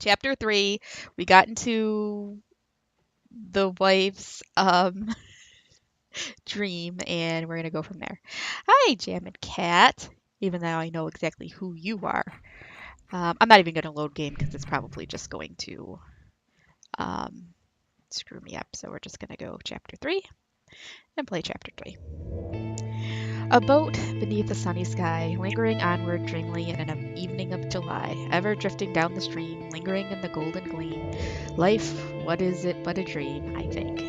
Chapter 3, we got into the wife's dream, and we're going to go from there. Hi, Jam and Cat, even though I know exactly who you are. I'm not even going to load game because it's probably just going to um, screw me up. So we're just going to go Chapter 3 and play Chapter 3. A boat beneath a sunny sky, lingering onward dreamily in an evening of July, ever drifting down the stream, lingering in the golden gleam. Life, what is it but a dream, I think.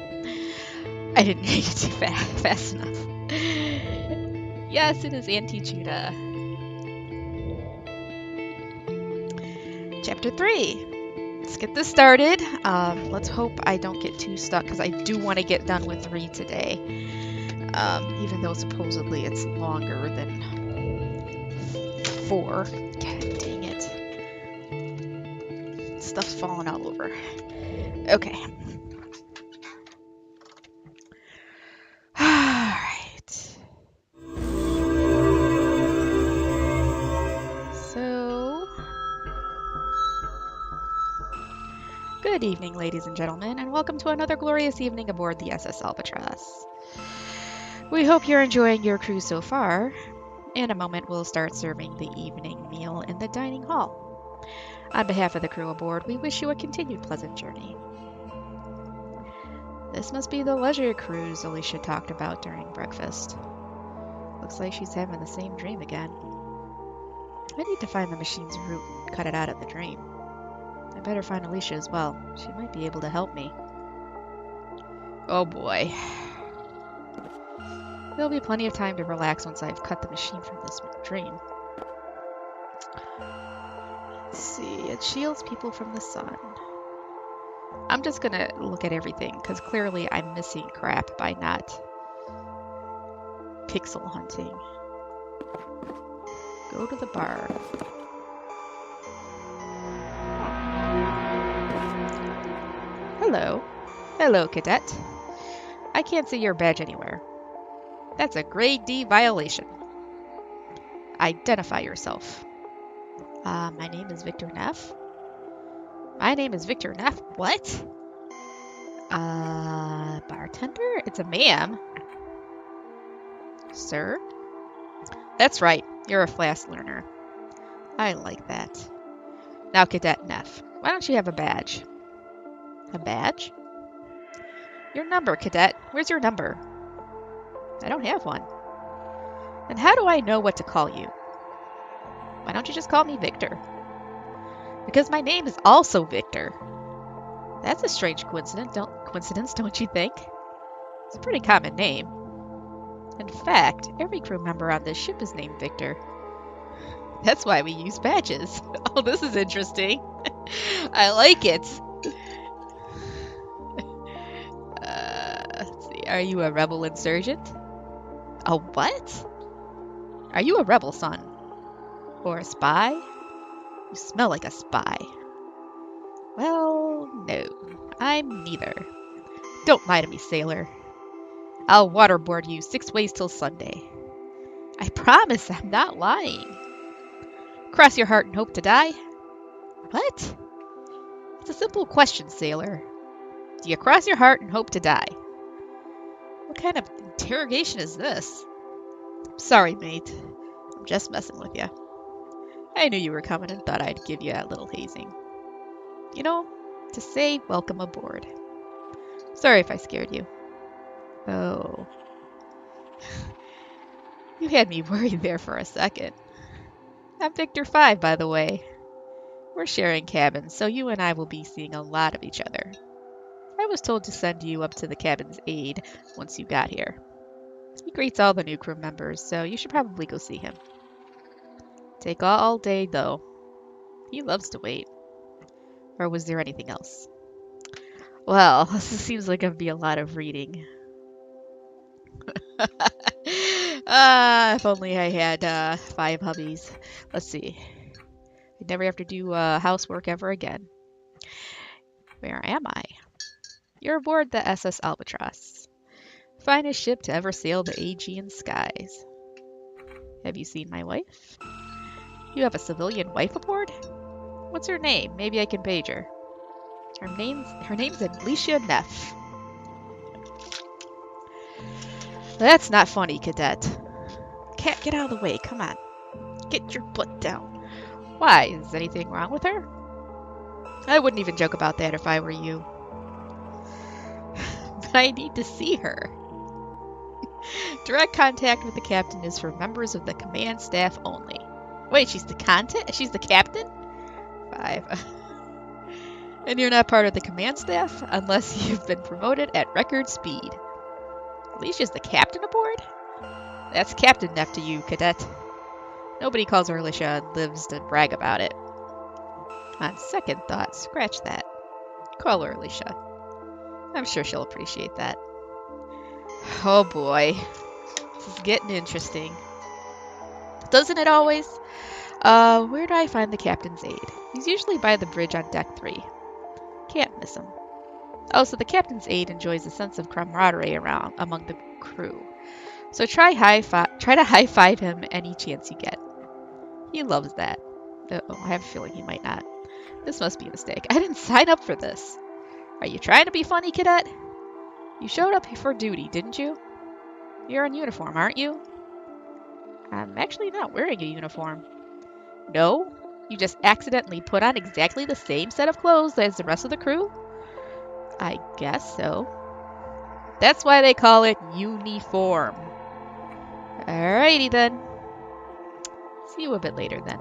I didn't make it too fast enough. Yes, it is Auntie Chudah. Chapter 3. Let's get this started. Let's hope I don't get too stuck because I do want to get done with 3 today. Even though supposedly it's longer than 4. God dang it. Stuff's falling all over. Okay. Alright. So, good evening, ladies and gentlemen, and welcome to another glorious evening aboard the SS Albatross. We hope you're enjoying your cruise so far. In a moment, we'll start serving the evening meal in the dining hall. On behalf of the crew aboard, we wish you a continued pleasant journey. This must be the leisure cruise Alicia talked about during breakfast. Looks like she's having the same dream again. I need to find the machine's root and cut it out of the dream. I better find Alicia as well. She might be able to help me. Oh boy. There'll be plenty of time to relax once I've cut the machine from this dream. Let's see, it shields people from the sun. I'm just gonna look at everything, because clearly I'm missing crap by not pixel hunting. Go to the bar. Hello. Hello, cadet. I can't see your badge anywhere. That's a grade D violation. Identify yourself. My name is Victor Neff. My name is Victor Neff. What? Bartender? It's a ma'am. Sir? That's right. You're a fast learner. I like that. Now, Cadet Neff, why don't you have a badge? A badge? Your number, Cadet. Where's your number? I don't have one. Then how do I know what to call you? Why don't you just call me Victor? Because my name is also Victor. That's a strange coincidence, don't you think? It's a pretty common name. In fact, every crew member on this ship is named Victor. That's why we use badges. Oh, this is interesting. I like it. Let's see. Are you a rebel insurgent? A what? Are you a rebel, son? Or a spy? You smell like a spy. Well, no. I'm neither. Don't lie to me, sailor. I'll waterboard you 6 ways till Sunday. I promise I'm not lying. Cross your heart and hope to die? What? It's a simple question, sailor. Do you cross your heart and hope to die? What kind of interrogation is this? Sorry, mate. I'm just messing with you. I knew you were coming and thought I'd give you a little hazing. You know, to say welcome aboard. Sorry if I scared you. Oh. You had me worried there for a second. I'm Victor 5, by the way. We're sharing cabins, so you and I will be seeing a lot of each other. I was told to send you up to the cabin's aide once you got here. He greets all the new crew members, so you should probably go see him. Take all day, though. He loves to wait. Or was there anything else? Well, this seems like it'd be a lot of reading. If only I had 5 hubbies. Let's see. I'd never have to do housework ever again. Where am I? You're aboard the SS Albatross. Finest ship to ever sail the Aegean skies. Have you seen my wife? You have a civilian wife aboard? What's her name? Maybe I can page her. Her name's Alicia Neff. That's not funny, Cadet. Cat, get out of the way. Come on. Get your butt down. Why? Is anything wrong with her? I wouldn't even joke about that if I were you. But I need to see her. Direct contact with the captain is for members of the command staff only. Wait, she's the captain? 5. And you're not part of the command staff unless you've been promoted at record speed. Alicia's the captain aboard? That's Captain Neff to you, Cadet. Nobody calls her Alicia and lives to brag about it. On second thought, scratch that. Call her Alicia. I'm sure she'll appreciate that. Oh boy. This is getting interesting. Doesn't it always? Where do I find the captain's aide? He's usually by the bridge on deck 3. Can't miss him. Oh, so the captain's aide enjoys a sense of camaraderie among the crew. So try to high-five him any chance you get. He loves that. Uh-oh, I have a feeling he might not. This must be a mistake. I didn't sign up for this. Are you trying to be funny, Cadet? You showed up for duty, didn't you? You're in uniform, aren't you? I'm actually not wearing a uniform. No? You just accidentally put on exactly the same set of clothes as the rest of the crew? I guess so. That's why they call it uniform. Alrighty then. See you a bit later then.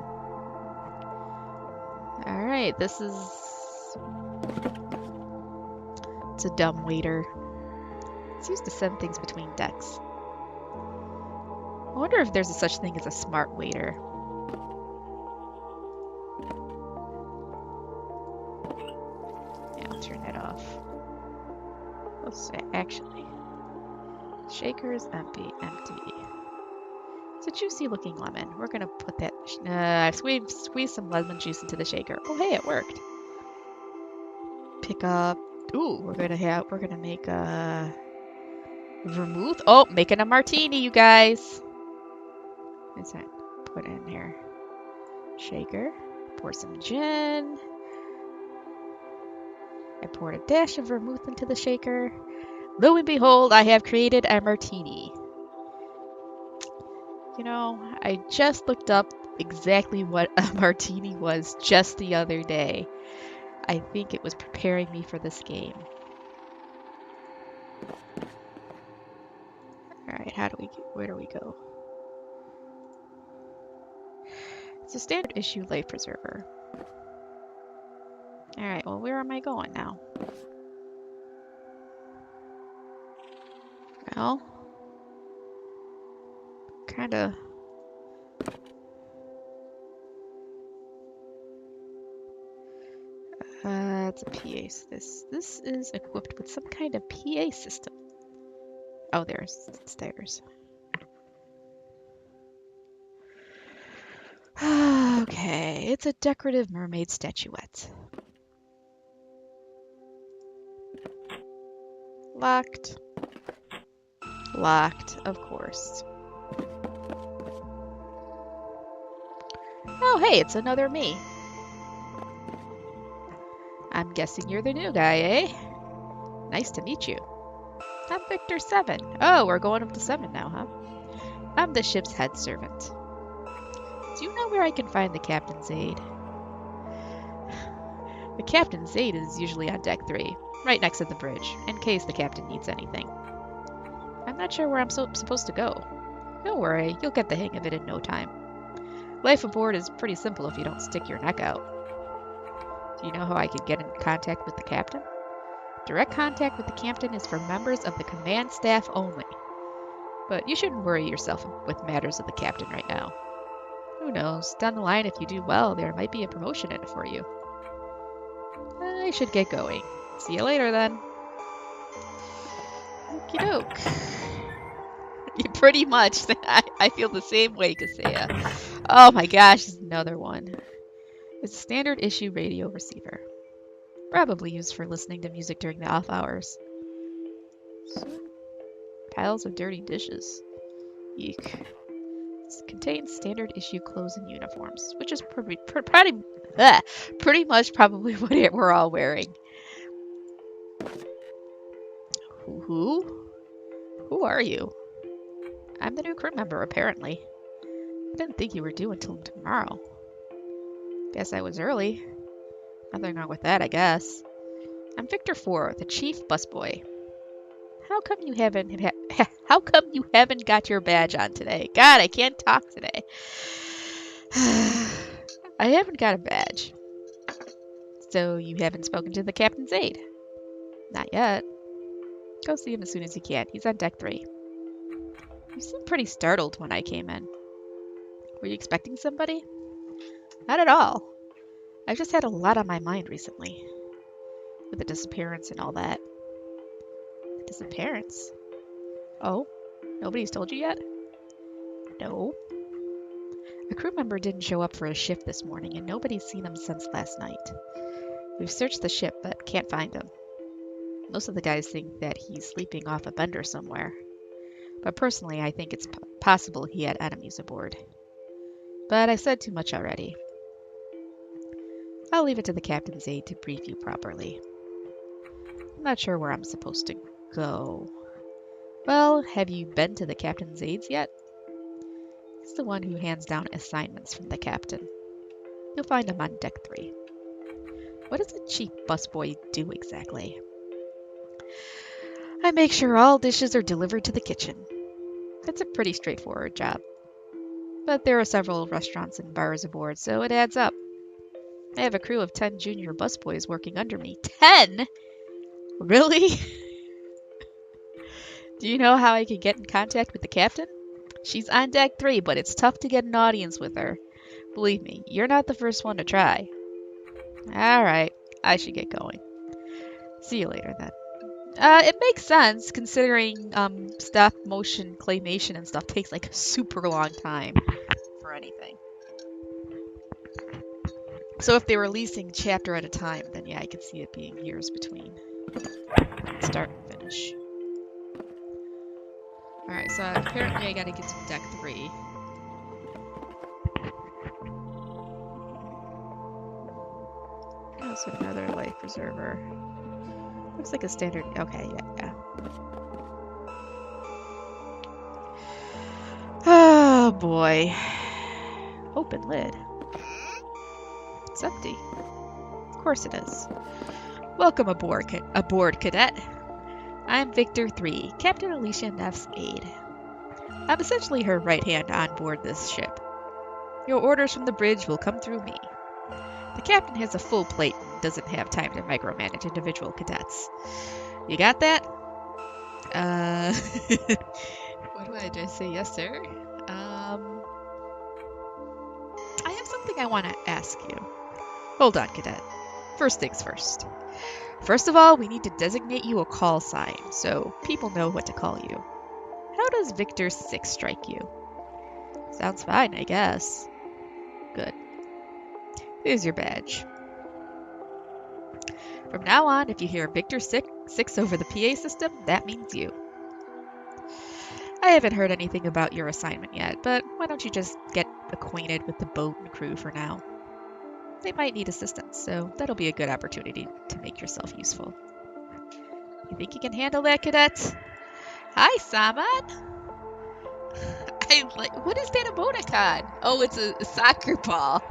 Alright, this is... It's a dumb waiter. It's used to send things between decks. I wonder if there's a such thing as a smart waiter. Yeah, I'll turn that off. Let's say, actually. Shaker is empty. It's a juicy looking lemon. We're gonna put that... squeeze some lemon juice into the shaker. Oh hey, it worked. Pick up... Ooh, we're gonna make a... vermouth. Oh, making a martini, you guys. What's that? Put in here. Shaker. Pour some gin. I poured a dash of vermouth into the shaker. Lo and behold, I have created a martini. You know, I just looked up exactly what a martini was just the other day. I think it was preparing me for this game. Alright, where do we go? It's a standard issue life preserver. Alright, well, where am I going now? Well, kinda... it's a PA. This is equipped with some kind of PA system. Oh, there's stairs. Okay, it's a decorative mermaid statuette. Locked. Locked, of course. Oh, hey, it's another me. I'm guessing you're the new guy, eh? Nice to meet you. I'm Victor 7. Oh, we're going up to 7 now, huh? I'm the ship's head servant. Do you know where I can find the captain's aide? The captain's aide is usually on deck 3, right next to the bridge, in case the captain needs anything. I'm not sure where I'm supposed to go. Don't worry, you'll get the hang of it in no time. Life aboard is pretty simple if you don't stick your neck out. Do you know how I can get in contact with the captain? Direct contact with the captain is for members of the command staff only. But you shouldn't worry yourself with matters of the captain right now. Who knows, down the line if you do well, there might be a promotion in it for you. I should get going. See you later then. Okie doke. Pretty much. I feel the same way, Kasea. Oh my gosh, there's another one. It's a standard issue radio receiver. Probably used for listening to music during the off hours. Piles of dirty dishes. Eek. entrance. Contains standard issue clothes and uniforms, which is pretty much probably what we're all wearing. Who are you? I'm the new crew member, apparently. I didn't think you were due until tomorrow. Guess I was early. Nothing wrong with that, I guess. I'm Victor 4, the chief busboy. How come you haven't got your badge on today? God, I can't talk today. I haven't got a badge. So you haven't spoken to the captain's aide? Not yet. Go see him as soon as you can. He's on deck 3. You seemed pretty startled when I came in. Were you expecting somebody? Not at all. I've just had a lot on my mind recently. With the disappearance and all that. Disappearance? Oh? Nobody's told you yet? No. A crew member didn't show up for his shift this morning, and nobody's seen him since last night. We've searched the ship, but can't find him. Most of the guys think that he's sleeping off a bender somewhere. But personally, I think it's possible he had enemies aboard. But I said too much already. I'll leave it to the captain's aide to brief you properly. I'm not sure where I'm supposed to go. Well, have you been to the captain's aides yet? He's the one who hands down assignments from the captain. You'll find him on deck 3. What does a chief busboy do exactly? I make sure all dishes are delivered to the kitchen. It's a pretty straightforward job. But there are several restaurants and bars aboard, so it adds up. I have a crew of 10 junior busboys working under me. 10?! Really? Do you know how I can get in contact with the captain? She's on deck 3, but it's tough to get an audience with her. Believe me, you're not the first one to try. Alright, I should get going. See you later then. It makes sense considering stop motion claymation and stuff takes like a super long time for anything. So if they were releasing chapter at a time, then yeah, I could see it being years between start and finish. Alright, so apparently I gotta get to deck 3. Also another life preserver. Looks like a standard. Okay, yeah. Oh boy. Open lid. It's empty. Of course it is. Welcome aboard, cadet. I'm Victor 3, Captain Alicia Neff's aide. I'm essentially her right hand on board this ship. Your orders from the bridge will come through me. The captain has a full plate and doesn't have time to micromanage individual cadets. You got that? What do I just say? Yes, sir. I have something I want to ask you. Hold on, cadet. First things first. First of all, we need to designate you a call sign, so people know what to call you. How does Victor 6 strike you? Sounds fine, I guess. Good. Here's your badge. From now on, if you hear Victor 6 over the PA system, that means you. I haven't heard anything about your assignment yet, but why don't you just get acquainted with the boat and crew for now? They might need assistance, so that'll be a good opportunity to make yourself useful. You think you can handle that, cadet? Hi, Saman! I'm like, what is that emoticon? Oh, it's a soccer ball.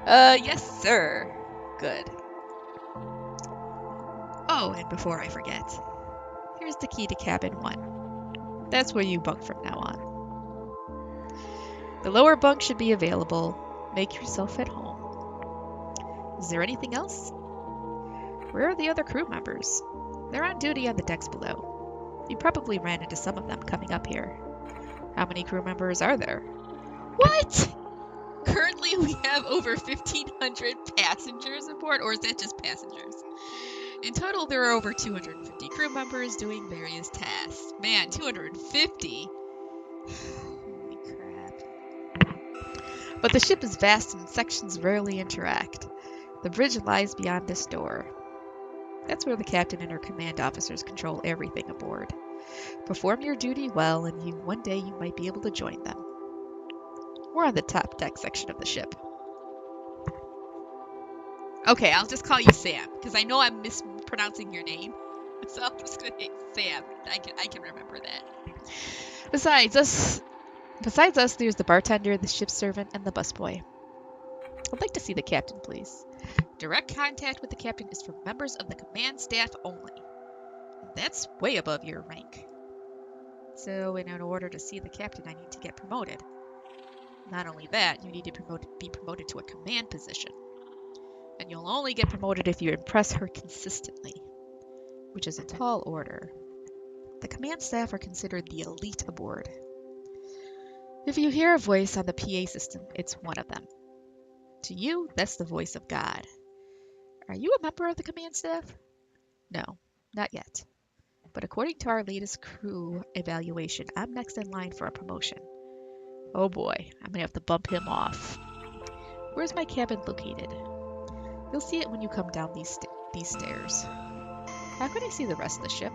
Yes, sir. Good. Oh, and before I forget, here's the key to cabin 1. That's where you bunk from now on. The lower bunk should be available. Make yourself at home. Is there anything else? Where are the other crew members? They're on duty on the decks below. You probably ran into some of them coming up here. How many crew members are there? What? Currently we have over 1,500 passengers aboard, or is that just passengers? In total, there are over 250 crew members doing various tasks. Man, 250? Holy crap. But the ship is vast and sections rarely interact. The bridge lies beyond this door. That's where the captain and her command officers control everything aboard. Perform your duty well, and one day you might be able to join them. We're on the top deck section of the ship. Okay, I'll just call you Sam, because I know I'm mispronouncing your name. So I'm just gonna say Sam. I can remember that. Besides us, there's the bartender, the ship's servant, and the busboy. I'd like to see the captain, please. Direct contact with the captain is for members of the command staff only. That's way above your rank. So in order to see the captain, I need to get promoted. Not only that, you need to be promoted to a command position. And you'll only get promoted if you impress her consistently, which is a tall order. The command staff are considered the elite aboard. If you hear a voice on the PA system, it's one of them. To you, that's the voice of God. Are you a member of the command staff? No, not yet. But according to our latest crew evaluation, I'm next in line for a promotion. Oh boy, I'm gonna have to bump him off. Where's my cabin located? You'll see it when you come down these stairs. How can I see the rest of the ship?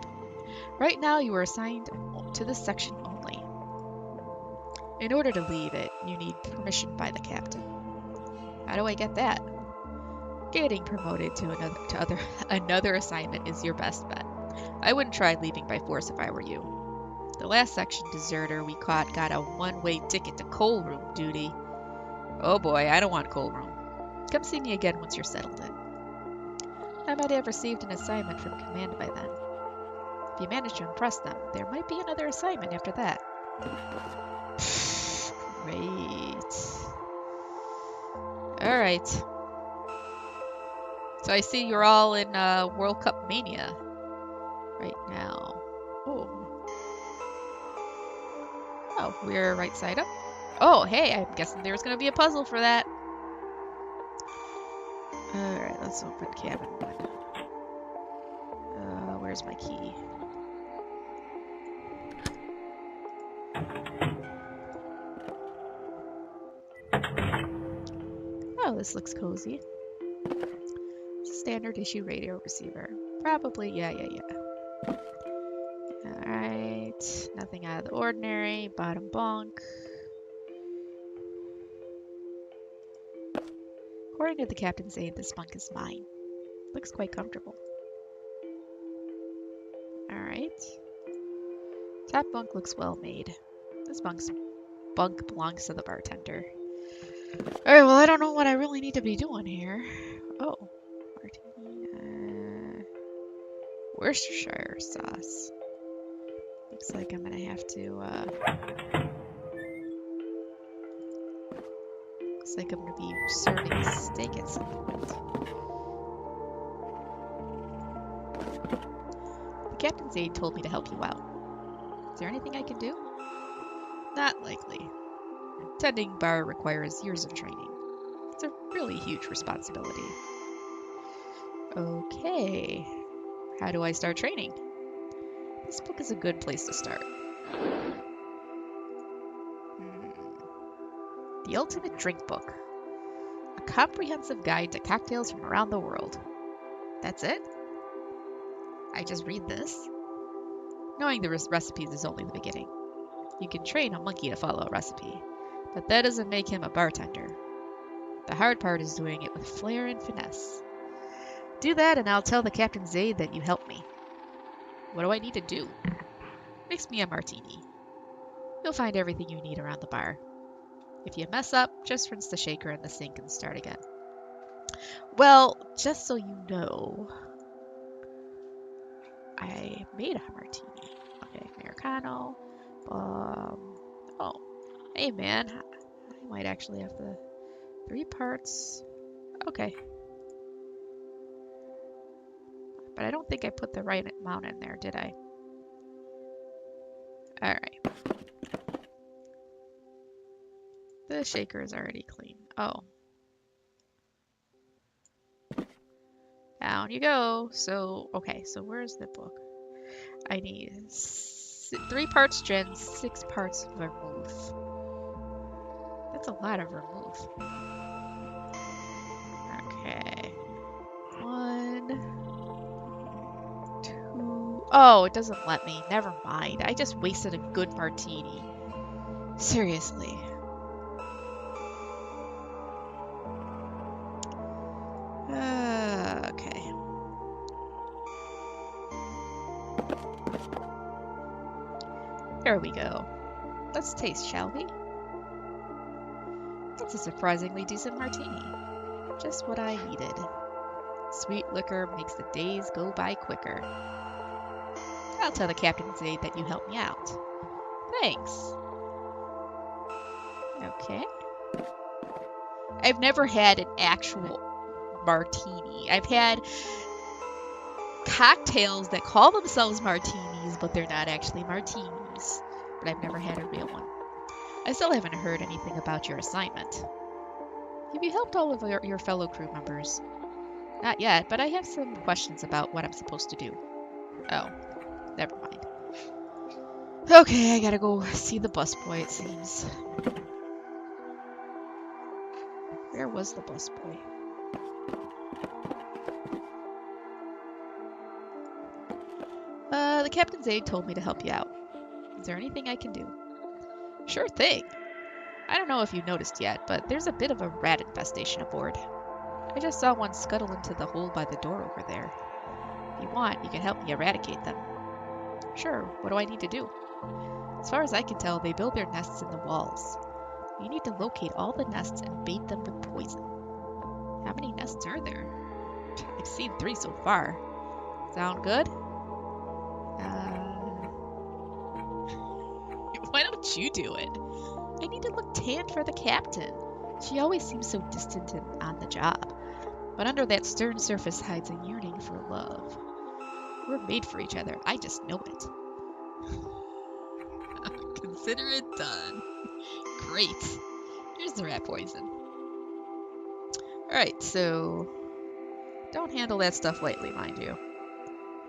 Right now, you are assigned to this section only. In order to leave it, you need permission by the captain. How do I get that? Getting promoted to another assignment is your best bet. I wouldn't try leaving by force if I were you. The last section deserter we caught got a one-way ticket to coal room duty. Oh boy, I don't want coal room. Come see me again once you're settled in. I might have received an assignment from command by then. If you manage to impress them, there might be another assignment after that. Great. Alright. So I see you're all in World Cup Mania right now. Oh, we're right side up. Oh, hey, I'm guessing there's going to be a puzzle for that. Alright, let's open cabin 1. Where's my key? Oh, this looks cozy. It's a standard issue radio receiver. Probably, yeah. Alright, nothing out of the ordinary. Bottom bunk. According to the captain's aide, this bunk is mine. Looks quite comfortable. Alright. Top bunk looks well made. This bunk belongs to the bartender. Alright, well I don't know what I really need to be doing here. Oh. Martini. Worcestershire sauce. Looks like I'm gonna have to, looks like I'm gonna be serving a steak at some point. The captain's aide told me to help you out. Is there anything I can do? Not likely. Tending bar requires years of training. It's a really huge responsibility. Okay. How do I start training? This book is a good place to start. The Ultimate Drink Book. A comprehensive guide to cocktails from around the world. That's it? I just read this? Knowing the recipes is only the beginning. You can train a monkey to follow a recipe, but that doesn't make him a bartender. The hard part is doing it with flair and finesse. Do that and I'll tell the captain's aide that you helped me. What do I need to do? Mix me a martini. You'll find everything you need around the bar. If you mess up, just rinse the shaker in the sink and start again. Well, just so you know, I made a martini. Okay, Americano. Oh, hey man, I might actually have the 3 parts. Okay. But I don't think I put the right amount in there, did I? Alright. The shaker is already clean. Oh. Down you go. So, okay, so where's the book? I need 3 parts gin, 6 parts vermouth. That's a lot of vermouth. Okay. 1, Oh, it doesn't let me. Never mind. I just wasted a good martini. Seriously. Okay. There we go. Let's taste, shall we? That's a surprisingly decent martini. Just what I needed. Sweet liquor makes the days go by quicker. I'll tell the captain's aide that you helped me out. Thanks. Okay. I've never had an actual martini. I've had cocktails that call themselves martinis, but they're not actually martinis. But I've never had a real one. I still haven't heard anything about your assignment. Have you helped all of your fellow crew members? Not yet, but I have some questions about what I'm supposed to do. Oh, never mind. Okay, I gotta go see the busboy, it seems. Where was the busboy? The captain's aide told me to help you out. Is there anything I can do? Sure thing. I don't know if you noticed yet, but there's a bit of a rat infestation aboard. I just saw one scuttle into the hole by the door over there. If you want, you can help me eradicate them. Sure, what do I need to do? As far as I can tell, they build their nests in the walls. You need to locate all the nests and bait them with poison. How many nests are there? I've seen 3 so far. Sound good? Why don't you do it? I need to look tanned for the captain. She always seems so distant and on the job. But under that stern surface hides a yearning for love. We're made for each other. I just know it. Consider it done. Great. Here's the rat poison. Alright, so don't handle that stuff lightly, mind you.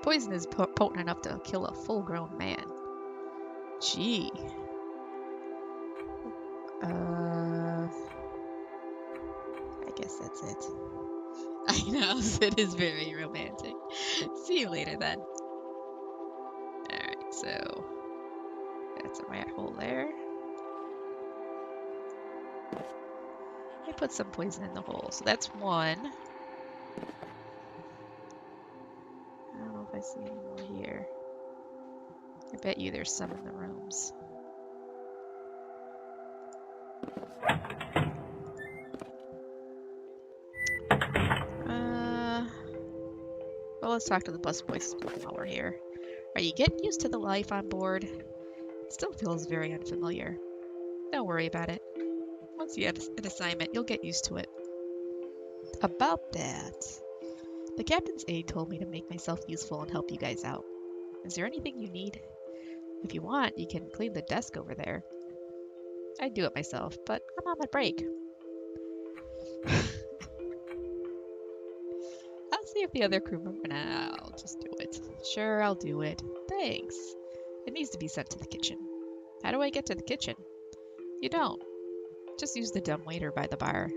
Poison is potent enough to kill a full-grown man. Gee. I guess that's it. I know, it is very romantic. See you later then. Alright, so that's a rat hole there. I put some poison in the hole, so that's 1. I don't know if I see any more here. I bet you there's some in the rooms. Well, let's talk to the busboys while we're here. Are you getting used to the life on board? It still feels very unfamiliar. Don't worry about it. Once you have an assignment, you'll get used to it. About that, the captain's aide told me to make myself useful and help you guys out. Is there anything you need? If you want, you can clean the desk over there. I'd do it myself, but I'm on my break. I'll see if the other crew member... Nah, I'll just do it. Sure, I'll do it. Thanks. It needs to be sent to the kitchen. How do I get to the kitchen? You don't. Just use the dumbwaiter by the bar.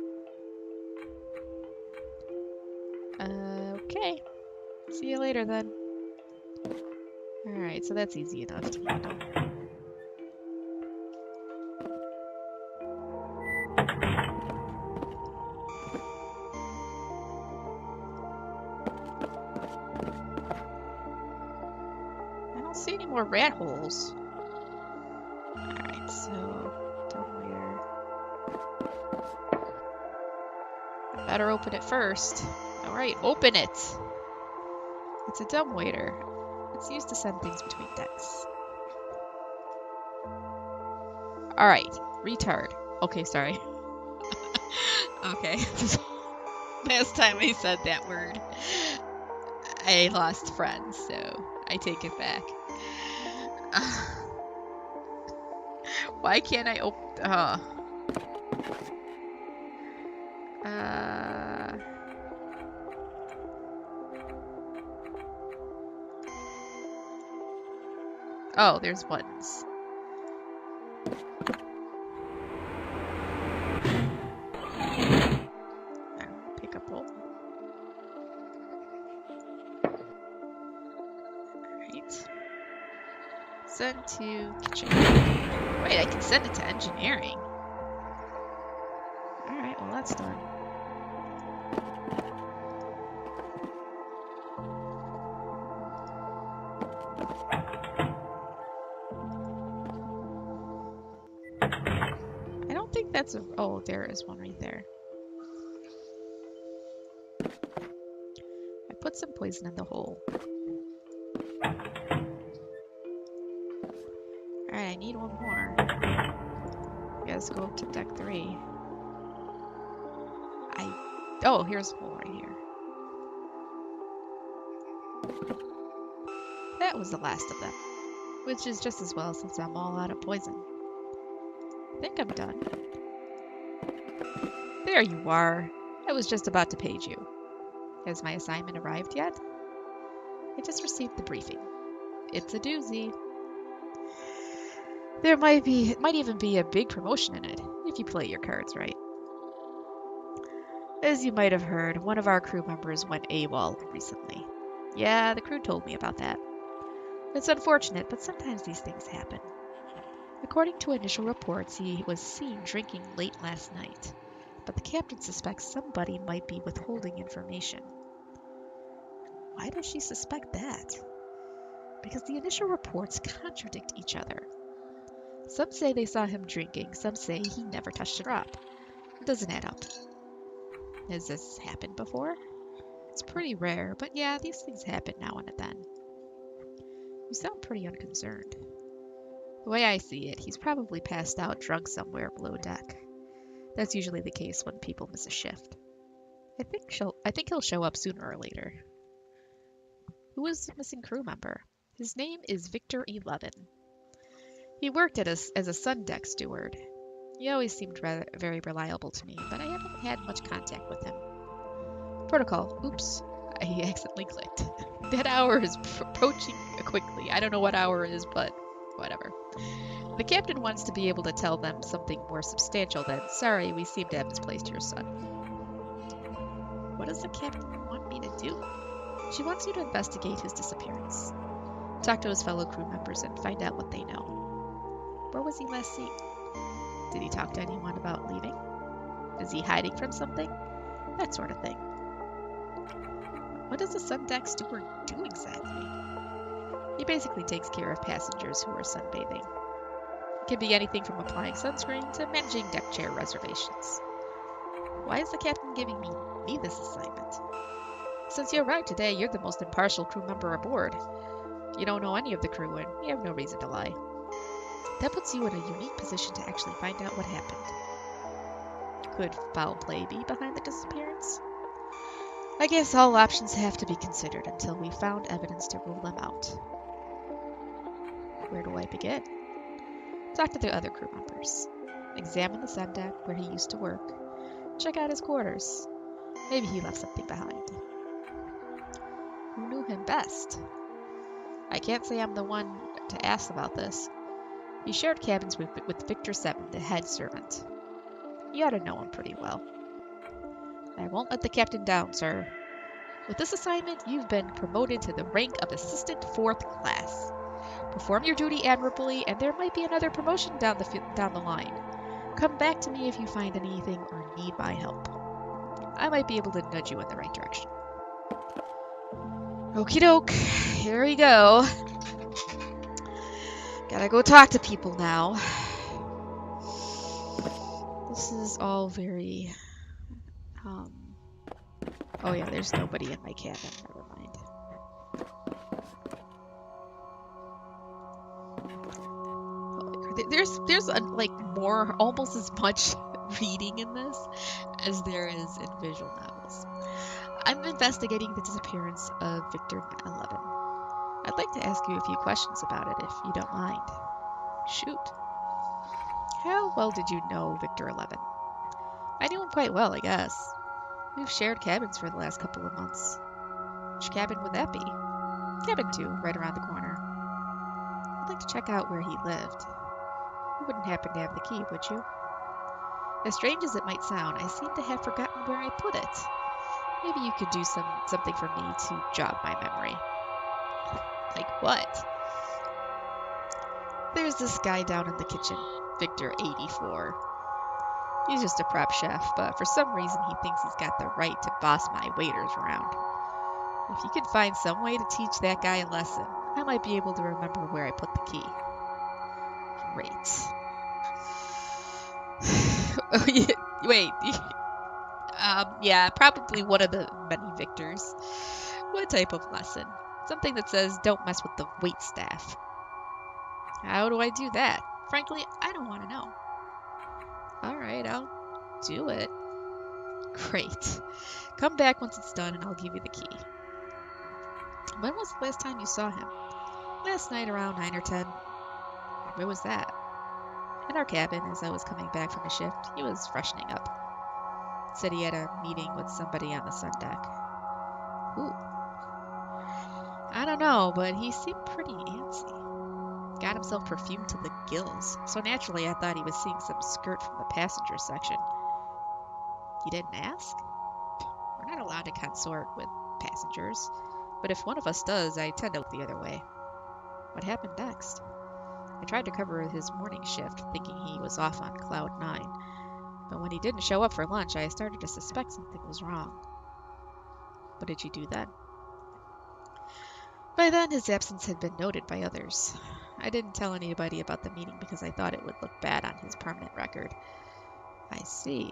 Okay. See you later then. Alright, so that's easy enough to handle. I don't see any more rat holes. Alright, so dumbwaiter. I better open it first. Alright, open it! It's a dumbwaiter. It's used to send things between decks. Alright, retard. Okay, sorry. Okay. Last time I said that word, I lost friends, so I take it back. Why can't I open... Oh, there's buttons. Pick up bolt. Alright. Alright. Send to kitchen. Wait, I can send it to engineering. Alright, well that's done. I don't think that's a... Oh, there is one right there. I put some poison in the hole. Alright, I need one more. Let's go up to deck 3. Oh, here's a hole right here. That was the last of them. Which is just as well since I'm all out of poison. I think I'm done. There you are. I was just about to page you. Has my assignment arrived yet? I just received the briefing. It's a doozy. There might even be a big promotion in it, if you play your cards right. As you might have heard, one of our crew members went AWOL recently. Yeah, the crew told me about that. It's unfortunate, but sometimes these things happen. According to initial reports, he was seen drinking late last night, but the captain suspects somebody might be withholding information. Why does she suspect that? Because the initial reports contradict each other. Some say they saw him drinking, some say he never touched a drop. It doesn't add up. Has this happened before? It's pretty rare, but yeah, these things happen now and then. You sound pretty unconcerned. The way I see it, he's probably passed out drunk somewhere below deck. That's usually the case when people miss a shift. I think he'll show up sooner or later. Who is the missing crew member? His name is Victor 11. He worked as a sun deck steward. He always seemed very reliable to me, but I haven't had much contact with him. Protocol. Oops. I accidentally clicked. That hour is approaching quickly. I don't know what hour it is, but whatever. The captain wants to be able to tell them something more substantial than, sorry, we seem to have misplaced your son. What does the captain want me to do? She wants you to investigate his disappearance. Talk to his fellow crew members and find out what they know. Where was he last seen? Did he talk to anyone about leaving? Is he hiding from something? That sort of thing. What does a sun deck steward do exactly? He basically takes care of passengers who are sunbathing. It can be anything from applying sunscreen to managing deck chair reservations. Why is the captain giving me this assignment? Since you arrived today, you're the most impartial crew member aboard. You don't know any of the crew, and you have no reason to lie. That puts you in a unique position to actually find out what happened. Could foul play be behind the disappearance? I guess all options have to be considered until we found evidence to rule them out. Where do I begin? Talk to the other crew members. Examine the sun deck where he used to work. Check out his quarters. Maybe he left something behind. Who knew him best? I can't say I'm the one to ask about this. He shared cabins with Victor 7, the head servant. You ought to know him pretty well. I won't let the captain down, sir. With this assignment, you've been promoted to the rank of Assistant 4th Class. Perform your duty admirably, and there might be another promotion down the line. Come back to me if you find anything or need my help. I might be able to nudge you in the right direction. Okie doke, here we go. Gotta go talk to people now. This is all very... Oh yeah, there's nobody in my cabin. Never mind. There's like more, almost as much reading in this as there is in visual novels. I'm investigating the disappearance of Victor 11. I'd like to ask you a few questions about it if you don't mind. Shoot. How well did you know Victor 11? I knew him quite well, I guess. We've shared cabins for the last couple of months. Which cabin would that be? Cabin 2, right around the corner. I'd like to check out where he lived. You wouldn't happen to have the key, would you? As strange as it might sound, I seem to have forgotten where I put it. Maybe you could do something for me to jog my memory. Like what? There's this guy down in the kitchen, Victor 84. He's just a prep chef, but for some reason he thinks he's got the right to boss my waiters around. If you could find some way to teach that guy a lesson, I might be able to remember where I put the key. Great. Wait. Yeah, probably one of the many Victors. What type of lesson? Something that says don't mess with the wait staff. How do I do that? Frankly, I don't want to know. Alright, I'll do it. Great. Come back once it's done and I'll give you the key. When was the last time you saw him? Last night around 9 or 10. Where was that? In our cabin as I was coming back from a shift. He was freshening up. Said he had a meeting with somebody on the sun deck. Ooh. I don't know, but he seemed pretty antsy. Got himself perfumed to the gills, so naturally I thought he was seeing some skirt from the passenger section. You didn't ask? We're not allowed to consort with passengers, but if one of us does, I tend to look the other way. What happened next? I tried to cover his morning shift, thinking he was off on cloud 9, but when he didn't show up for lunch, I started to suspect something was wrong. What did you do then? By then, his absence had been noted by others. I didn't tell anybody about the meeting because I thought it would look bad on his permanent record. I see.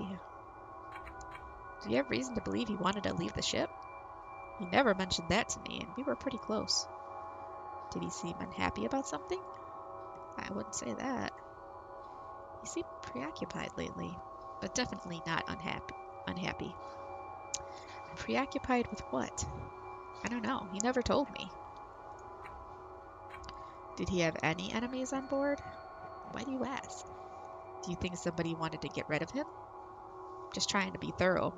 Do you have reason to believe he wanted to leave the ship? He never mentioned that to me, and we were pretty close. Did he seem unhappy about something? I wouldn't say that. He seemed preoccupied lately, but definitely not unhappy. Preoccupied with what? I don't know. He never told me. Did he have any enemies on board? Why do you ask? Do you think somebody wanted to get rid of him? Just trying to be thorough.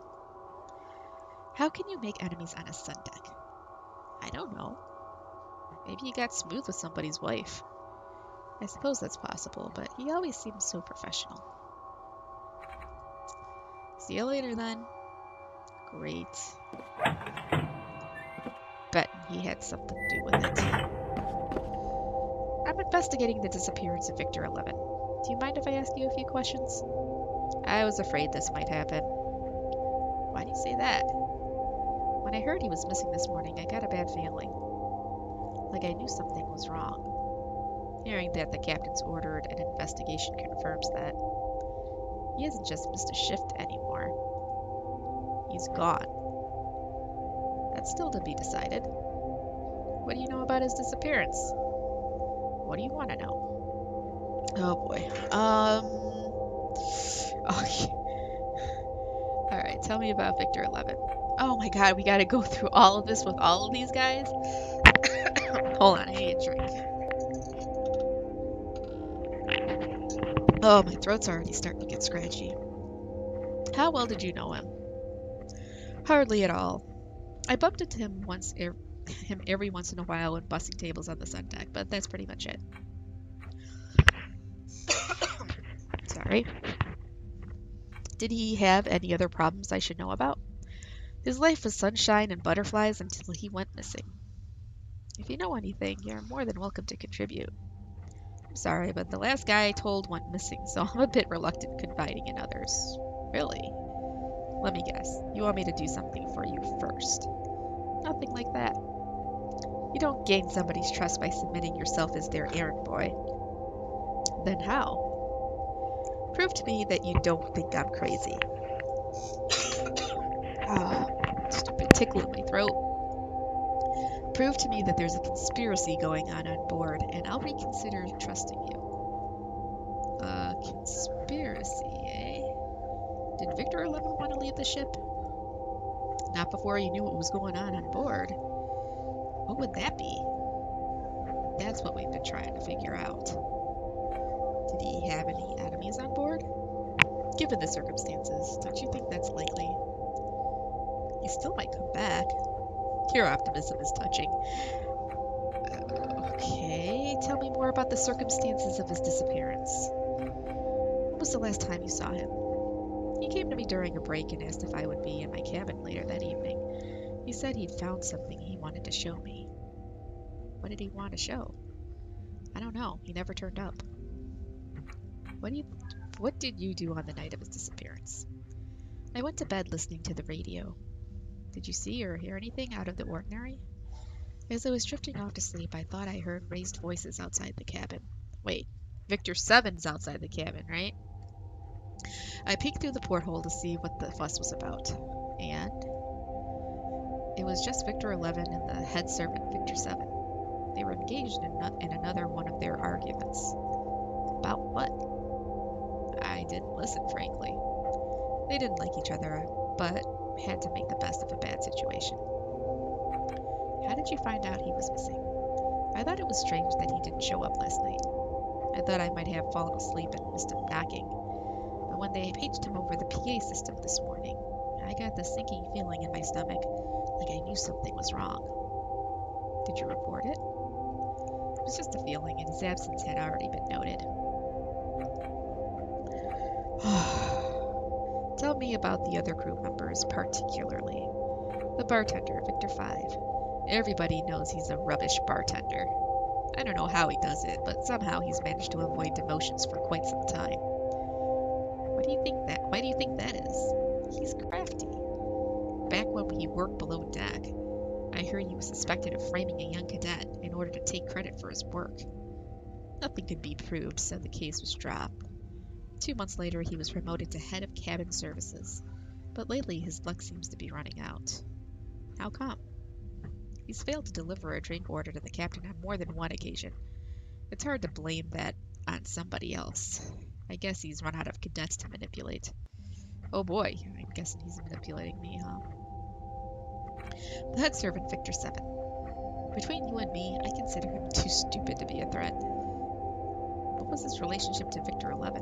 How can you make enemies on a sun deck? I don't know. Maybe he got smooth with somebody's wife. I suppose that's possible, but he always seems so professional. See you later then. Great. Betting he had something to do with it. I'm investigating the disappearance of Victor 11. Do you mind if I ask you a few questions? I was afraid this might happen. Why do you say that? When I heard he was missing this morning, I got a bad feeling. Like I knew something was wrong. Hearing that the captain's ordered an investigation confirms that. He hasn't just missed a shift anymore. He's gone. That's still to be decided. What do you know about his disappearance? What do you want to know? Oh boy. Okay. Alright, tell me about Victor 11. Oh my god, we gotta go through all of this with all of these guys? Hold on, I need a drink. Oh, my throat's already starting to get scratchy. How well did you know him? Hardly at all. I bumped into him every once in a while when bussing tables on the sun deck, but that's pretty much it. Sorry. Did he have any other problems I should know about? His life was sunshine and butterflies until he went missing. If you know anything, you're more than welcome to contribute. I'm sorry, but the last guy I told went missing, so I'm a bit reluctant confiding in others. Really? Let me guess. You want me to do something for you first? Nothing like that. You don't gain somebody's trust by submitting yourself as their errand boy. Then how? Prove to me that you don't think I'm crazy. Stupid tickle in my throat. Prove to me that there's a conspiracy going on board, and I'll reconsider trusting you. Conspiracy, eh? Did Victor 11 want to leave the ship? Not before he knew what was going on board. What would that be? That's what we've been trying to figure out. Did he have any enemies on board? Given the circumstances, don't you think that's likely? He still might come back. Your optimism is touching. Okay, tell me more about the circumstances of his disappearance. When was the last time you saw him? He came to me during a break and asked if I would be in my cabin later that evening. He said he'd found something he wanted to show me. What did he want to show? I don't know. He never turned up. What did you do on the night of his disappearance? I went to bed listening to the radio. Did you see or hear anything out of the ordinary? As I was drifting off to sleep, I thought I heard raised voices outside the cabin. Wait, Victor 7's outside the cabin, right? I peeked through the porthole to see what the fuss was about. And it was just Victor 11 and the head servant, Victor 7. They were engaged in another one of their arguments. About what? I didn't listen, frankly. They didn't like each other, but had to make the best of a bad situation. How did you find out he was missing? I thought it was strange that he didn't show up last night. I thought I might have fallen asleep and missed him knocking. But when they paged him over the PA system this morning, I got this sinking feeling in my stomach, like I knew something was wrong. Did you report it? It was just a feeling, and his absence had already been noted. Tell me about the other crew members, particularly. The bartender, Victor 5. Everybody knows he's a rubbish bartender. I don't know how he does it, but somehow he's managed to avoid demotions for quite some time. Why do you think that is? He's crafty. Back when he worked below deck, I heard he was suspected of framing a young cadet in order to take credit for his work. Nothing could be proved, so the case was dropped. 2 months later, he was promoted to head of cabin services, but lately his luck seems to be running out. How come? He's failed to deliver a drink order to the captain on more than one occasion. It's hard to blame that on somebody else. I guess he's run out of cadets to manipulate. Oh boy, I'm guessing he's manipulating me, huh? The head servant, Victor 7. Between you and me, I consider him too stupid to be a threat. What was his relationship to Victor 11?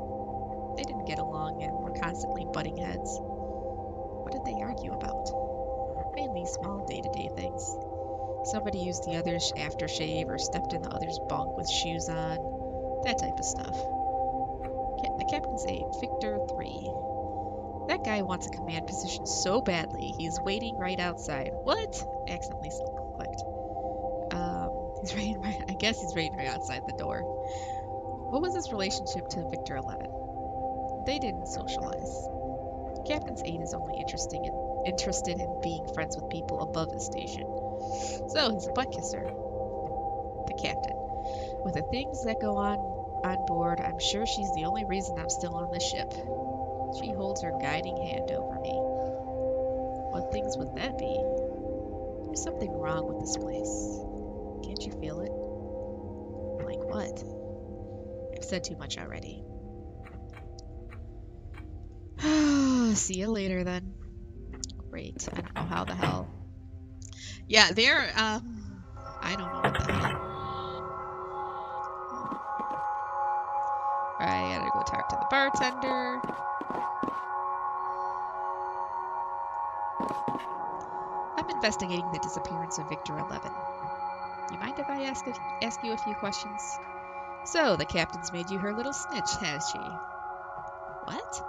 They didn't get along and were constantly butting heads. What did they argue about? Mainly small day-to-day things. Somebody used the other's aftershave or stepped in the other's bunk with shoes on. That type of stuff. The captain's aide, Victor 3. That guy wants a command position so badly, he's waiting right outside. What? Accidentally clicked. I guess he's waiting right outside the door. What was his relationship to Victor 11? They didn't socialize. Captain's aide is only interested in being friends with people above his station. So he's a butt kisser. The captain. With the things that go on board, I'm sure she's the only reason I'm still on the ship. She holds her guiding hand over me. What things would that be? There's something wrong with this place. Can't you feel it? Like what? I've said too much already. See you later then. Great. I don't know how the hell. Yeah, they're, I don't know what the hell. I gotta go talk to the bartender. I'm investigating the disappearance of Victor 11. You mind if I ask you a few questions? So, the captain's made you her little snitch, has she? What?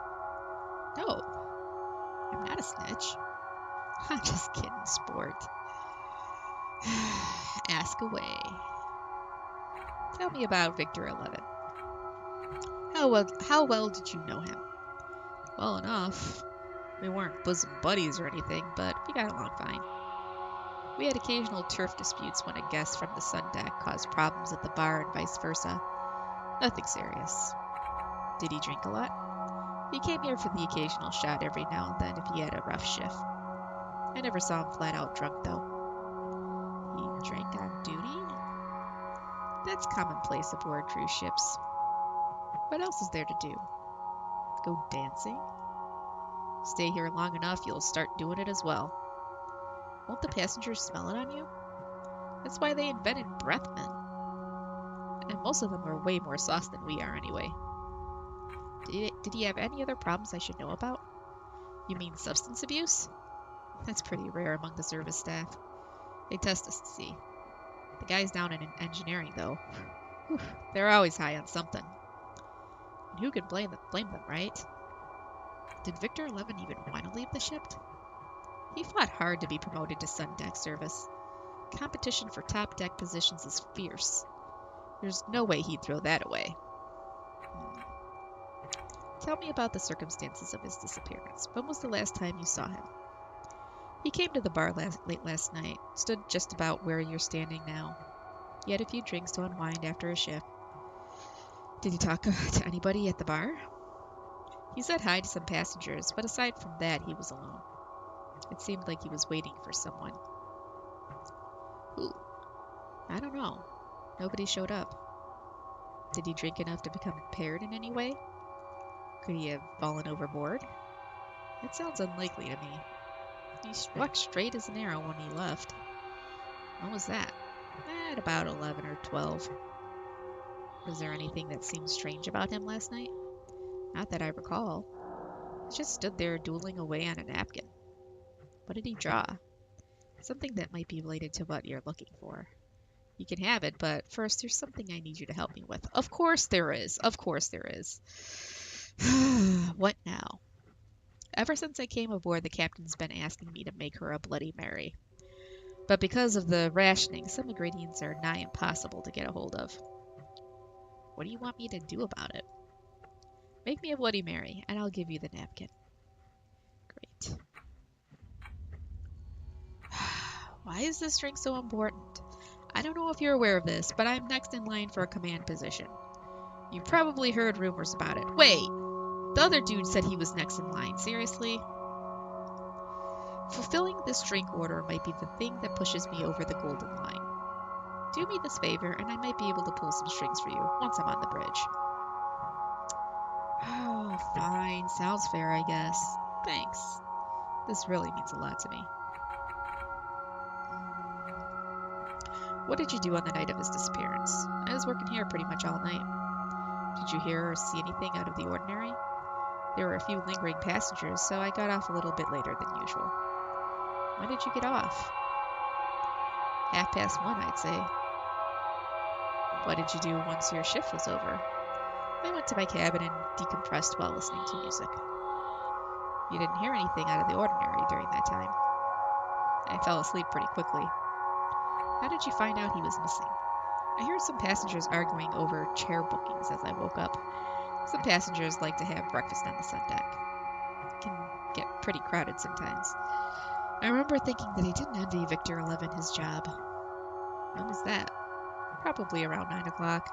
No. I'm not a snitch. I'm just kidding, sport. Ask away. Tell me about Victor 11. How well did you know him? Well enough. We weren't bosom buddies or anything, but we got along fine. We had occasional turf disputes when a guest from the sun deck caused problems at the bar and vice versa. Nothing serious. Did he drink a lot? He came here for the occasional shot every now and then if he had a rough shift. I never saw him flat out drunk, though. He drank on duty? That's commonplace aboard cruise ships. What else is there to do? Go dancing? Stay here long enough, you'll start doing it as well. Won't the passengers smell it on you? That's why they invented breath men. And most of them are way more sauce than we are anyway. Did he have any other problems I should know about? You mean substance abuse? That's pretty rare among the service staff. They test us to see. The guys down in engineering, though, whew, they're always high on something. And who can blame them, right? Did Victor 11 even want to leave the ship? He fought hard to be promoted to sun deck service. competition for top deck positions is fierce. There's no way he'd throw that away. Tell me about the circumstances of his disappearance. When was the last time you saw him? He came to the bar late last night, stood just about where you're standing now. He had a few drinks to unwind after a shift. Did he talk to anybody at the bar? He said hi to some passengers, but aside from that, he was alone. It seemed like he was waiting for someone. Who? I don't know. Nobody showed up. Did he drink enough to become impaired in any way? Could he have fallen overboard? That sounds unlikely to me. He walked straight as an arrow when he left. When was that? At about 11 or 12. Was there anything that seemed strange about him last night? Not that I recall. He just stood there doodling away on a napkin. What did he draw? Something that might be related to what you're looking for. You can have it, but first there's something I need you to help me with. Of course there is. Of course there is. What now? Ever since I came aboard, the captain's been asking me to make her a Bloody Mary. But because of the rationing, some ingredients are nigh impossible to get a hold of. What do you want me to do about it? Make me a Bloody Mary, and I'll give you the napkin. Great. Why is this drink so important? I don't know if you're aware of this, but I'm next in line for a command position. You probably heard rumors about it. Wait! The other dude said he was next in line. Seriously? Fulfilling this drink order might be the thing that pushes me over the golden line. Do me this favor, and I might be able to pull some strings for you once I'm on the bridge. Oh, fine. Sounds fair, I guess. Thanks. This really means a lot to me. What did you do on the night of his disappearance? I was working here pretty much all night. Did you hear or see anything out of the ordinary? There were a few lingering passengers, so I got off a little bit later than usual. When did you get off? 1:30, I'd say. What did you do once your shift was over? I went to my cabin and decompressed while listening to music. You didn't hear anything out of the ordinary during that time. I fell asleep pretty quickly. How did you find out he was missing? I heard some passengers arguing over chair bookings as I woke up. Some passengers like to have breakfast on the sun deck. It can get pretty crowded sometimes. I remember thinking that I didn't envy Victor 11 his job. When was that? Probably around 9 o'clock.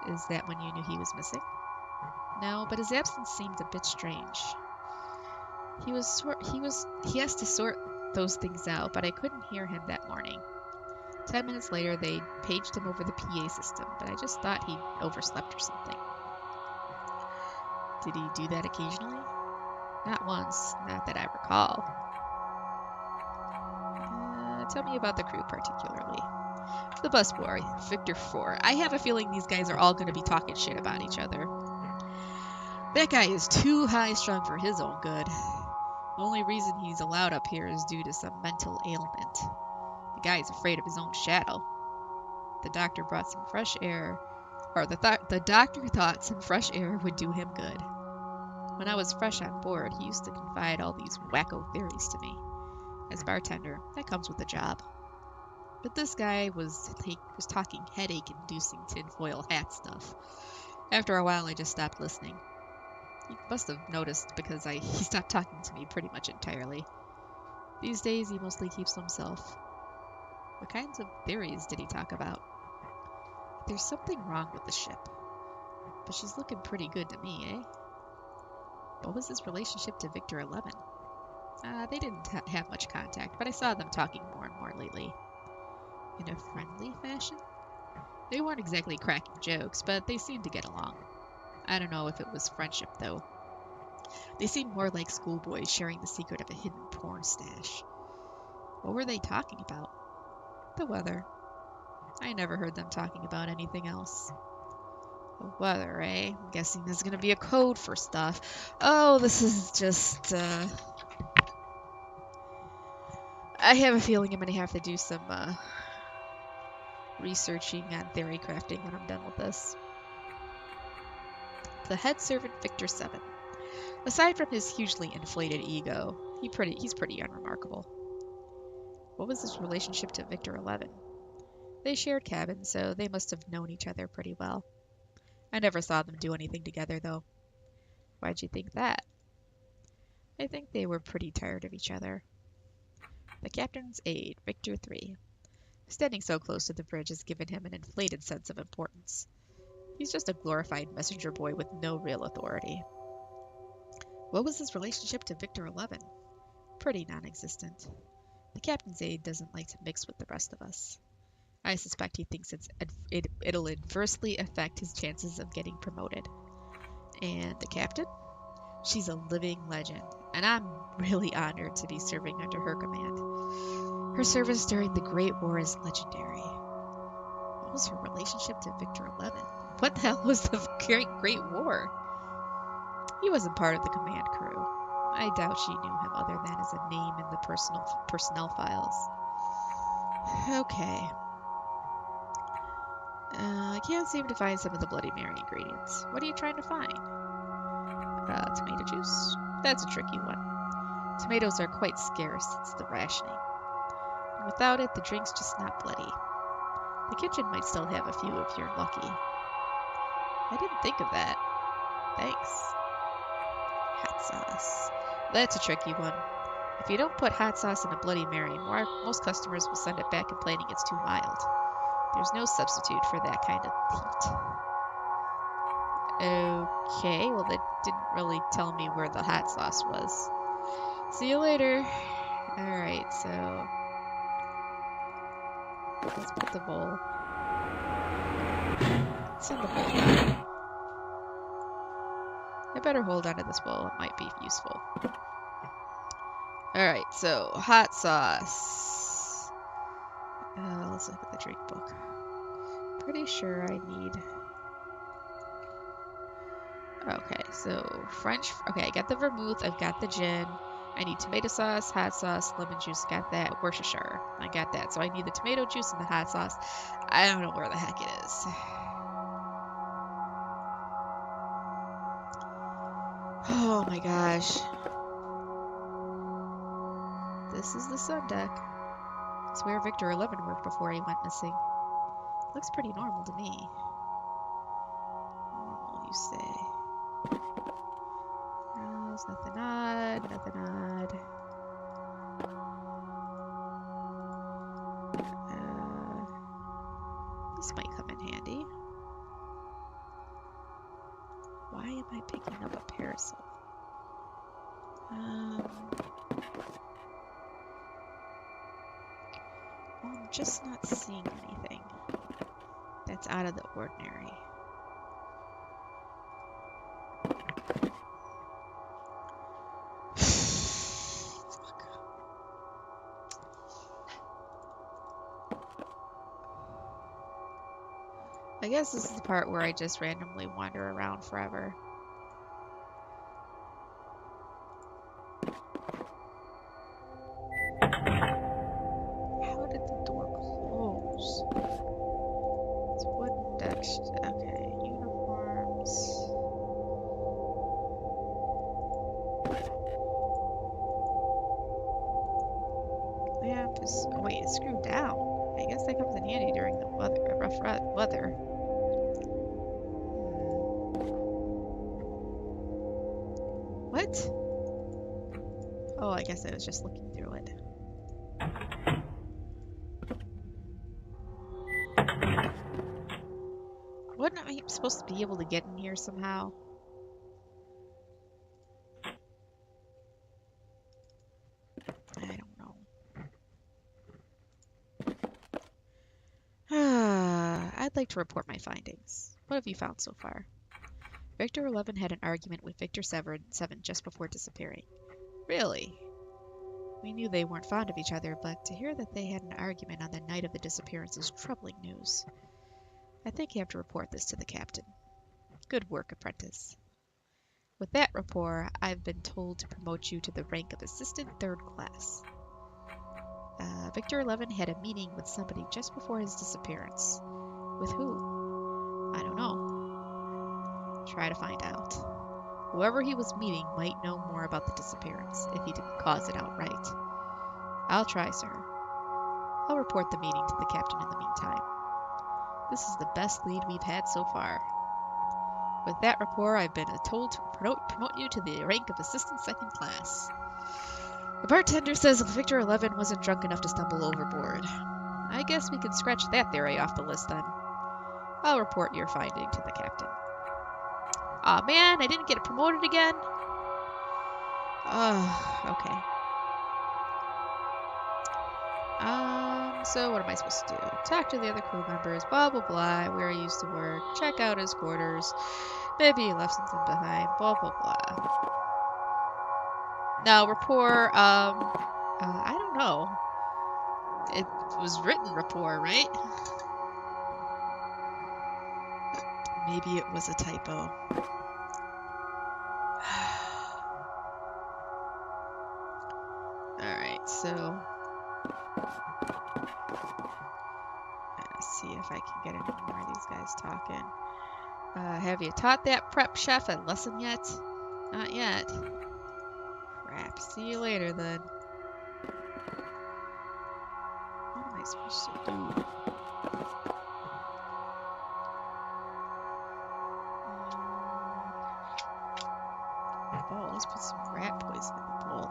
Is that when you knew he was missing? No, but his absence seemed a bit strange. He has to sort those things out, but I couldn't hear him that morning. 10 minutes later, they paged him over the PA system, but I just thought he'd overslept or something. Did he do that occasionally? Not once, not that I recall. Tell me about the crew particularly. The busboy, Victor 4. I have a feeling these guys are all going to be talking shit about each other. That guy is too high-strung for his own good. The only reason he's allowed up here is due to some mental ailment. The guy is afraid of his own shadow. The doctor brought some fresh air, or the doctor thought some fresh air would do him good. When I was fresh on board, he used to confide all these wacko theories to me. As bartender, that comes with the job. But this guy was talking headache-inducing tinfoil hat stuff. After a while, I just stopped listening. He must have noticed because he stopped talking to me pretty much entirely. These days, he mostly keeps to himself. What kinds of theories did he talk about? There's something wrong with the ship. But she's looking pretty good to me, eh? What was his relationship to Victor 11? They didn't have much contact, but I saw them talking more and more lately. In a friendly fashion? They weren't exactly cracking jokes, but they seemed to get along. I don't know if it was friendship, though. They seemed more like schoolboys sharing the secret of a hidden porn stash. What were they talking about? The weather. I never heard them talking about anything else. The weather, eh? I'm guessing there's gonna be a code for stuff. Oh, this is just, I have a feeling I'm gonna have to do some, researching on theory crafting when I'm done with this. The head servant, Victor 7. Aside from his hugely inflated ego, he's pretty unremarkable. What was his relationship to Victor 11? They shared cabins, so they must have known each other pretty well. I never saw them do anything together, though. Why'd you think that? I think they were pretty tired of each other. The captain's aide, Victor 3. Standing so close to the bridge has given him an inflated sense of importance. He's just a glorified messenger boy with no real authority. What was his relationship to Victor 11? Pretty non-existent. The captain's aide doesn't like to mix with the rest of us. I suspect he thinks it'll adversely affect his chances of getting promoted. And the captain? She's a living legend, and I'm really honored to be serving under her command. Her service during the Great War is legendary. What was her relationship to Victor 11? What the hell was the Great War? He wasn't part of the command crew. I doubt she knew him other than as a name in the personnel files. Okay. I can't seem to find some of the Bloody Mary ingredients. What are you trying to find? Tomato juice? That's a tricky one. Tomatoes are quite scarce since the rationing. And without it, the drink's just not bloody. The kitchen might still have a few if you're lucky. I didn't think of that. Thanks. Hot sauce. That's a tricky one. If you don't put hot sauce in a Bloody Mary, most customers will send it back complaining it's too mild. There's no substitute for that kind of heat. Okay, well that didn't really tell me where the hot sauce was. See you later. Alright, so let's put the bowl. Send the bowl down. I better hold on to this bowl, it might be useful. Alright, so hot sauce. Let's look at the drink book. Pretty sure I need... Okay, so French... Okay, I got the vermouth, I've got the gin. I need tomato sauce, hot sauce, lemon juice, got that. Worcestershire, I got that. So I need the tomato juice and the hot sauce. I don't know where the heck it is. Oh my gosh. This is the sun deck. It's where Victor 11 worked before he went missing. Looks pretty normal to me. Normal, you say. There's nothing odd, nothing odd. This might come in handy. Why am I picking up a parasol? Well, I'm just not seeing anything that's out of the ordinary. I guess this is the part where I just randomly wander around forever. How did the door close? It's wooden decks. Okay, uniforms. Lamp is... Oh wait, it's screwed down. I guess that comes in handy during the rough weather. What? Oh, I guess I was just looking through it. Wasn't I supposed to be able to get in here somehow? I don't know. I'd like to report my findings. What have you found so far? Victor 11 had an argument with Victor 7 just before disappearing. Really? We knew they weren't fond of each other, but to hear that they had an argument on the night of the disappearance is troubling news. I think you have to report this to the captain. Good work, apprentice. With that rapport, I've been told to promote you to the rank of Assistant 3rd Class. Victor 11 had a meeting with somebody just before his disappearance. With who? I don't know. Try to find out. Whoever he was meeting might know more about the disappearance, if he didn't cause it outright. I'll try, sir. I'll report the meeting to the captain in the meantime. This is the best lead we've had so far. With that rapport, I've been told to promote you to the rank of assistant second class. The bartender says Victor 11 wasn't drunk enough to stumble overboard. I guess we can scratch that theory off the list then. I'll report your finding to the captain. Aw, man, I didn't get promoted again? Okay. So what am I supposed to do? Talk to the other crew members, blah, blah, blah, where he used to work, check out his quarters, maybe he left something behind, blah, blah, blah. Now, rapport, I don't know. It was written rapport, right? Maybe it was a typo. Alright, so... Let's see if I can get any more of these guys talking. Have you taught that prep chef a lesson yet? Not yet. Crap. See you later, then. What am I supposed to do? Oh, let's put some rat poison in the bowl.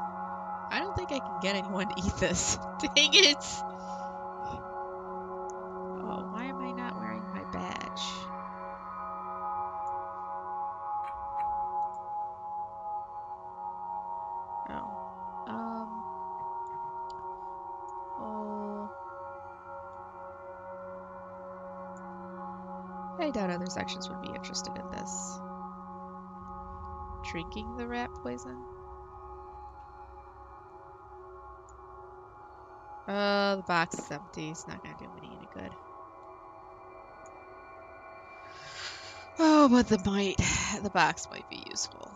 I don't think I can get anyone to eat this. Dang it! Oh, why am I not wearing my badge? Oh. Oh. I doubt other sections would be interested in this. Drinking the rat poison? The box is empty. It's not gonna do me any good. Oh, but the box might be useful.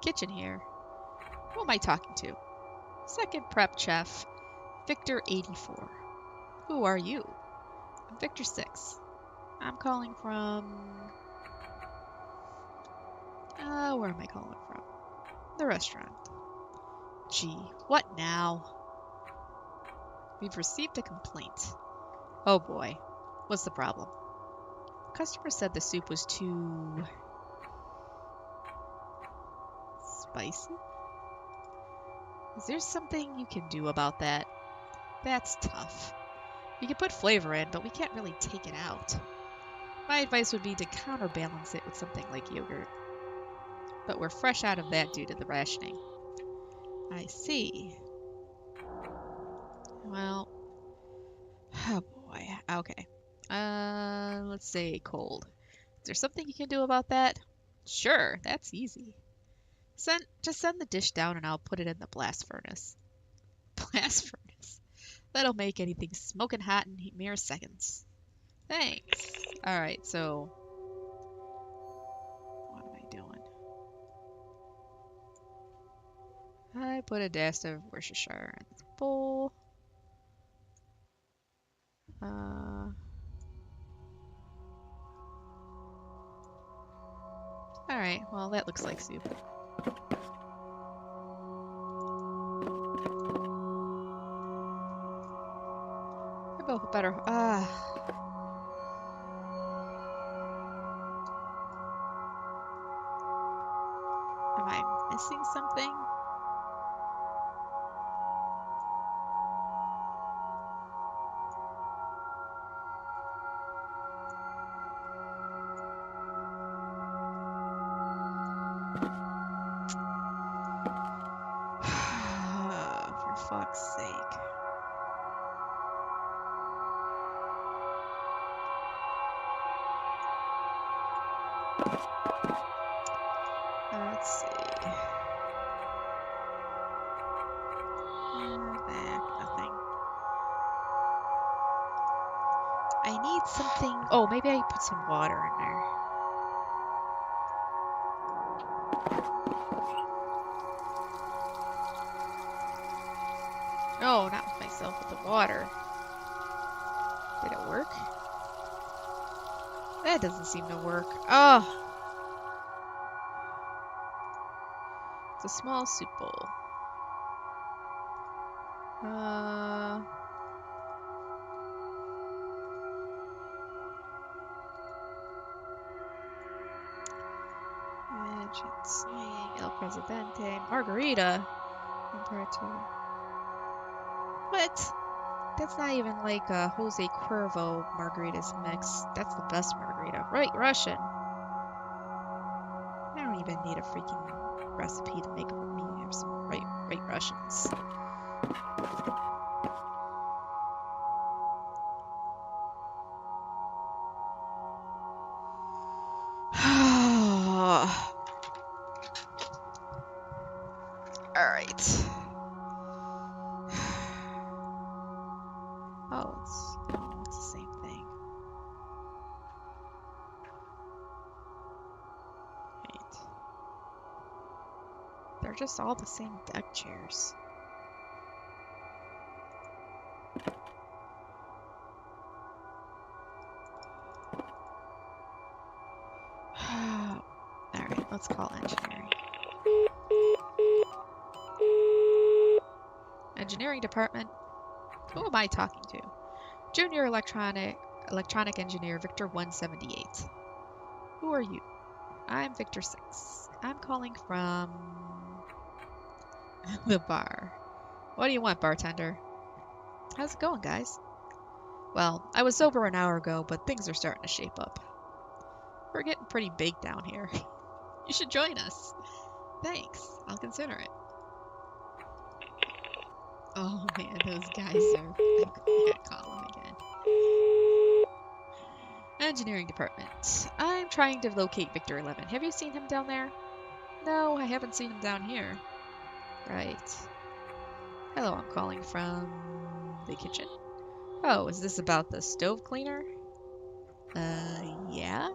Kitchen here. Who am I talking to? Second prep chef, Victor 84. Who are you? I'm Victor 6. I'm calling from... where am I calling from? The restaurant. Gee, what now? We've received a complaint. Oh boy. What's the problem? The customer said the soup was too... spicy? Is there something you can do about that? That's tough. We can put flavor in, but we can't really take it out. My advice would be to counterbalance it with something like yogurt. But we're fresh out of that due to the rationing. I see. Well... oh boy. Okay. Let's say cold. Is there something you can do about that? Sure, that's easy. Just send the dish down and I'll put it in the blast furnace. Blast furnace? That'll make anything smoking hot in mere seconds. Thanks. Alright, so... what am I doing? I put a dash of Worcestershire in this bowl. Alright, well that looks like soup. They're both better. Am I missing something? For fuck's sake. Let's see. Back, nothing. I need something. Oh, maybe I put some water in there. No, not with myself, with the water. Did it work? That doesn't seem to work. Oh! It's a small soup bowl. El Presidente. Margarita. What? That's not even like a Jose Cuervo margaritas mix. That's the best margarita. Right, Russian. I don't even need a freaking recipe to make me have some right Russians. Alright. Oh, it's the same thing. Right. They're just all the same deck chairs. Alright, let's call engineering. Engineering department. Who am I talking to? Junior electronic engineer Victor 178. Who are you? I'm Victor 6. I'm calling from the bar. What do you want, bartender? How's it going, guys? Well, I was sober an hour ago, but things are starting to shape up. We're getting pretty big down here. You should join us. Thanks. I'll consider it. Oh man, those guys are... I'm gonna call them again. Engineering department. I'm trying to locate Victor 11. Have you seen him down there? No, I haven't seen him down here. Right. Hello, I'm calling from the kitchen. Oh, is this about the stove cleaner? Yeah?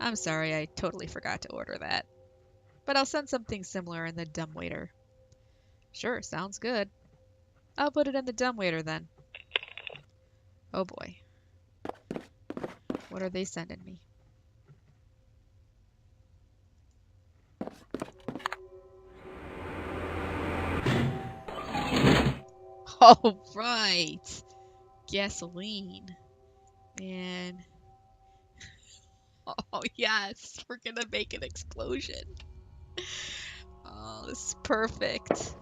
I'm sorry, I totally forgot to order that. But I'll send something similar in the dumbwaiter. Sure, sounds good. I'll put it in the dumbwaiter then. Oh boy. What are they sending me? Oh, right. Gasoline. And... oh, yes. We're gonna make an explosion. Oh, this is perfect.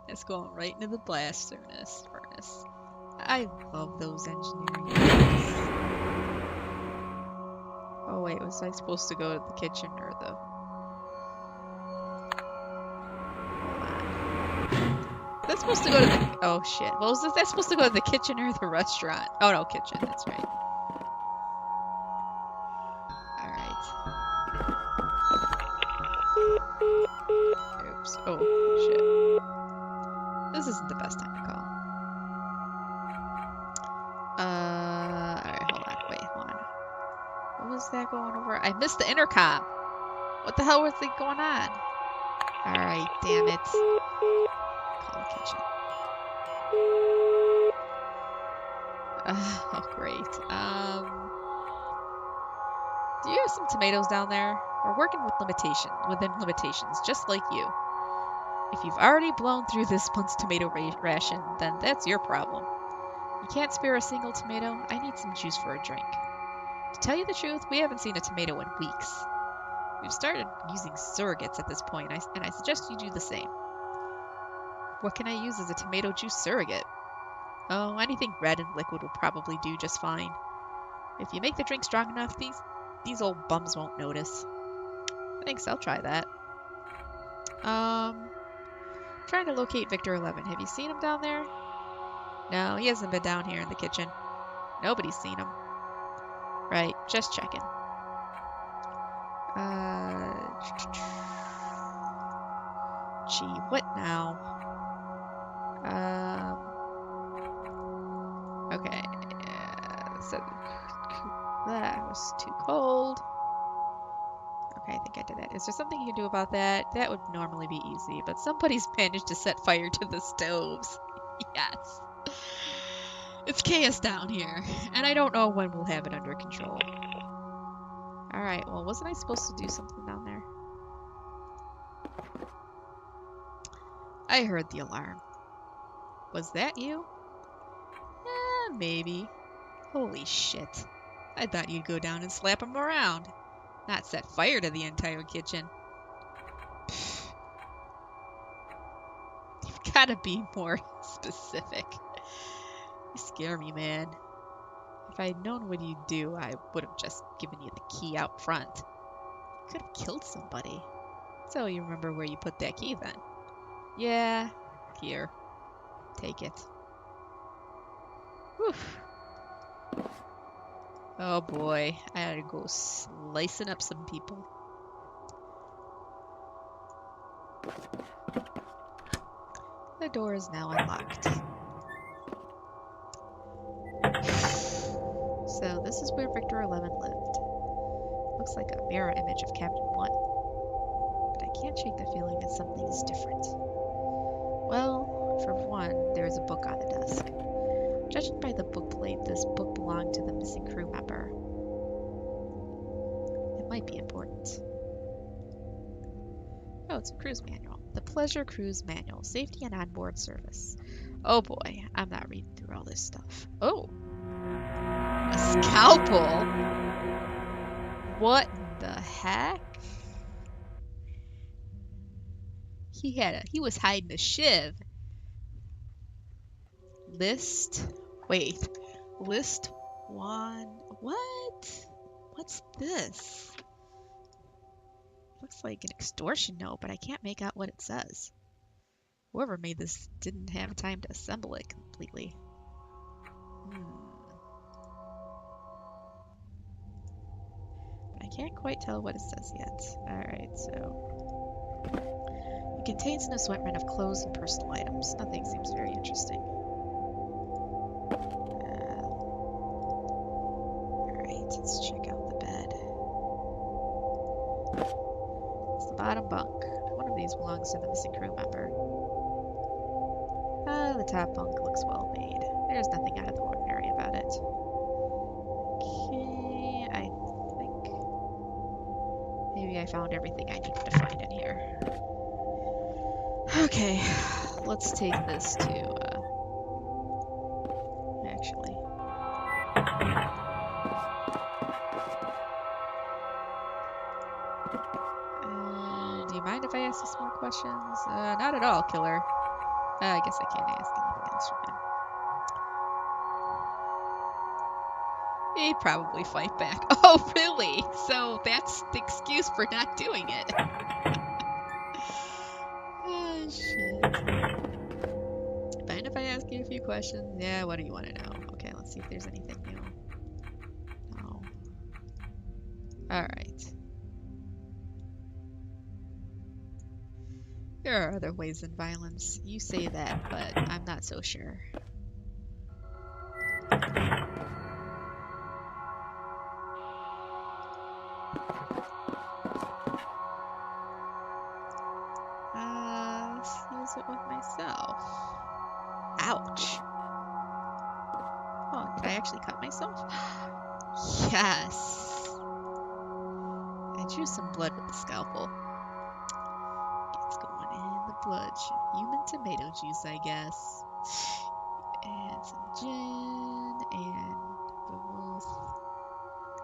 It's going right into the blast furnace. I love those engineering things. Oh, wait. Was I supposed to go to the kitchen or the... That's supposed to go to the... oh, shit. Well, was that supposed to go to the kitchen or the restaurant? Oh, no, kitchen. That's right. Alright. Oops. Oh, shit. This isn't the best time to call. Alright, hold on. Wait, hold on. What was that going over? I missed the intercom. What the hell was going on? Alright, damn it. Call the kitchen. Oh, great. Do you have some tomatoes down there? We're working within limitations, just like you. If you've already blown through this month's tomato ration, then that's your problem. You can't spare a single tomato? I need some juice for a drink. To tell you the truth, we haven't seen a tomato in weeks. We've started using surrogates at this point, and I suggest you do the same. What can I use as a tomato juice surrogate? Oh, anything red and liquid will probably do just fine. If you make the drink strong enough, these old bums won't notice. Thanks, I'll try that. Trying to locate Victor 11. Have you seen him down there? No, he hasn't been down here in the kitchen. Nobody's seen him. Right, just checking. Gee, what now? Okay. So that was too cold. Okay, I think I did that. Is there something you can do about that? That would normally be easy, but somebody's managed to set fire to the stoves. Yes. It's chaos down here, and I don't know when we'll have it under control. Alright, well, wasn't I supposed to do something down there? I heard the alarm. Was that you? Maybe. Holy shit. I thought you'd go down and slap him around, not set fire to the entire kitchen. You've got to be more specific. You scare me, man. If I'd known what you'd do, I would have just given you the key out front. You could have killed somebody. So you remember where you put that key then? Yeah, here. Take it. Whew. Oh boy, I gotta go slicing up some people. The door is now unlocked. So this is where Victor 11 lived. Looks like a mirror image of Captain 1. But I can't shake the feeling that something is different. Well, for one, there is a book on the desk. Judging by the book plate, this book belonged to the missing crew member. It might be important. Oh, it's a cruise manual. The Pleasure Cruise Manual. Safety and onboard service. Oh boy, I'm not reading through all this stuff. Oh! A scalpel? What the heck? He was hiding a shiv. List 1. What? What's this? Looks like an extortion note, but I can't make out what it says. Whoever made this didn't have time to assemble it completely. I can't quite tell what it says yet. Alright, so... It contains an assortment of clothes and personal items. Nothing seems very interesting. Alright, let's check out the bed. It's the bottom bunk. One of these belongs to the missing crew member. The top bunk looks well made. There's nothing out of the ordinary about it. Okay, I think maybe I found everything I needed to find in here. Okay, let's take this to, actually. Do you mind if I ask you some more questions? Not at all, killer. I guess I can't ask anything else from him. He'd probably fight back. Oh, really? So that's the excuse for not doing it. Oh, shit. Mind if I ask you a few questions? Yeah, what do you want to know? Okay, let's see if there's anything new. No. Alright. There are other ways than violence. You say that, but I'm not so sure. Let's use it with myself. Ouch. Oh, did I actually cut myself? Yes. I drew some blood with the scalpel. It's going in the blood. Human tomato juice, I guess. And some gin and bubbles.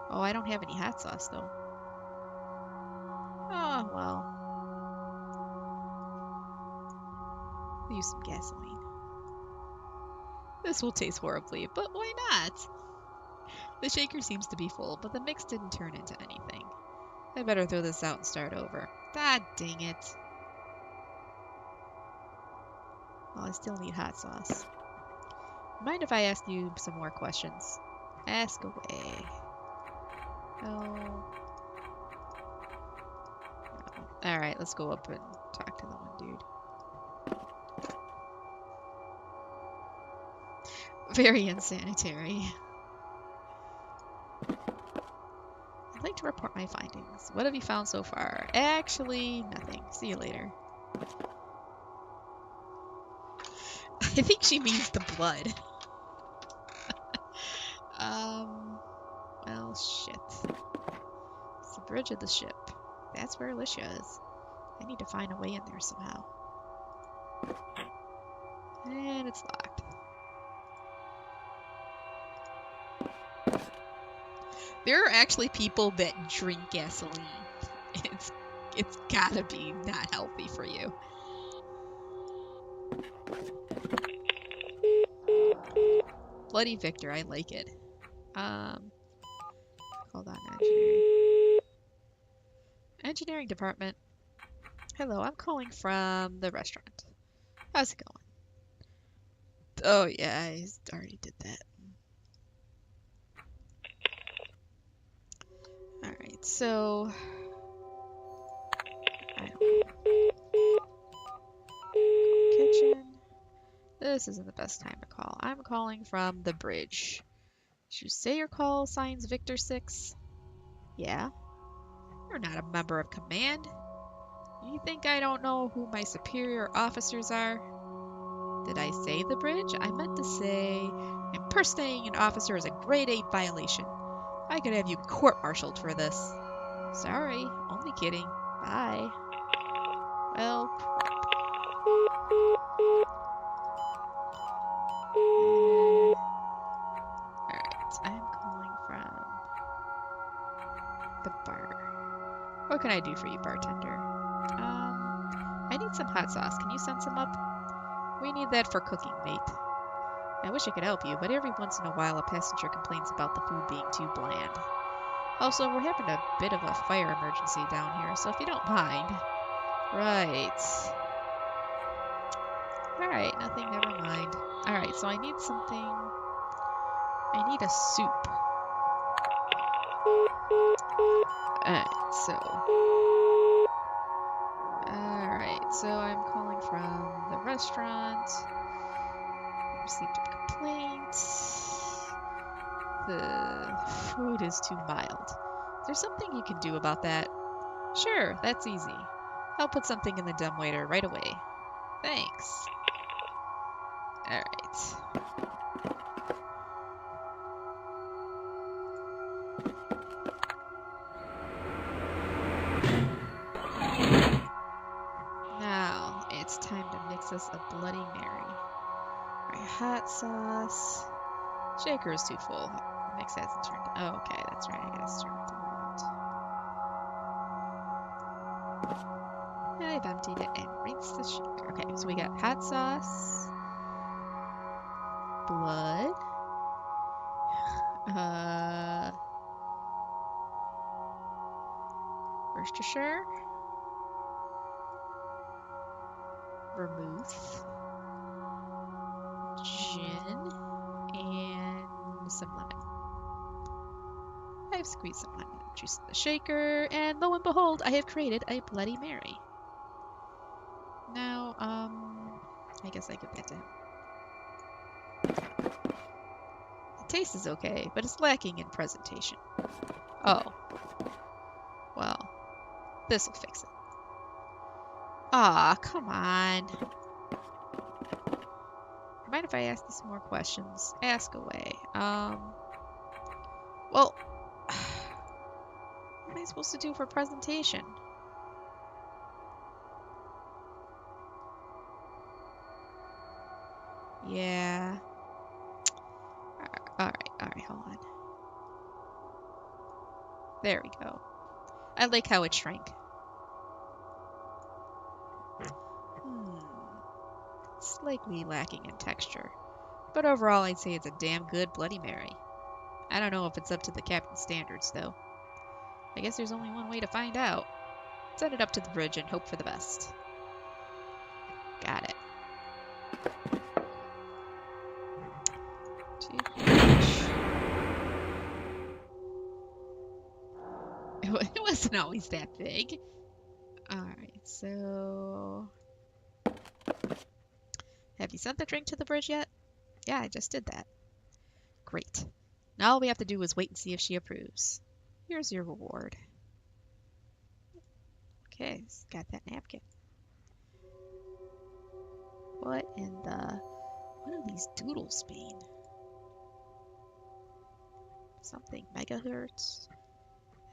Oh, I don't have any hot sauce though. Oh, well. We'll use some gasoline. This will taste horribly, but why not? The shaker seems to be full, but the mix didn't turn into anything. I better throw this out and start over. Ah, dang it. Well, I still need hot sauce. Mind if I ask you some more questions? Ask away. No. Alright, let's go up and talk to the one dude. Very unsanitary. I'd like to report my findings. What have you found so far? Actually, nothing. See you later. I think she means the blood. Oh, shit. It's the bridge of the ship. That's where Alicia is. I need to find a way in there somehow. And it's locked. There are actually people that drink gasoline. It's gotta be not healthy for you. Bloody Victor, I like it. Hold on, engineering. Engineering department. Hello, I'm calling from the restaurant. How's it going? Oh yeah, I already did that. Alright, so... Kitchen. This isn't the best time to call. I'm calling from the bridge. Did you say your call signs Victor 6? Yeah? You're not a member of command. You think I don't know who my superior officers are? Did I say the bridge? I meant to say impersonating an officer is a grade 8 violation. I could have you court-martialed for this. Sorry, only kidding. Bye. Well, alright, I'm calling from the bar. What can I do for you, bartender? I need some hot sauce. Can you send some up? We need that for cooking, mate. I wish I could help you, but every once in a while a passenger complains about the food being too bland. Also, we're having a bit of a fire emergency down here, so if you don't mind... Right. Alright, nothing, never mind. Alright, so I need something... I need a soup. Alright, so I'm calling from the restaurant. Received a complaint. The food is too mild. Is there something you can do about that? Sure, that's easy. I'll put something in the dumbwaiter right away. Thanks. Alright. Now, it's time to mix us a Bloody Mary. Alright, hot sauce. Shaker is too full. Mix hasn't turned. Oh, okay, that's right. I gotta stir it around. I've emptied it and rinsed the shaker. Okay, so we got hot sauce, blood, Worcestershire, vermouth, gin, and some lemon. I've squeezed some lemon juice in the shaker, and lo and behold, I have created a Bloody Mary. Now, I guess I give that to him. The taste is okay, but it's lacking in presentation. Oh. Well, this'll fix it. Aw, come on. Mind if I ask you some more questions? Ask away. Well, what am I supposed to do for presentation? Yeah. Alright, hold on. There we go. I like how it shrank. Slightly lacking in texture. But overall, I'd say it's a damn good Bloody Mary. I don't know if it's up to the captain's standards, though. I guess there's only one way to find out. Send it up to the bridge and hope for the best. Got it. It wasn't always that big. Alright, so... Have you sent the drink to the bridge yet? Yeah, I just did that. Great. Now all we have to do is wait and see if she approves. Here's your reward. Okay, got that napkin. What in the... What are these doodles mean? something megahertz.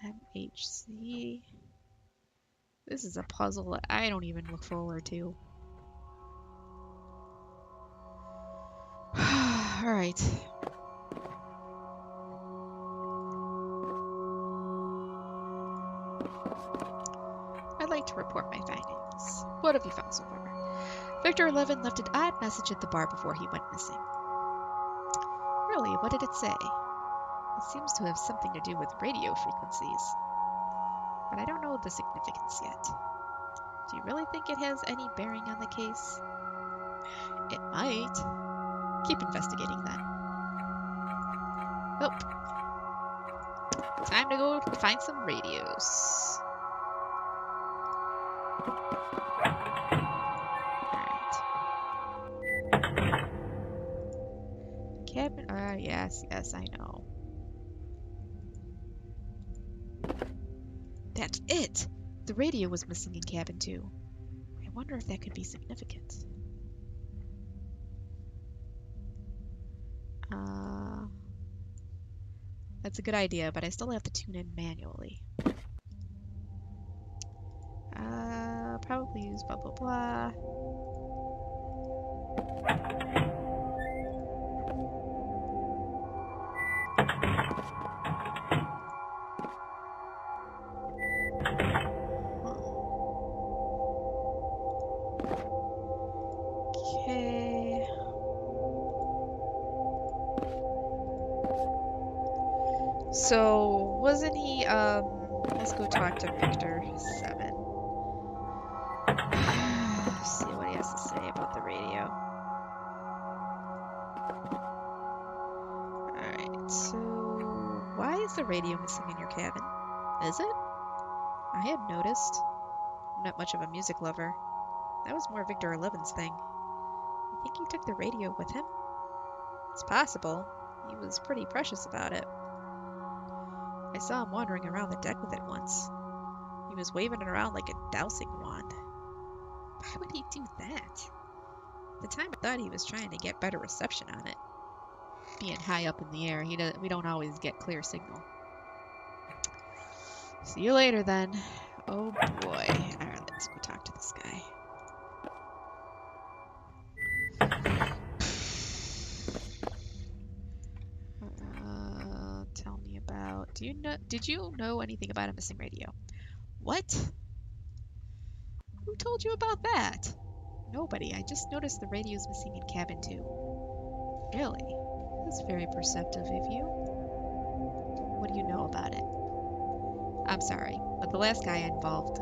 MHC. This is a puzzle that I don't even look forward to. Alright. I'd like to report my findings. What have you found so far? Victor 11 left an odd message at the bar before he went missing. Really, what did it say? It seems to have something to do with radio frequencies. But I don't know the significance yet. Do you really think it has any bearing on the case? It might. Keep investigating then. Oh. Time to go find some radios. Alright. Cabin. Yes, I know. That's it! The radio was missing in cabin 2. I wonder if that could be significant. That's a good idea, but I still have to tune in manually. Probably use blah blah blah. Okay. So, wasn't he, let's go talk to Victor 7. See what he has to say about the radio. Alright, so why is the radio missing in your cabin? Is it? I had noticed. I'm not much of a music lover. That was more Victor 11's thing. You think he took the radio with him? It's possible. He was pretty precious about it. I saw him wandering around the deck with it once. He was waving it around like a dowsing wand. Why would he do that? At the time I thought he was trying to get better reception on it. Being high up in the air, we don't always get clear signal. See you later then. Oh boy. Alright, let's go talk to this guy. Tell me about... Did you know anything about a missing radio? What? Who told you about that? Nobody. I just noticed the radio's missing in cabin 2. Really? That's very perceptive of you. What do you know about it? I'm sorry, but the last guy involved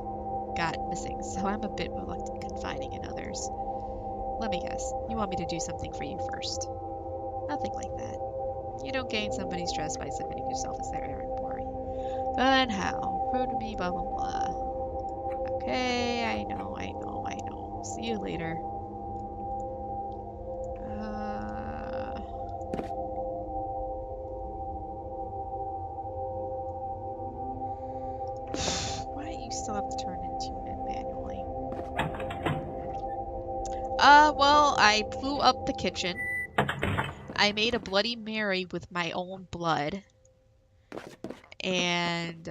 got missing, so I'm a bit reluctant confiding in others. Let me guess. You want me to do something for you first? Nothing like that. You don't gain somebody's trust by submitting yourself as their errand boy. Then how? Prove to me, blah blah blah. Okay, I know. See you later. Why do you still have to turn and tune in manually? Well, I blew up the kitchen. I made a Bloody Mary with my own blood. And,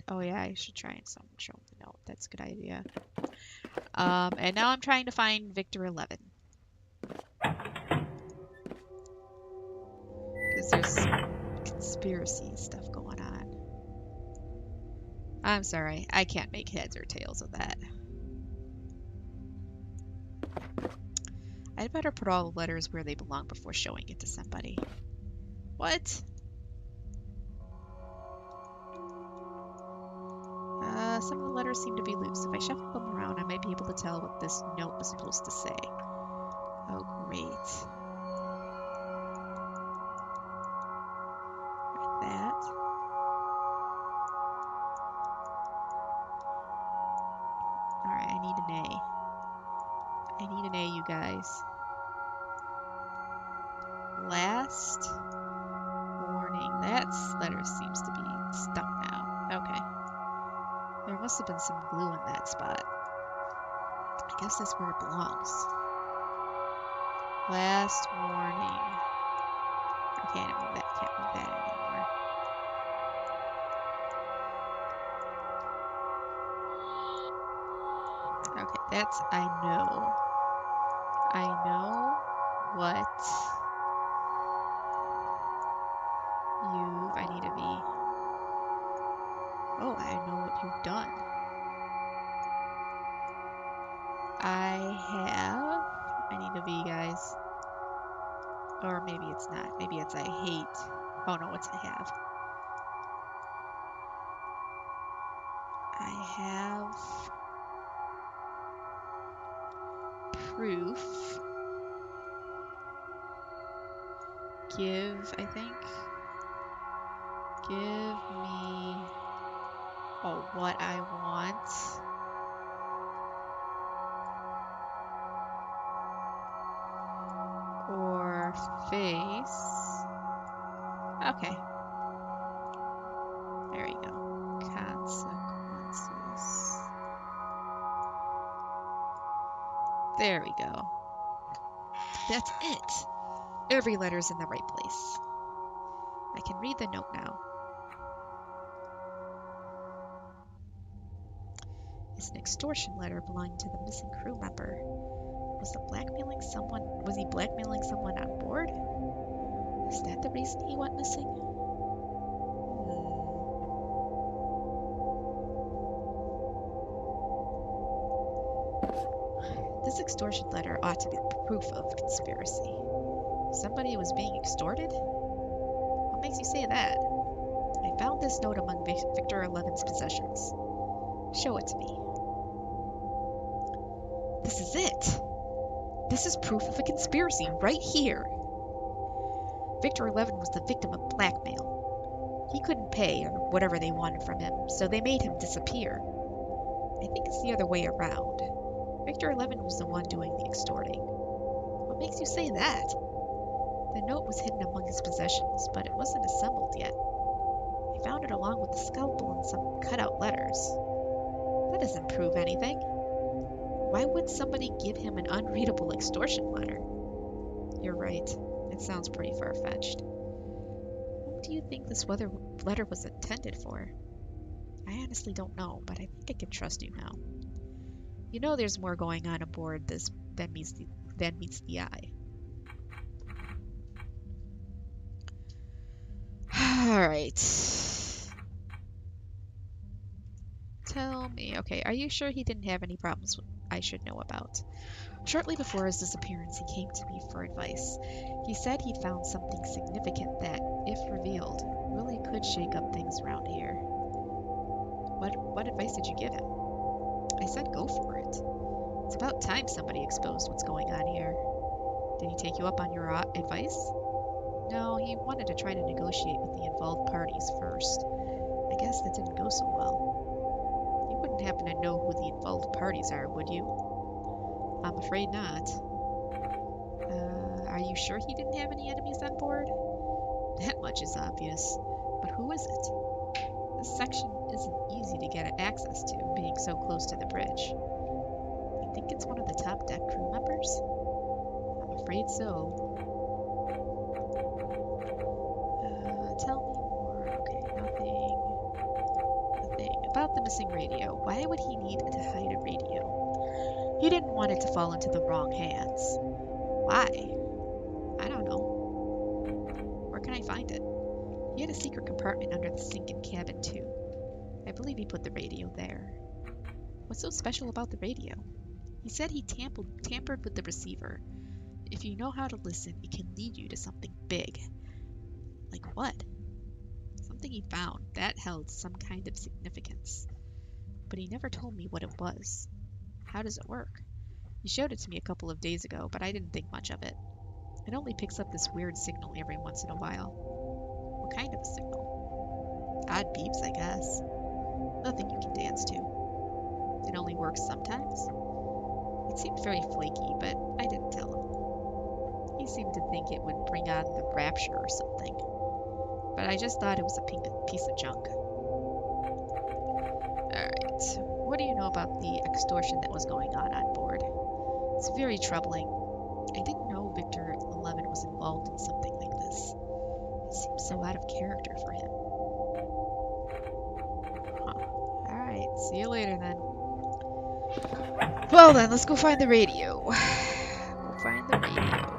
oh yeah, I should try and show him the note. That's a good idea. And now I'm trying to find Victor 11. Because there's conspiracy stuff going on. I'm sorry, I can't make heads or tails of that. I'd better put all the letters where they belong before showing it to somebody. What? Some of the letters seem to be loose. If I shuffle them around, I might be able to tell what this note was supposed to say. Oh, great. Like that. Alright, I need an A. I need an A, you guys. Last warning. That letter seems to be stuck now. Okay. There must have been some glue in that spot. I guess that's where it belongs. Last warning. can't move that. Can't move that anymore. Okay, that's, I know what I need to be. Oh, I know what you've done. I need to be, guys. Or maybe it's not. Maybe it's I hate. Oh no, it's I have. I have proof. Give, I think. Give me what I want. Or face. Okay. There we go. Consequences. There we go. That's it. Every letter's in the right place. I can read the note now. It's an extortion letter belonging to the missing crew member. Was he blackmailing someone on board? Is that the reason he went missing? This extortion letter ought to be proof of conspiracy. Somebody was being extorted? What makes you say that? I found this note among Victor 11's possessions. Show it to me. This is it! This is proof of a conspiracy right here. Victor 11 was the victim of blackmail. He couldn't pay, or whatever they wanted from him, so they made him disappear. I think it's the other way around. Victor 11 was the one doing the extorting. What makes you say that? The note was hidden among his possessions, but it wasn't assembled yet. I found it along with the scalpel and some cut-out letters. That doesn't prove anything. Why would somebody give him an unreadable extortion letter? You're right. It sounds pretty far-fetched. Who do you think this letter was intended for? I honestly don't know, but I think I can trust you now. You know there's more going on aboard this than meets the eye. Alright. Tell me, okay, are you sure he didn't have any problems I should know about? Shortly before his disappearance, he came to me for advice. He said he'd found something significant that, if revealed, really could shake up things around here. What advice did you give him? I said go for it. It's about time somebody exposed what's going on here. Did he take you up on your advice? No, he wanted to try to negotiate with the involved parties first. I guess that didn't go so well. You wouldn't happen to know who the involved parties are, would you? I'm afraid not. Are you sure he didn't have any enemies on board? That much is obvious. But who is it? This section isn't easy to get access to, being so close to the bridge. You think it's one of the top deck crew members? I'm afraid so. Tell me more. Okay, nothing. About the missing radio. Why would he need to hide a radio? He didn't want it to fall into the wrong hands. Why? I don't know. Where can I find it? He had a secret compartment under the sink in cabin 2. I believe he put the radio there. What's so special about the radio? He said he tampered with the receiver. If you know how to listen, it can lead you to something big. Like what? Something he found that held some kind of significance. But he never told me what it was. How does it work? He showed it to me a couple of days ago, but I didn't think much of it. It only picks up this weird signal every once in a while. What kind of a signal? Odd beeps, I guess. Nothing you can dance to. It only works sometimes? It seemed very flaky, but I didn't tell him. He seemed to think it would bring on the rapture or something. But I just thought it was a piece of junk. Alright, what do you know about the extortion that was going on board? It's very troubling. I didn't know Victor 11 was involved in something like this. It seems so out of character for him. Huh. Alright, see you later then. Well then, let's go find the radio. Go find the radio.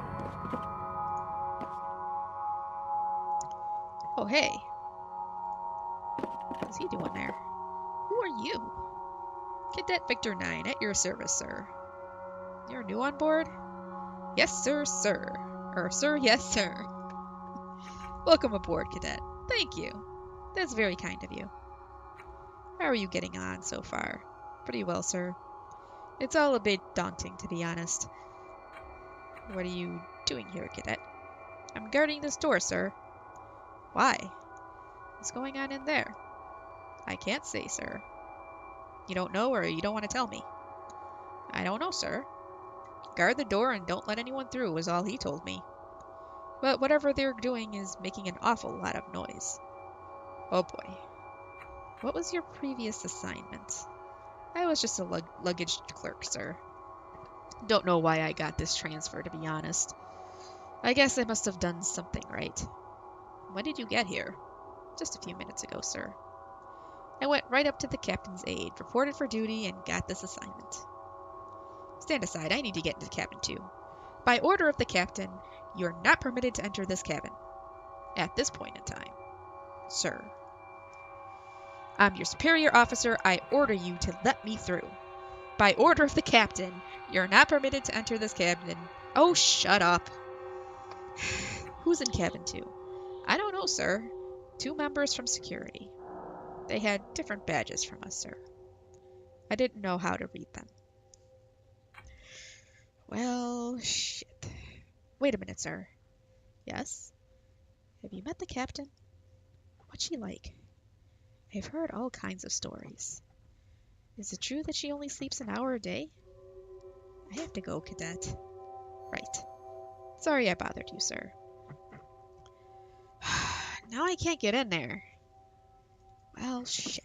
Oh, hey. What's he doing there? Who are you? Cadet Victor 9, at your service, sir. You're new on board? Yes, sir, sir. Sir, yes, sir. Welcome aboard, Cadet. Thank you. That's very kind of you. How are you getting on so far? Pretty well, sir. It's all a bit daunting, to be honest. What are you doing here, Cadet? I'm guarding this door, sir. Why? What's going on in there? I can't say, sir. You don't know, or you don't want to tell me? I don't know, sir. Guard the door and don't let anyone through was all he told me. But whatever they're doing is making an awful lot of noise. Oh boy. What was your previous assignment? I was just a luggage clerk, sir. Don't know why I got this transfer, to be honest. I guess I must have done something right. When did you get here? Just a few minutes ago, sir. I went right up to the captain's aide, reported for duty, and got this assignment. Stand aside, I need to get into the cabin too. By order of the captain, you are not permitted to enter this cabin. At this point in time. Sir. I'm your superior officer. I order you to let me through. By order of the captain, you're not permitted to enter this cabin. Oh, shut up. Who's in cabin 2? I don't know, sir. 2 members from security. They had different badges from us, sir. I didn't know how to read them. Well, shit. Wait a minute, sir. Yes? Have you met the captain? What's she like? I've heard all kinds of stories. Is it true that she only sleeps an hour a day? I have to go, Cadet. Right. Sorry I bothered you, sir. Now I can't get in there. Well, shit.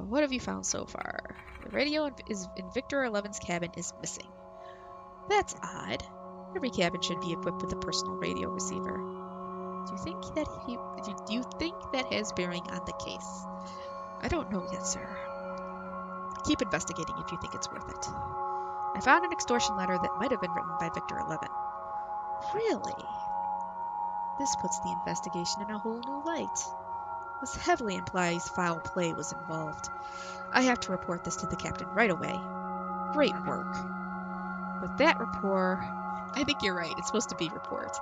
What have you found so far? The radio in Victor 11's cabin is missing. That's odd. Every cabin should be equipped with a personal radio receiver. Do you think that has bearing on the case? I don't know yet, sir. Keep investigating if you think it's worth it. I found an extortion letter that might have been written by Victor 11. Really? This puts the investigation in a whole new light. This heavily implies foul play was involved. I have to report this to the captain right away. Great work. With that report, I think you're right, it's supposed to be report.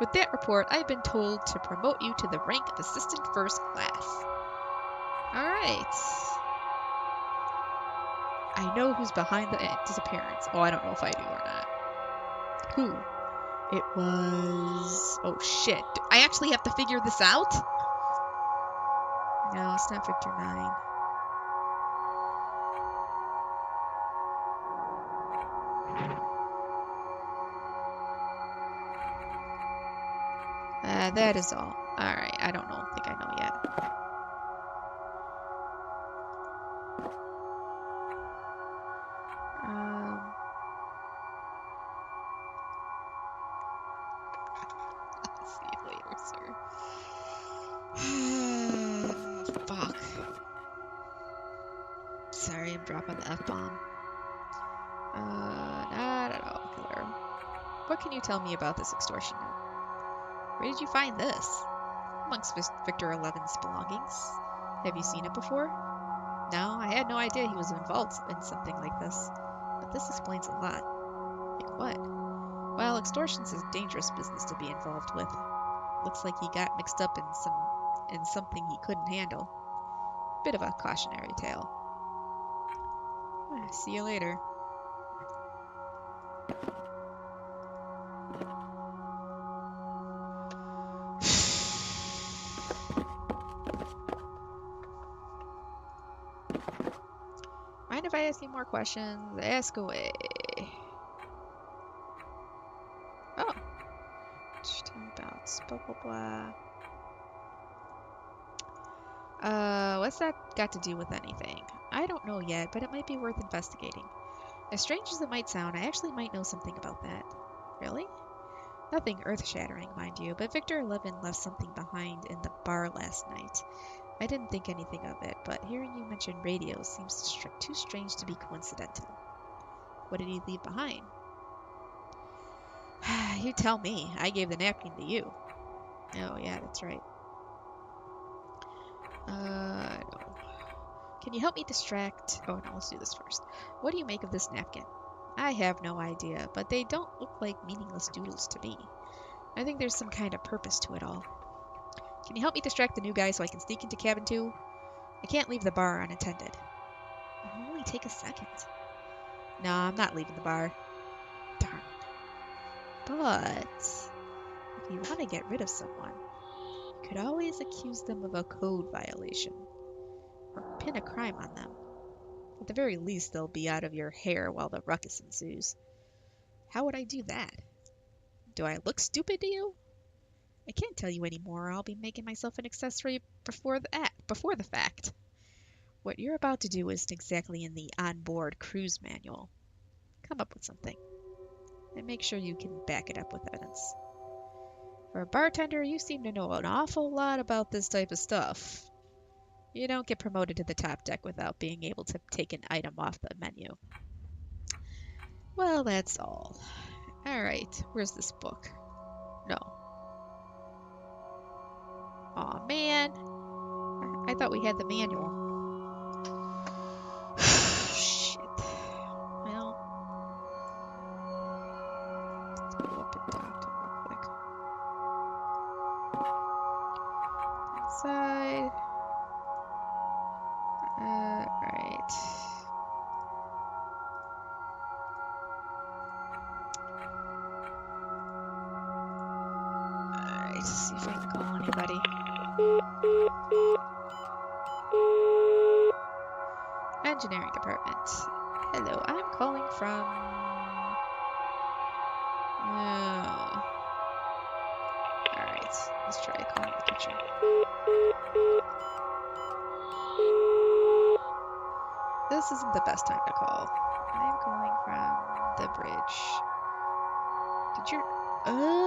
With that report, I've been told to promote you to the rank of Assistant First Class. Alright. I know who's behind the disappearance. Oh, I don't know if I do or not. Who? It was... Oh, shit. I actually have to figure this out? No, it's not Victor 9. That is all. Alright, I don't think I know yet. See you later, sir. Fuck. Sorry, I'm dropping the F-bomb. Not at all, killer. What can you tell me about this extortion note? Where did you find this? Amongst Victor 11's belongings. Have you seen it before? No, I had no idea he was involved in something like this. But this explains a lot. Like what? Well, extortion's a dangerous business to be involved with. Looks like he got mixed up in something he couldn't handle. Bit of a cautionary tale. See you later. Mind if I ask you more questions? Ask away. Oh. Bounce. Blah, blah, blah. What's that got to do with anything? I don't know yet, but it might be worth investigating. As strange as it might sound, I actually might know something about that. Really? Nothing earth-shattering, mind you, but Victor 11 left something behind in the bar last night. I didn't think anything of it, but hearing you mention radios seems too strange to be coincidental. What did he leave behind? You tell me. I gave the napkin to you. Oh, yeah, that's right. No. Can you help me distract... Oh, no, let's do this first. What do you make of this napkin? I have no idea, but they don't look like meaningless doodles to me. I think there's some kind of purpose to it all. Can you help me distract the new guy so I can sneak into cabin 2? I can't leave the bar unattended. It'll only take a second. No, I'm not leaving the bar. Darn. But if you want to get rid of someone, you could always accuse them of a code violation or pin a crime on them. At the very least, they'll be out of your hair while the ruckus ensues. How would I do that? Do I look stupid to you? I can't tell you anymore. I'll be making myself an accessory before the fact. What you're about to do isn't exactly in the onboard cruise manual. Come up with something. And make sure you can back it up with evidence. For a bartender, you seem to know an awful lot about this type of stuff. You don't get promoted to the top deck without being able to take an item off the menu. Well, that's all. Alright, where's this book? No. Aw, man. I thought we had the manual. Shit. Well, let's go up and down real quick. Inside. Right. Alright, let's see if I can call anybody. Engineering department. Hello, I'm calling from... Oh. Alright, let's try calling the kitchen. This isn't the best time to call. I'm calling from the bridge. Did you... Oh!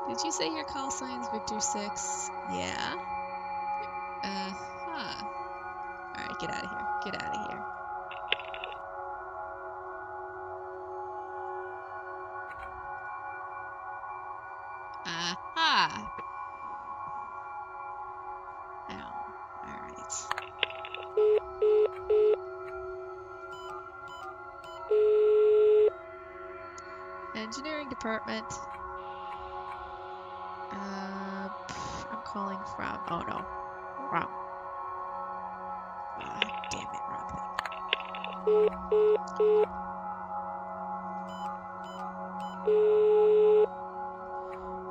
Did you say your call sign's Victor 6? Yeah? Huh. Alright, get out of here. Get out of here. Aha! Ow. Alright. Engineering department. I'm calling from... Oh no. Wrong. Damn it, wrong thing.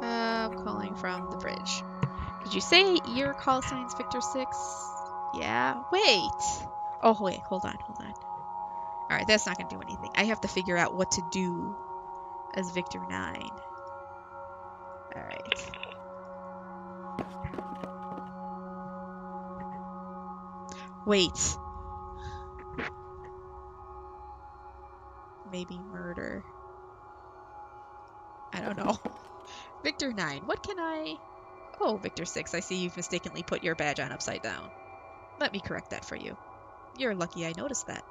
I'm calling from the bridge. Did you say your call sign's Victor 6? Yeah? Wait! Oh, wait, hold on. Alright, that's not gonna do anything. I have to figure out what to do as Victor 9. Alright. Wait. Maybe murder. I don't know. Victor 9, what can I... Oh, Victor 6, I see you've mistakenly put your badge on upside down. Let me correct that for you. You're lucky I noticed that.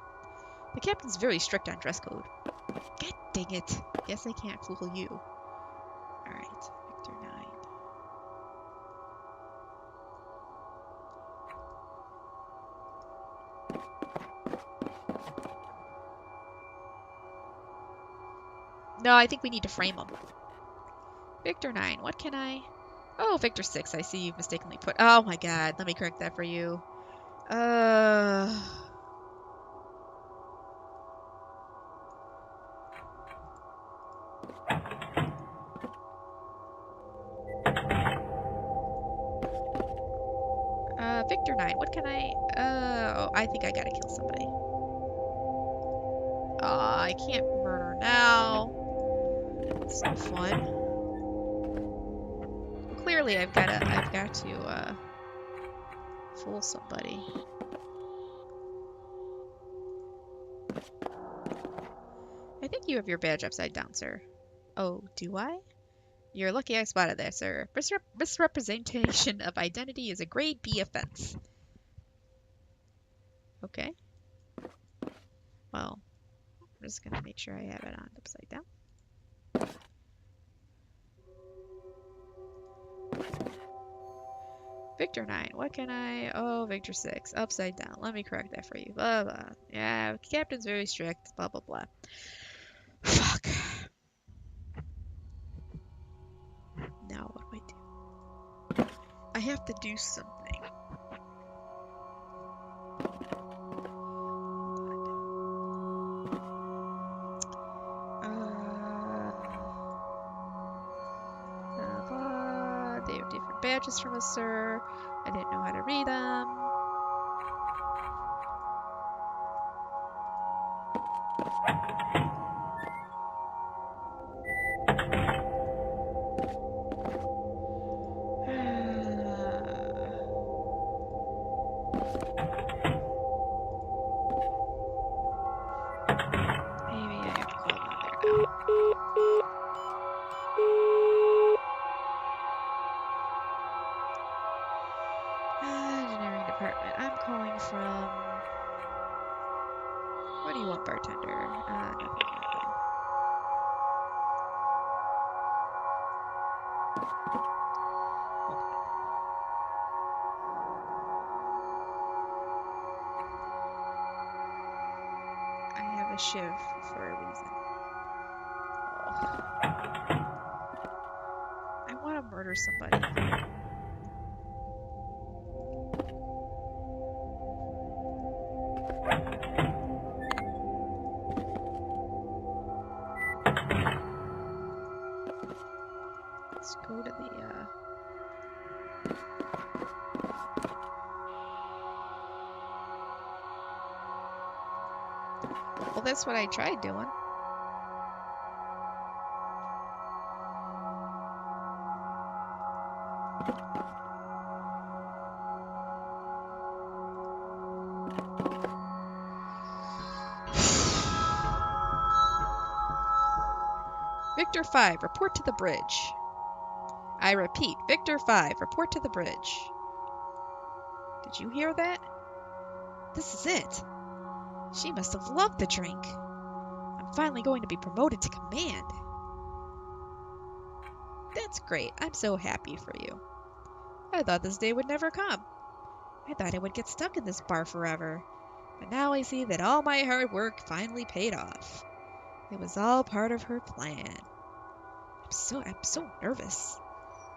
The captain's very strict on dress code. God dang it. Guess I can't fool you. Alright, Victor 9. No, I think we need to frame him. Victor 9, what can I... Oh, Victor 6, I see you've mistakenly put... Oh my god, let me correct that for you. Victor 9, what can I... Oh, I think I gotta kill somebody. I can't murder now. It's no fun. Well, clearly I've got to fool somebody. I think you have your badge upside down, sir. Oh, do I? You're lucky I spotted that, sir. Misrepresentation of identity is a grade B offense. Okay. Well, I'm just gonna make sure I have it on upside down. Victor 9, what can I... Oh, Victor 6, upside down. Let me correct that for you. Blah, blah. Yeah, captain's very strict, blah, blah, blah. Fuck. Now what do I do? I have to do something. They have different badges from us, sir. I didn't know how to read them. Maybe I have to call them there now. Engineering department. I'm calling from... What do you want, bartender? Nothing. I have a shiv for a reason. Oh. I want to murder somebody. Let's go to the, Well, that's what I tried doing. Victor 5, report to the bridge. I repeat, Victor 5, report to the bridge. Did you hear that? This is it. She must have loved the drink. I'm finally going to be promoted to command. That's great. I'm so happy for you. I thought this day would never come. I thought I would get stuck in this bar forever. But now I see that all my hard work finally paid off. It was all part of her plan. I'm so nervous.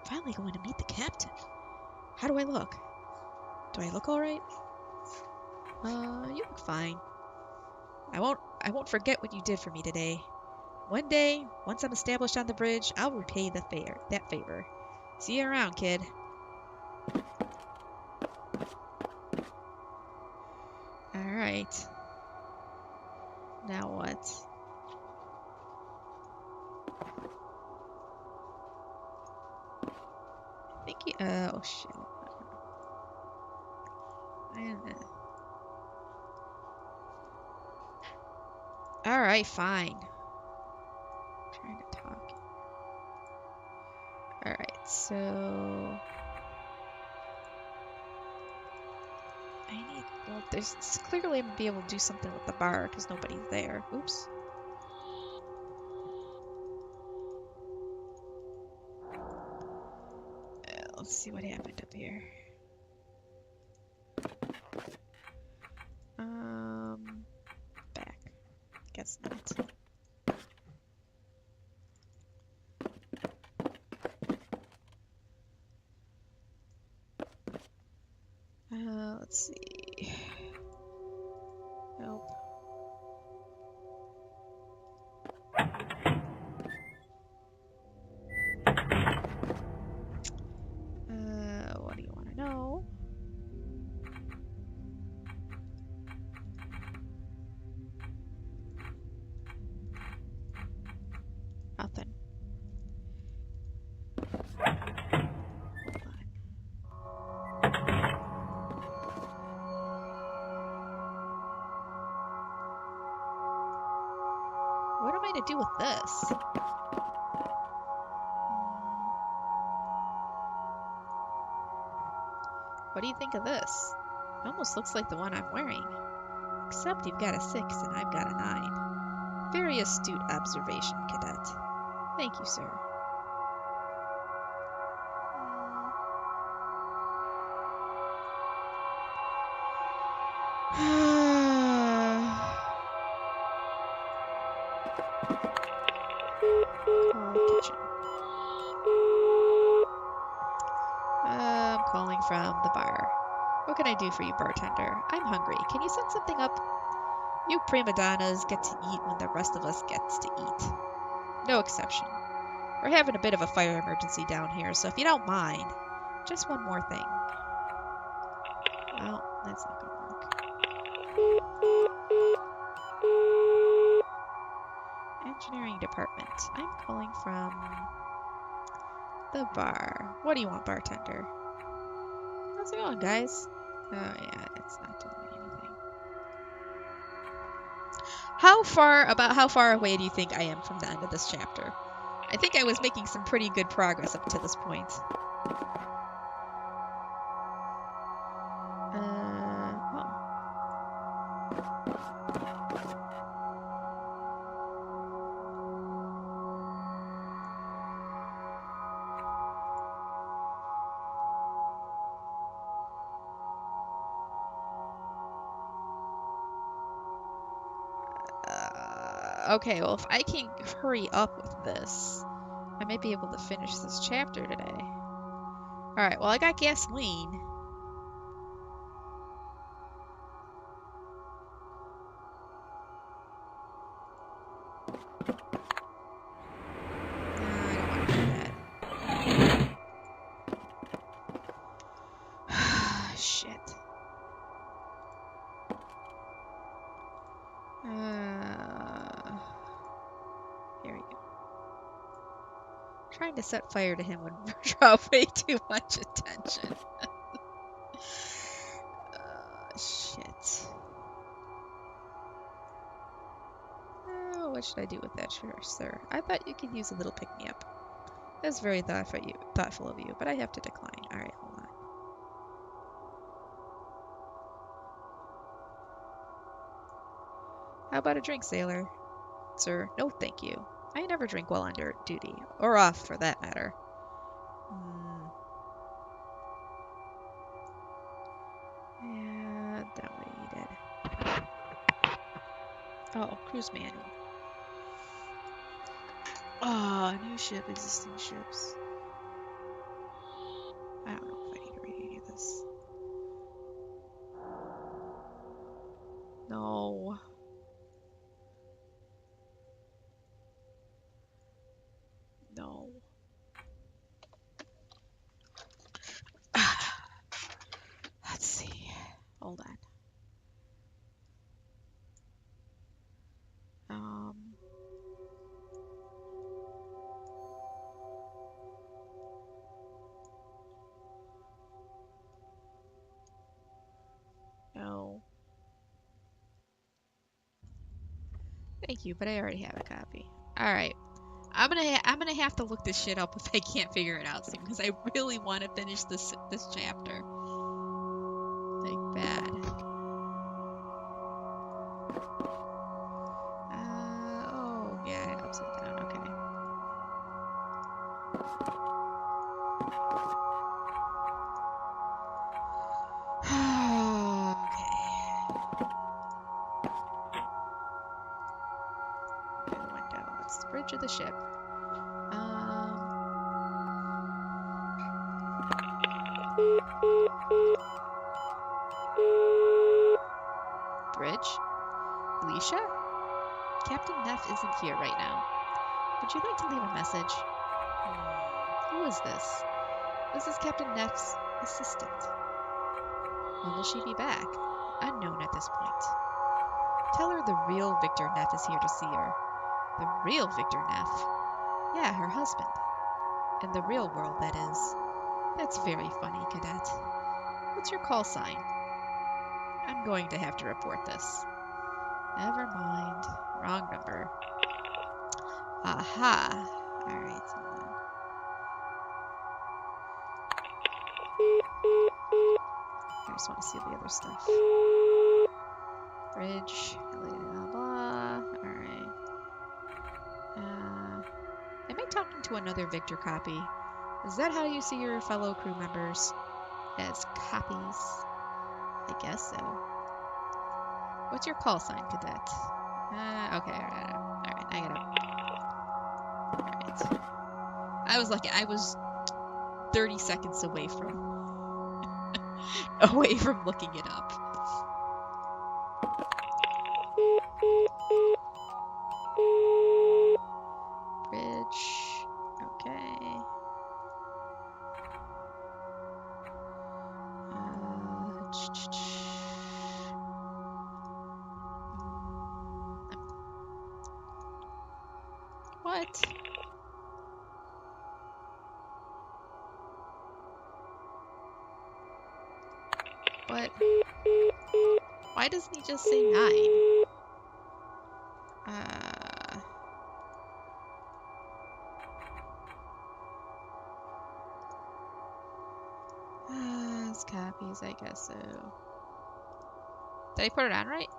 I'm finally going to meet the captain. How do I look? Do I look all right? You look fine. I won't forget what you did for me today. One day, once I'm established on the bridge, I'll repay that favor. See you around, kid. Alright. Now what? I think he... Oh, shit. Alright, fine. I'm trying to talk. Alright, so... Well, there's clearly I'm gonna be able to do something with the bar because nobody's there. Oops. Let's see what happened up here. Back. Guess not. Let's see. Nope. What do you want to know? Nothing. do with this? What do you think of this? It almost looks like the one I'm wearing. Except you've got a 6 and I've got a 9. Very astute observation, Cadet. Thank you, sir. Kitchen. I'm calling from the bar. What can I do for you, bartender? I'm hungry. Can you send something up? You prima donnas get to eat when the rest of us gets to eat. No exception. We're having a bit of a fire emergency down here, so if you don't mind, just one more thing. Well, that's not gonna work. Engineering department. I'm calling from the bar. What do you want, bartender? How's it going, guys? Oh yeah, it's not doing anything. How far away do you think I am from the end of this chapter? I think I was making some pretty good progress up to this point. Okay, well, if I can hurry up with this, I might be able to finish this chapter today. Alright, well, I got gasoline. I don't want to do that. Shit. Here we go. Trying to set fire to him would draw way too much attention. Shit. Oh, what should I do with that, sir? I thought you could use a little pick-me-up. That's very thoughtful of you, but I have to decline. Alright, hold on. How about a drink, sailor? Sir, no thank you. I never drink while under duty, or off for that matter. Yeah, deleted. Oh, cruise manual. Ah, new ship, existing ships. I don't know if I need to read any of this. No. No. Let's see. Hold on. No. Thank you, but I already have a copy. All right. I'm gonna have to look this shit up if I can't figure it out soon, because I really want to finish this chapter. Like bad. Oh yeah, upside down. Okay. Okay. Through the window. It's the bridge of the ship. Bridge? Alicia? Captain Neff isn't here right now. Would you like to leave a message? Who is this? This is Captain Neff's assistant. When will she be back? Unknown at this point. Tell her the real Victor Neff is here to see her. The real Victor Neff? Yeah, her husband. In the real world, that is. That's very funny, Cadet. What's your call sign? I'm going to have to report this. Never mind. Wrong number. Aha. Alright, so I just want to see the other stuff. Bridge, blah, blah. Alright. Am I talking to another Victor copy? Is that how you see your fellow crew members? As copies? I guess so. What's your call sign, cadet? Okay, alright, I gotta... Alright. I was lucky, I was 30 seconds away from... away from looking it up. Bridge. Okay. What? But why doesn't he just say 9? It's copies, I guess so. Did I put it on right?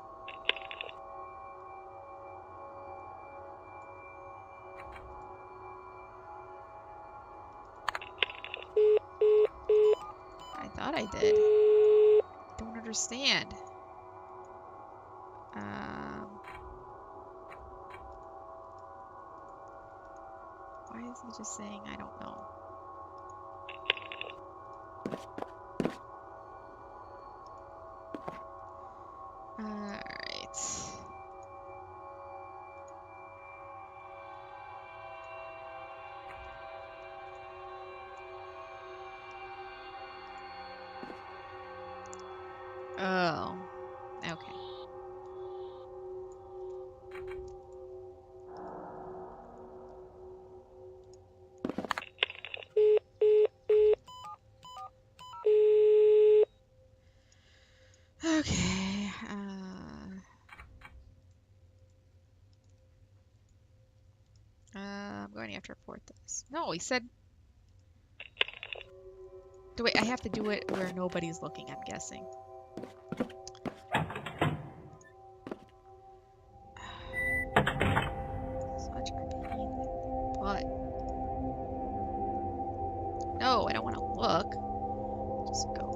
I thought I did. Don't understand. Why is he just saying I don't know? Alright. Oh. Okay. Okay. I'm going to have to report this. No, he said... Wait, I have to do it where nobody's looking, I'm guessing. Such a pain. But... No, I don't want to look. Just go.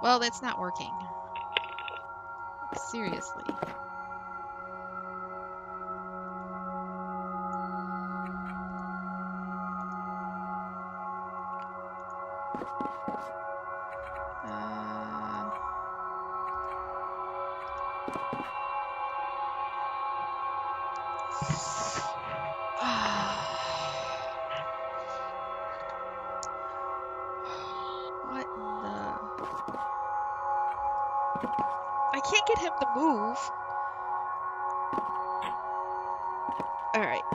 Well, that's not working. Seriously. What in the... I can't get him to move. Alright.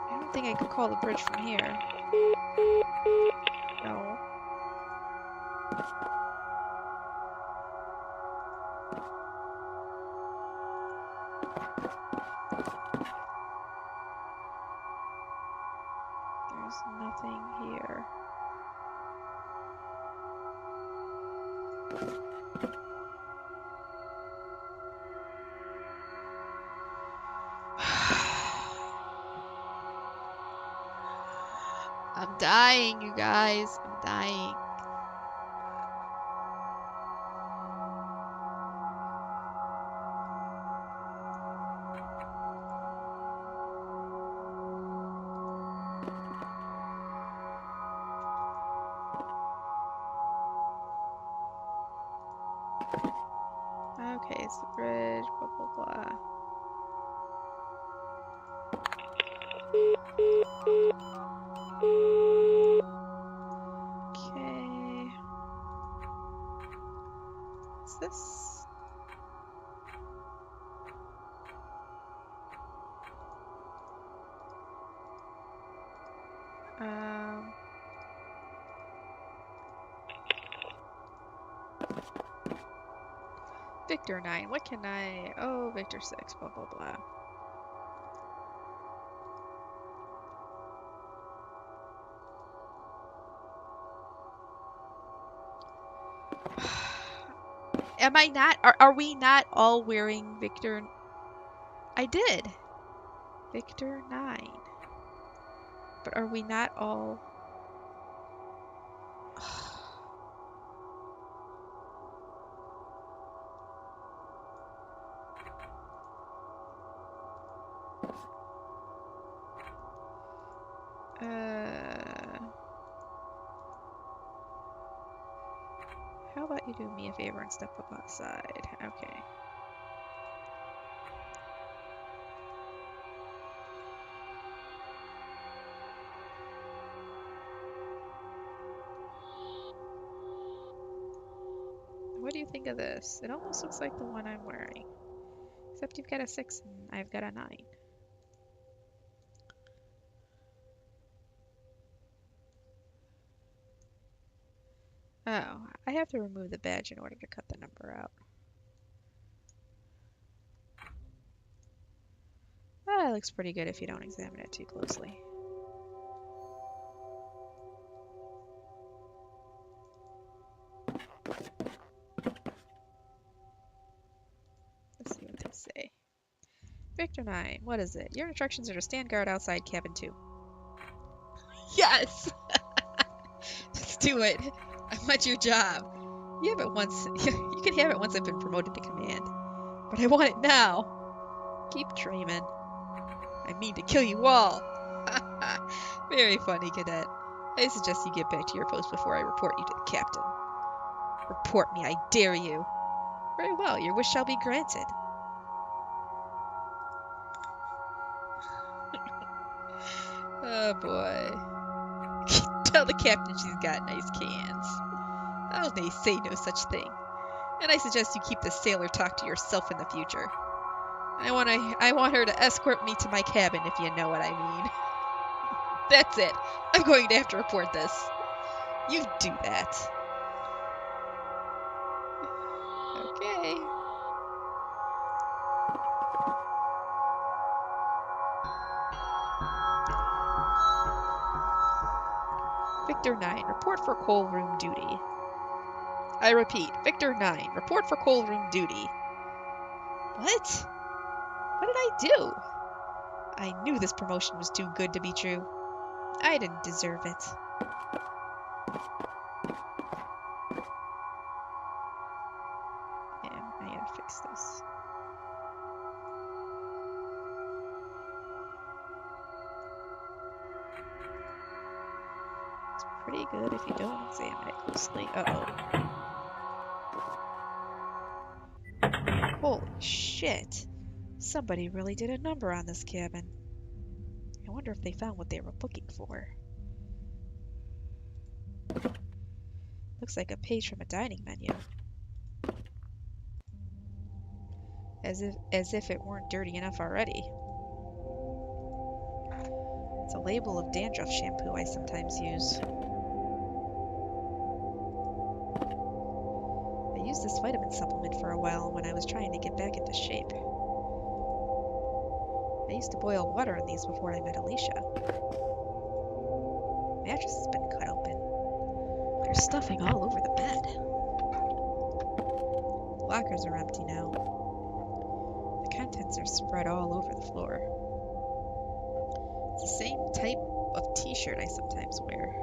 I don't think I could call the bridge from here. No. There's nothing here. I'm dying, you guys. I'm dying. Okay, it's the bridge, blah, blah, blah. Okay. What's this? Victor 9. What can I... Oh, Victor 6. Blah, blah, blah. Am I not... Are we not all wearing Victor... I did. Victor 9. But are we not all... How about you do me a favor and step up outside? Okay. What do you think of this? It almost looks like the one I'm wearing. Except you've got a 6 and I've got a 9. Oh, I have to remove the badge in order to cut the number out. That looks pretty good if you don't examine it too closely. Let's see what they say. Victor 9, what is it? Your instructions are to stand guard outside cabin 2. Yes! Let's do it. I want your job. You have it once. You can have it once I've been promoted to command. But I want it now. Keep dreaming. I mean to kill you all. Very funny, Cadet. I suggest you get back to your post before I report you to the captain. Report me, I dare you. Very well, your wish shall be granted. Oh boy. Tell the captain she's got nice cans. Oh, they say no such thing. And I suggest you keep this sailor talk to yourself in the future. I want her to escort me to my cabin, if you know what I mean. That's it. I'm going to have to report this. You do that. Okay. Victor 9, report for coal room duty. I repeat, Victor 9, report for coal room duty. What? What did I do? I knew this promotion was too good to be true. I didn't deserve it. Yeah, I gotta fix this. It's pretty good if you don't examine it closely. Uh-oh. Holy shit. Somebody really did a number on this cabin. I wonder if they found what they were looking for. Looks like a page from a dining menu. As if it weren't dirty enough already. It's a label of dandruff shampoo I sometimes use. I used this vitamin supplement for a while when I was trying to get back into shape. I used to boil water in these before I met Alicia. The mattress has been cut open. There's stuffing all over the bed. The lockers are empty now. The contents are spread all over the floor. It's the same type of t-shirt I sometimes wear.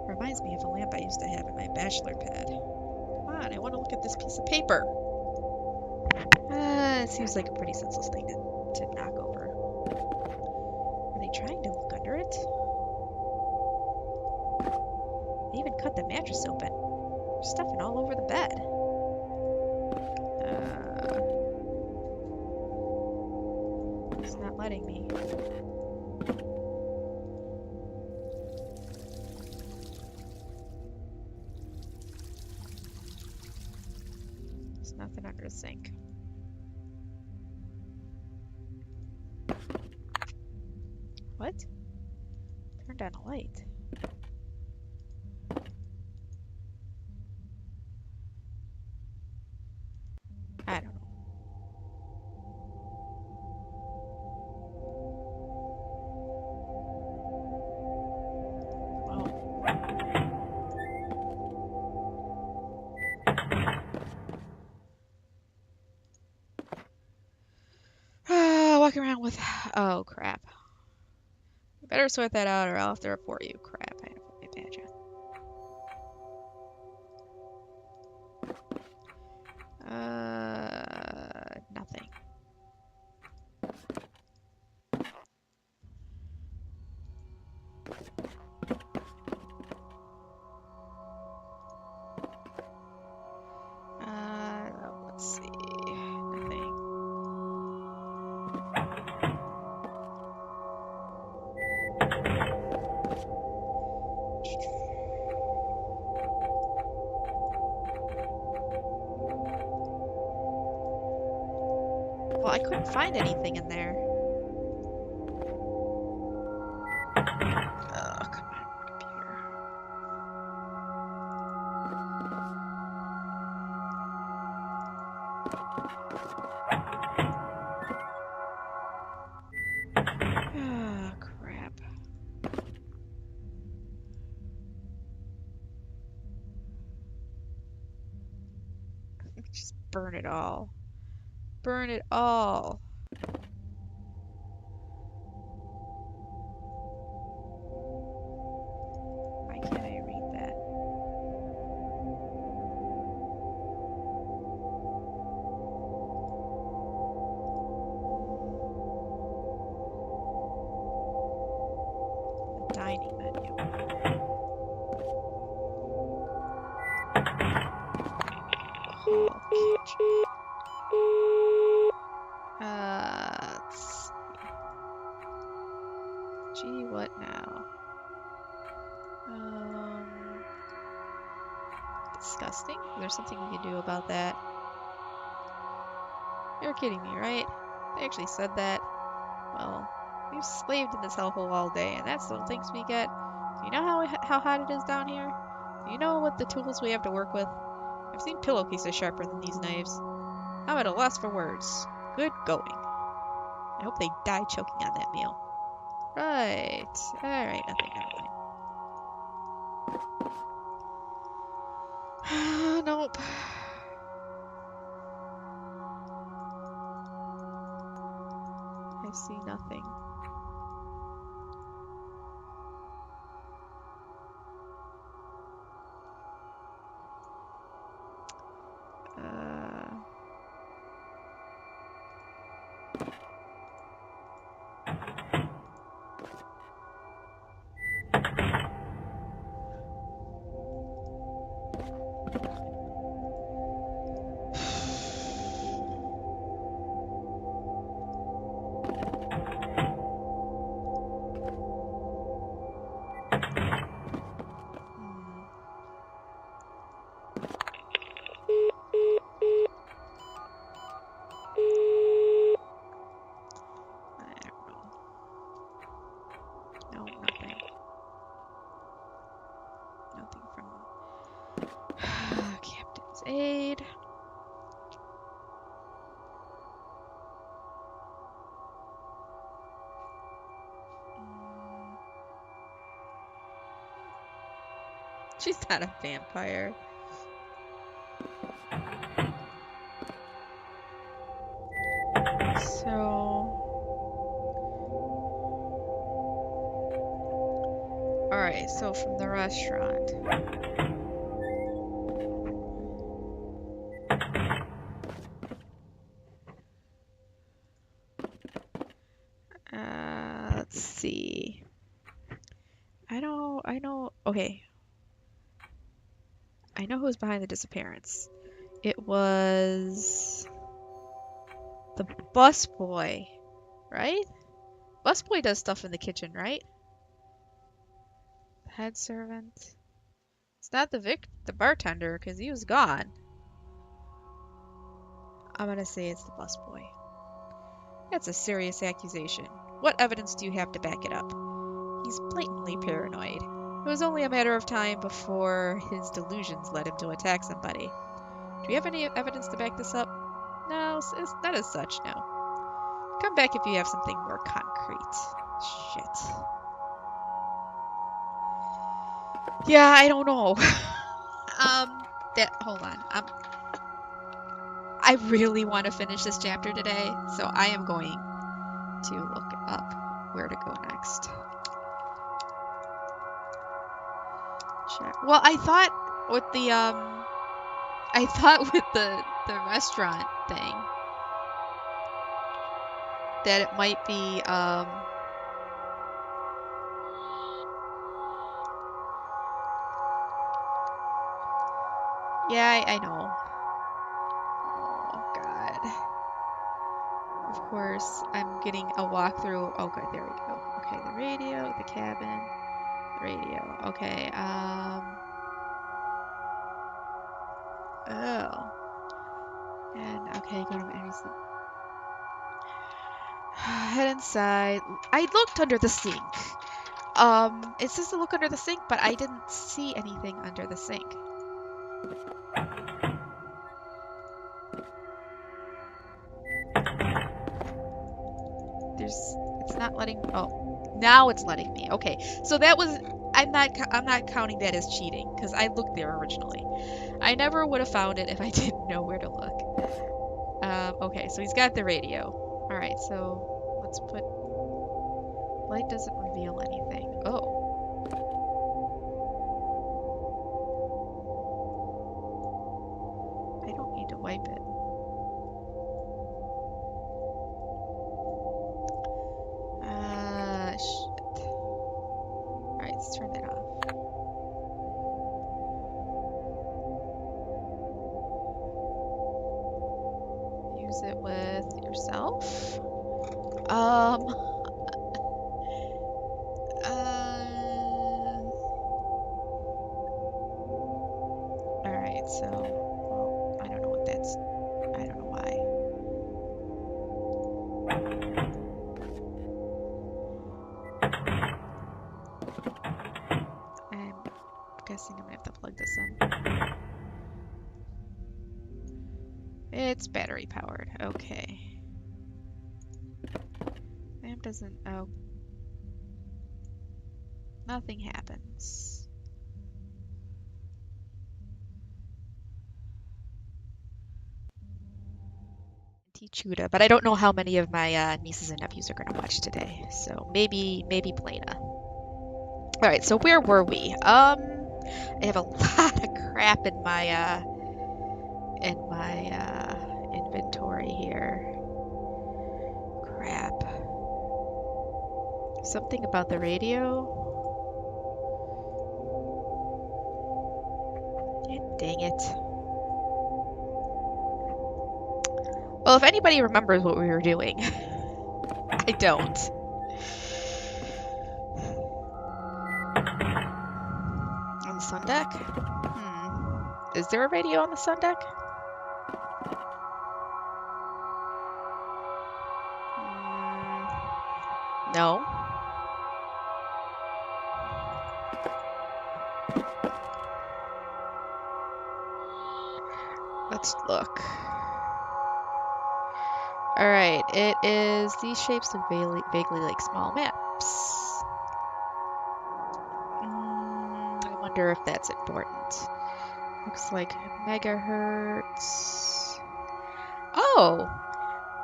Reminds me of a lamp I used to have in my bachelor pad. Come on, I want to look at this piece of paper. It seems like a pretty senseless thing to knock over. Are they trying to look under it? They even cut the mattress open. There's stuffing all over the bed. It's not letting me. Nothing under the sink. What? Turned on a light. I don't know. Walking around with... Oh, crap. You better sort that out or I'll have to report you. Crap, I have to put my badge on. Nothing. Let's see. Nothing. Well, I couldn't find anything in there. Oh, come on, computer. Oh, crap. Just burn it all. Burn it all. Why can't I read that? The dining menu. Oh, kitchen. Let's see. Gee, what now? Disgusting? Is there something we can do about that? You're kidding me, right? They actually said that. Well, we've slaved in this hellhole all day, and that's the things we get. Do you know how hot it is down here? Do you know what the tools we have to work with? I've seen pillowcases sharper than these knives. I'm at a loss for words. Good going. I hope they die choking on that meal. Right. Alright, nothing, never mind. Nope. I see nothing. Aid. She's not a vampire. So... Alright, so from the restaurant. Let's see. I know, okay. I know who's behind the disappearance. It was the busboy, right? Busboy does stuff in the kitchen, right? The head servant. It's not the bartender, because he was gone. I'm gonna say it's the busboy. That's a serious accusation. What evidence do you have to back it up? He's blatantly paranoid. It was only a matter of time before his delusions led him to attack somebody. Do you have any evidence to back this up? No, not as such, no. Come back if you have something more concrete. Shit. Yeah, I don't know. Hold on. I really want to finish this chapter today, so I am going to look up where to go next. Well, I thought with the restaurant thing that it might be yeah, I know. Oh God. Of course, I'm getting a walkthrough. Oh good, there we go. Okay, the radio, the cabin, the radio. Okay, oh. And okay, go to my head inside. I looked under the sink. It says to look under the sink, but I didn't see anything under the sink. It's not letting, oh, now it's letting me. Okay, so that was, I'm not counting that as cheating, because I looked there originally. I never would have found it if I didn't know where to look. Okay, so he's got the radio. Alright, so let's put, light doesn't reveal anything. Oh. I don't need to wipe it. Shit. Alright, let's turn that off. Use it with yourself. Alright, so, well, I don't know what that's, I don't know why. I'm guessing I'm gonna have to plug this in. It's battery powered, okay. Lamp doesn't, oh. Nothing happens. Chudah, but I don't know how many of my nieces and nephews are going to watch today. So maybe Plana. All right, so where were we? I have a lot of crap in my inventory here. Crap. Something about the radio. Dang it. Well, if anybody remembers what we were doing, I don't. On the sun deck? Is there a radio on the sun deck? No. Let's look. Alright, it is, these shapes look vaguely like small maps. I wonder if that's important. Looks like megahertz. Oh!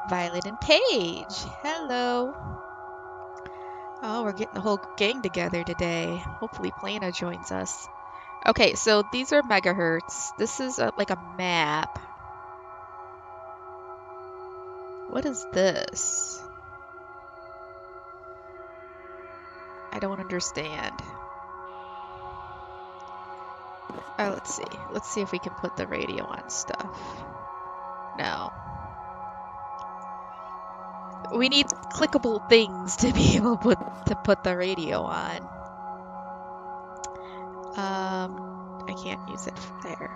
Violet and Paige! Hello! Oh, we're getting the whole gang together today. Hopefully Plana joins us. Okay, so these are megahertz. This is like a map. What is this? I don't understand. Oh, let's see. Let's see if we can put the radio on stuff. No. We need clickable things to be able to put the radio on. I can't use it from there.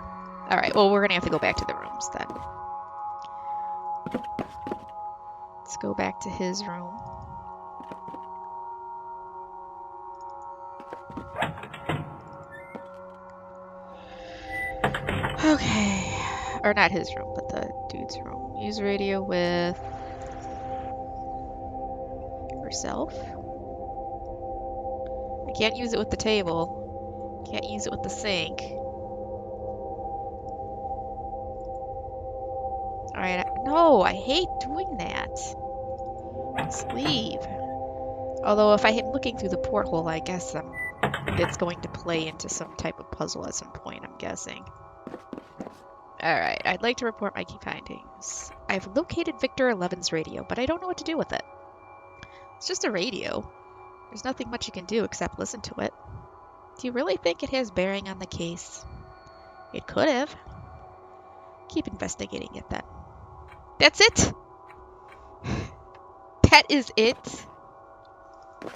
Alright, well, we're gonna have to go back to the rooms then. Let's go back to his room. Okay. Or not his room, but the dude's room. Use radio with yourself. I can't use it with the table. Can't use it with the sink. Alright, no, I hate doing that. Just leave. Although if I am looking through the porthole, I guess it's going to play into some type of puzzle at some point, I'm guessing. Alright, I'd like to report my key findings. I've located Victor 11's radio, but I don't know what to do with it. It's just a radio. There's nothing much you can do except listen to it. Do you really think it has bearing on the case? It could have. Keep investigating it then. That's it? That is it? For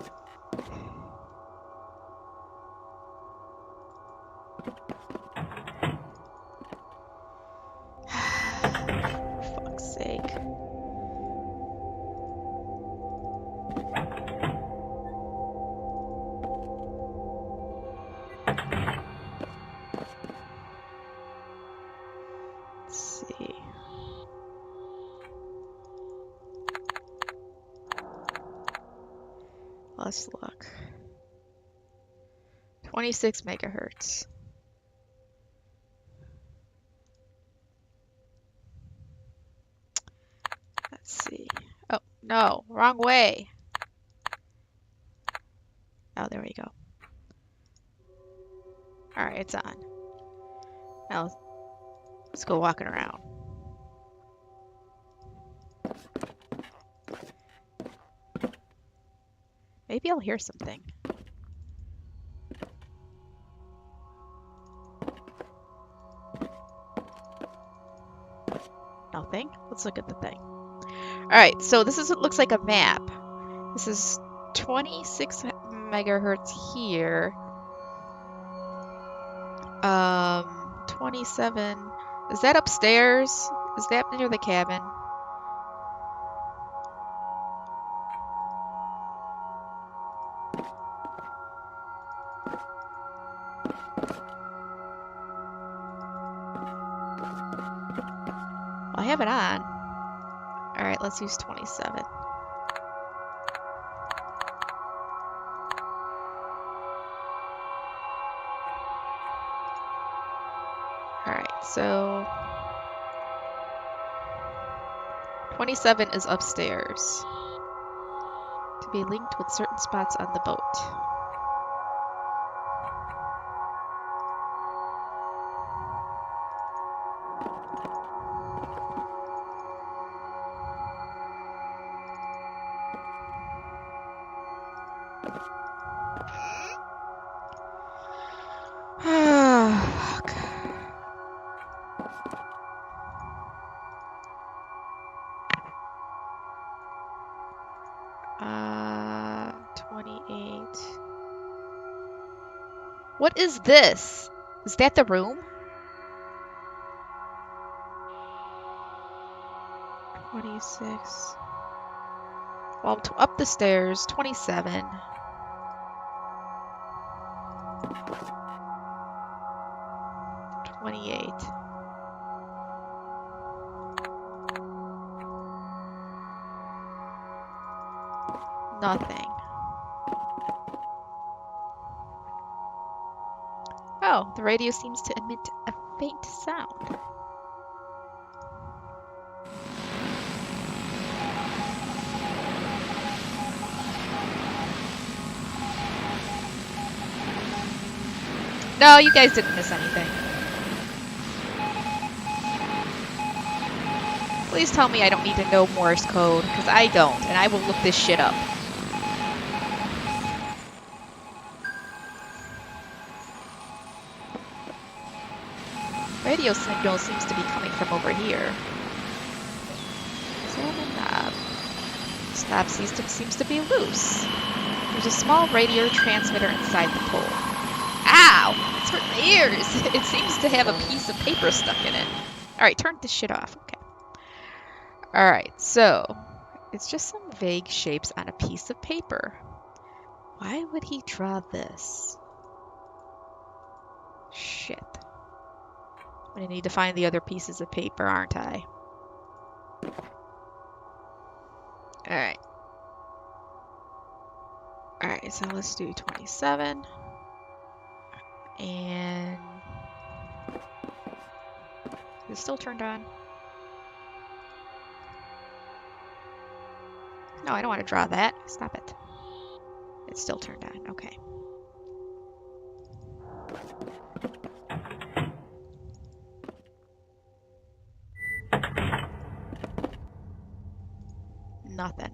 fuck's sake. Let's see. Let's look. 26 megahertz. Let's see. Oh, no, wrong way. Oh, there we go. Alright, it's on. Now, let's go walking around. Maybe I'll hear something. Nothing. Let's look at the thing. Alright, so this is what looks like a map. This is 26 megahertz here. 27. Is that upstairs? Is that near the cabin? I have it on. Alright, let's use 27. Alright, so 27 is upstairs. To be linked with certain spots on the boat. Fuck. 28. What is this? Is that the room? 26. Well, up the stairs, 27. 28. Nothing. Oh, the radio seems to emit a faint sound. No, you guys didn't miss anything. Please tell me I don't need to know Morse code, because I don't, and I will look this shit up. Radio signal seems to be coming from over here. Examine knob. This knob seems to be loose. There's a small radio transmitter inside the pole. Ow! It's hurting my ears! It seems to have a piece of paper stuck in it. Alright, turn this shit off. Okay. Alright, so It's just some vague shapes on a piece of paper. Why would he draw this? Shit. I'm gonna need to find the other pieces of paper, aren't I? Alright. Alright, so let's do 27. And... is it still turned on? No, I don't want to draw that. Stop it. It's still turned on. Okay. Nothing.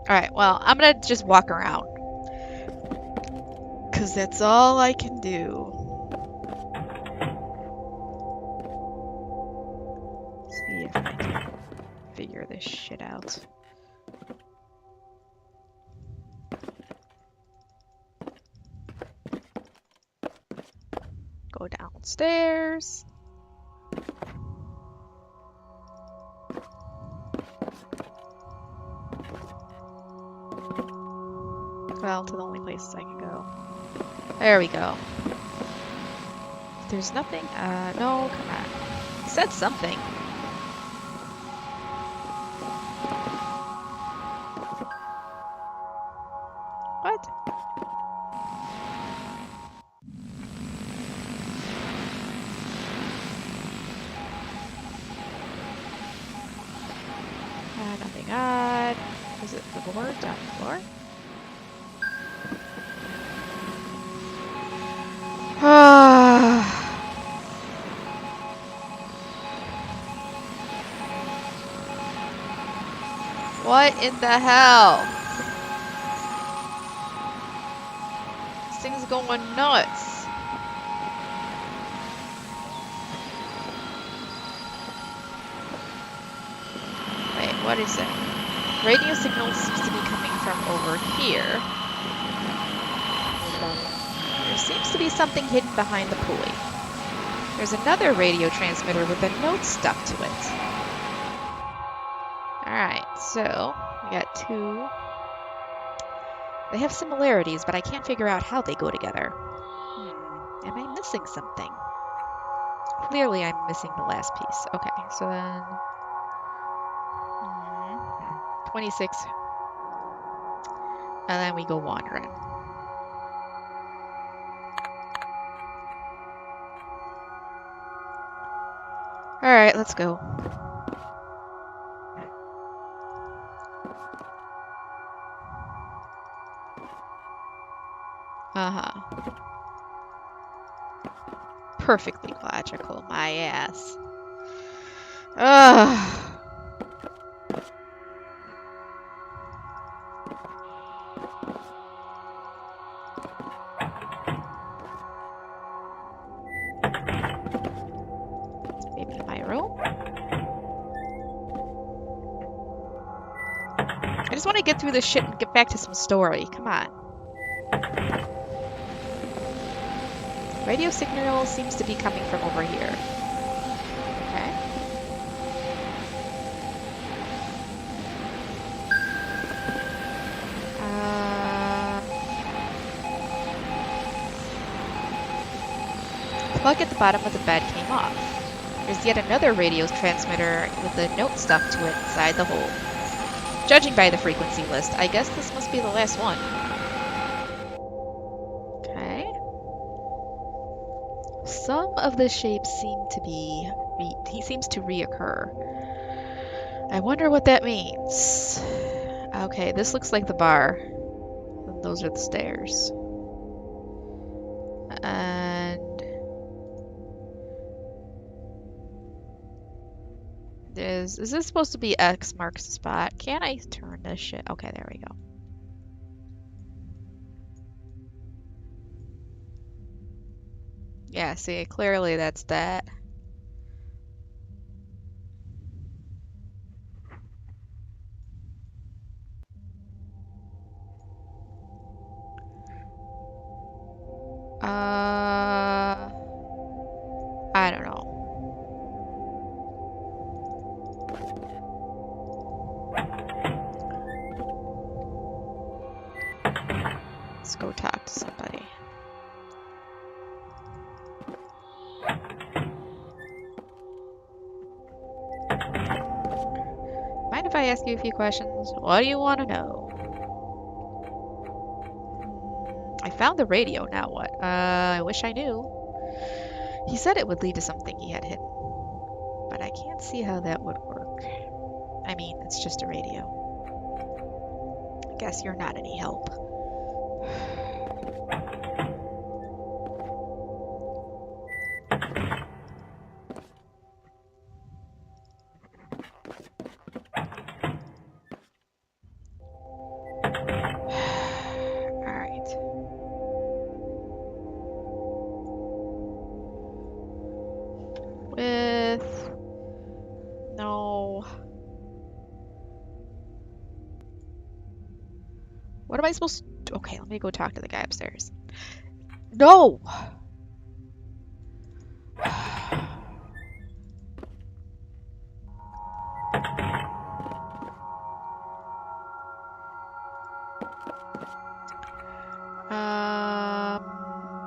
Alright, well, I'm gonna just walk around. Because that's all I can do. See if I can figure this shit out. Go downstairs. Well, to the only places I can go. There we go. There's nothing? No, come on. He said something. What? Nothing odd. Is it the board down the floor? What in the hell? This thing's going nuts. Wait, what is it? Radio signal seems to be coming from over here. There seems to be something hidden behind the pulley. There's another radio transmitter with a note stuck to it. Alright, so we got two. They have similarities, but I can't figure out how they go together. Am I missing something? Clearly I'm missing the last piece. Okay, so then... 26. And then we go wandering. Alright, let's go. Uh-huh. Perfectly logical, my ass. Ugh. Maybe my room? I just want to get through this shit and get back to some story. Come on. Radio signal seems to be coming from over here. Okay. Plug at the bottom of the bed came off. There's yet another radio transmitter with a note stuck to it inside the hole. Judging by the frequency list, I guess this must be the last one. Okay. Some of the shapes seem to be... he seems to reoccur. I wonder what that means. Okay, this looks like the bar. And those are the stairs. And... is this supposed to be X marks the spot? Can I turn this shit? Okay, there we go. Yeah, see, clearly that's that. I don't know. Let's go talk to somebody. Mind if I ask you a few questions? What do you want to know? I found the radio, now what? I wish I knew. He said it would lead to something he had hidden, but I can't see how that would work. I mean, it's just a radio. I guess you're not any help. What am I supposed to do? Okay, let me go talk to the guy upstairs. No!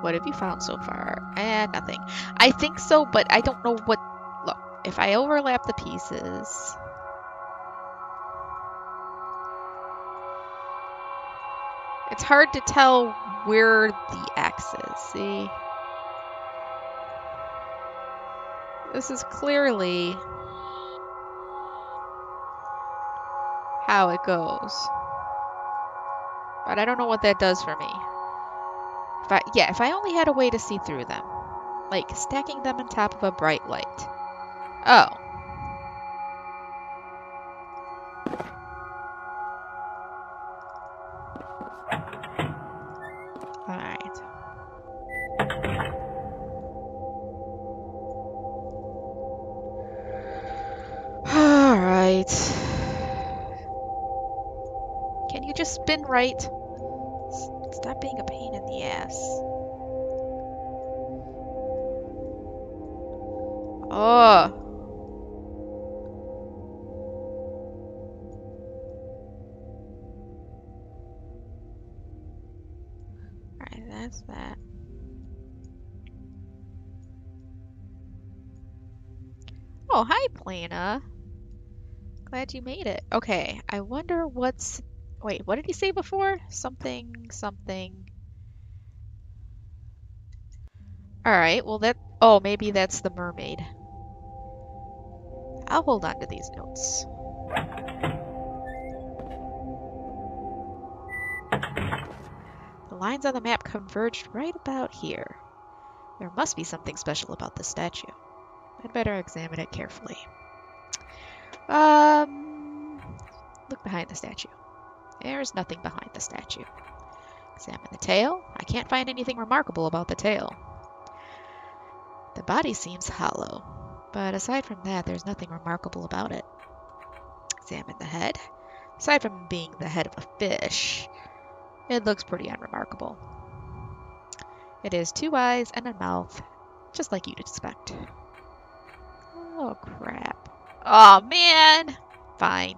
What have you found so far? Nothing. I think so, but I don't know what... Look, if I overlap the pieces... It's hard to tell where the X is, see? This is clearly how it goes. But I don't know what that does for me. If I only had a way to see through them. Like stacking them on top of a bright light. Oh. Alright. Alright. Can you just spin right? Stop being a pain in the ass. Oh. Alright, that's that. Oh, hi, Plana. Glad you made it. Okay, I wonder what's... Wait, what did he say before? Something, something. Alright, well that... Oh, maybe that's the mermaid. I'll hold on to these notes. The lines on the map converged right about here. There must be something special about this statue. I'd better examine it carefully. Look behind the statue. There's nothing behind the statue. Examine the tail. I can't find anything remarkable about the tail. The body seems hollow, but aside from that, there's nothing remarkable about it. Examine the head. Aside from being the head of a fish, it looks pretty unremarkable. It has 2 eyes and a mouth, just like you'd expect. Oh, crap. Oh, man! Fine.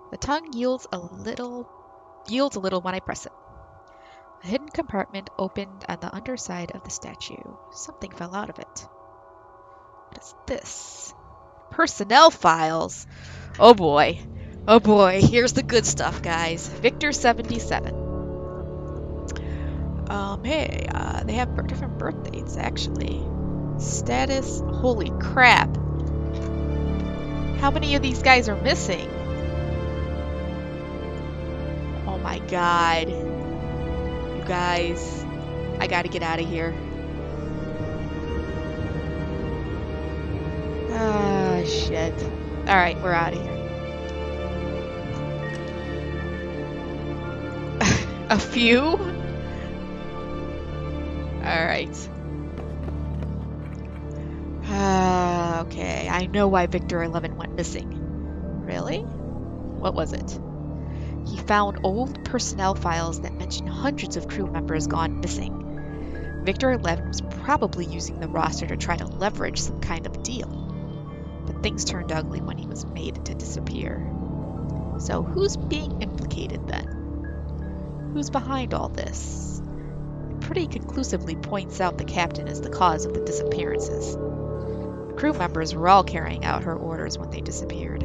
The tongue yields a little when I press it. A hidden compartment opened on the underside of the statue. Something fell out of it. What is this? Personnel files! Oh boy. Oh boy. Here's the good stuff, guys. Victor 77. Hey, they have different birth dates, actually. Status. Holy crap. How many of these guys are missing? Oh my god. You guys. I gotta get out of here. Ah, shit. Alright, we're out of here. A few? Alright. Okay, I know why Victor 11 went missing. Really? What was it? He found old personnel files that mention hundreds of crew members gone missing. Victor 11 was probably using the roster to try to leverage some kind of deal. But things turned ugly when he was made to disappear. So who's being implicated then? who's behind all this. It pretty conclusively points out the captain is the cause of the disappearances. The crew members were all carrying out her orders when they disappeared.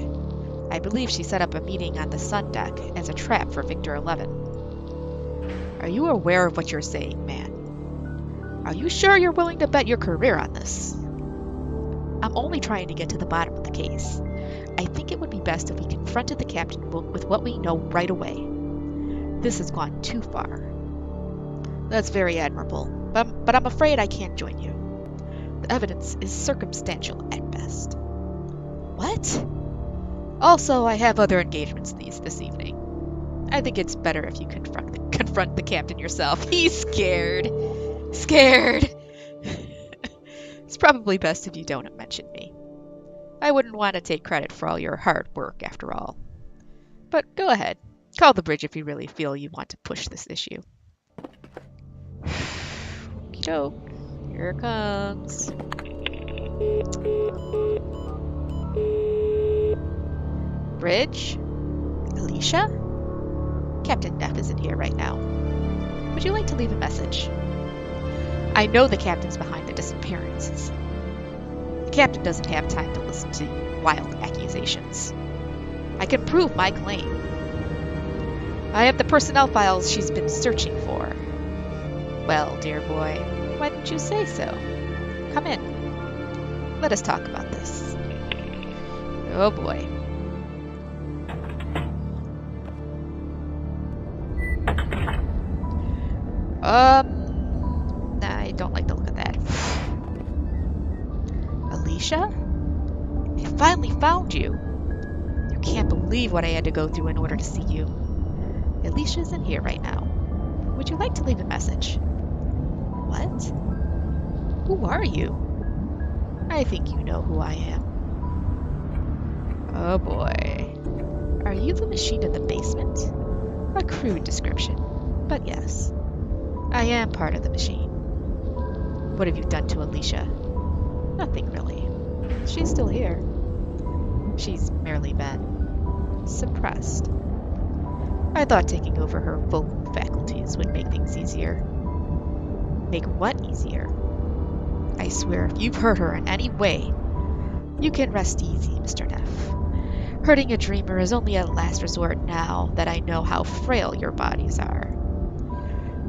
I believe she set up a meeting on the sun deck as a trap for Victor 11. Are you aware of what you're saying, man? Are you sure you're willing to bet your career on this? I'm only trying to get to the bottom of the case. I think it would be best if we confronted the captain with what we know right away. This has gone too far. That's very admirable, but I'm afraid I can't join you. The evidence is circumstantial at best. What? Also, I have other engagements this evening. I think it's better if you confront the captain yourself. He's scared. Scared. It's probably best if you don't mention me. I wouldn't want to take credit for all your hard work, after all. But go ahead. Call the bridge if you really feel you want to push this issue. Okey-doke. Here it comes. Bridge? Alicia? Captain Neff isn't here right now. Would you like to leave a message? I know the captain's behind the disappearances. The captain doesn't have time to listen to wild accusations. I can prove my claim. I have the personnel files she's been searching for. Well, dear boy, why didn't you say so? Come in. Let us talk about this. Oh boy. I don't like the look of that. Alicia? I finally found you. You can't believe what I had to go through in order to see you. Alicia isn't here right now. Would you like to leave a message? What? Who are you? I think you know who I am. Oh boy. Are you the machine in the basement? A crude description, but yes. I am part of the machine. What have you done to Alicia? Nothing really. She's still here. She's merely been suppressed. I thought taking over her vocal faculties would make things easier. Make what easier? I swear if you've hurt her in any way, you can rest easy, Mr. Neff. Hurting a dreamer is only a last resort now that I know how frail your bodies are.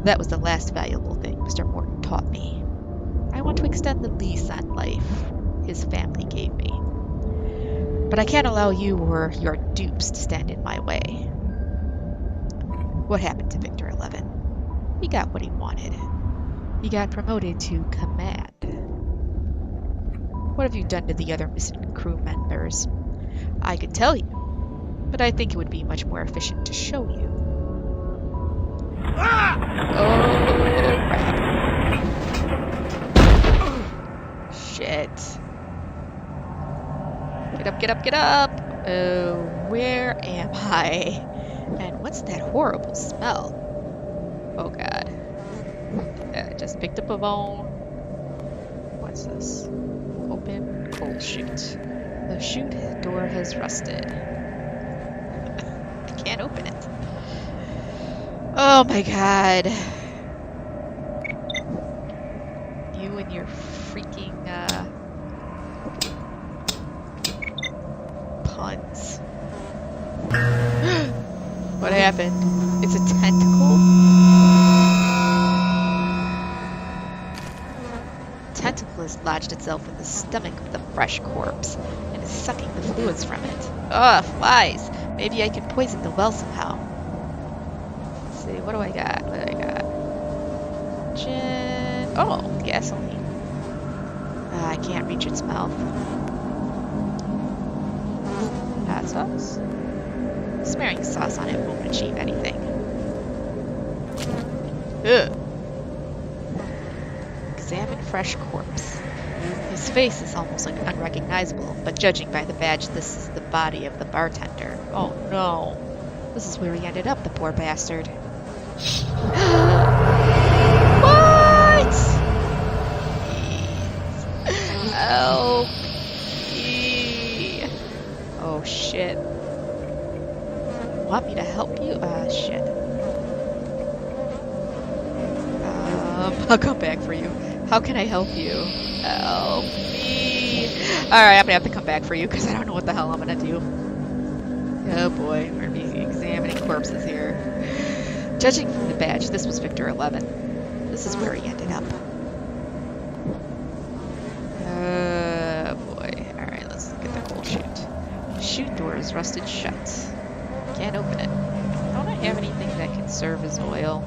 That was the last valuable thing Mr. Morton taught me. I want to extend the lease on life his family gave me. But I can't allow you or your dupes to stand in my way. What happened to Victor 11? He got what he wanted. He got promoted to command. What have you done to the other missing crew members? I could tell you, but I think it would be much more efficient to show you. Ah! Oh, crap. Shit. Get up, get up, get up! Oh, where am I? And what's that horrible smell? Oh god. I just picked up a bone. What's this? Open coal chute. The chute door has rusted. I can't open it. Oh my god. You and your freaking puns. What happened? It's a tentacle? Tentacle has lodged itself in the stomach of the fresh corpse and is sucking the fluids from it. Ugh, flies! Maybe I can poison the well somehow. Let's see, what do I got? What do I got? Gin. Oh, gasoline. I can't reach its mouth. Hot sauce? Smearing sauce on it won't achieve anything. Ugh. Examine fresh corpse. His face is almost unrecognizable, but judging by the badge, this is the body of the bartender. Oh no. This is where he ended up, the poor bastard. What? Help me. Oh shit. Want me to help you? Ah, shit. I'll come back for you. How can I help you? Help me. Alright, I'm gonna have to come back for you because I don't know what the hell I'm gonna do. Oh boy, we're gonna be examining corpses here. Judging from the badge, this was Victor 11. This is where he ended up. Oh boy. Alright, let's look at the whole chute. Chute door is rusted shut. Can't open it. Don't I have anything that can serve as oil?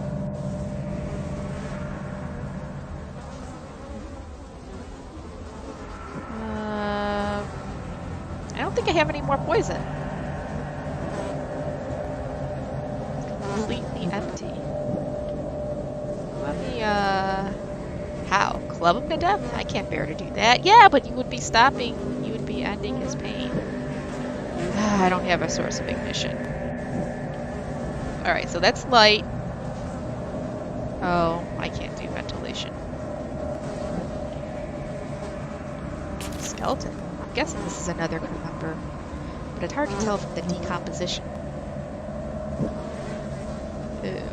I don't think I have any more poison. Completely empty. Let me, how? Club him to death? I can't bear to do that. Yeah, but you would be stopping, you would be ending his pain. I don't have a source of ignition. Alright, so that's light. Oh, I can't do ventilation. Skeleton. I'm guessing this is another crew member, but it's hard to tell from the decomposition.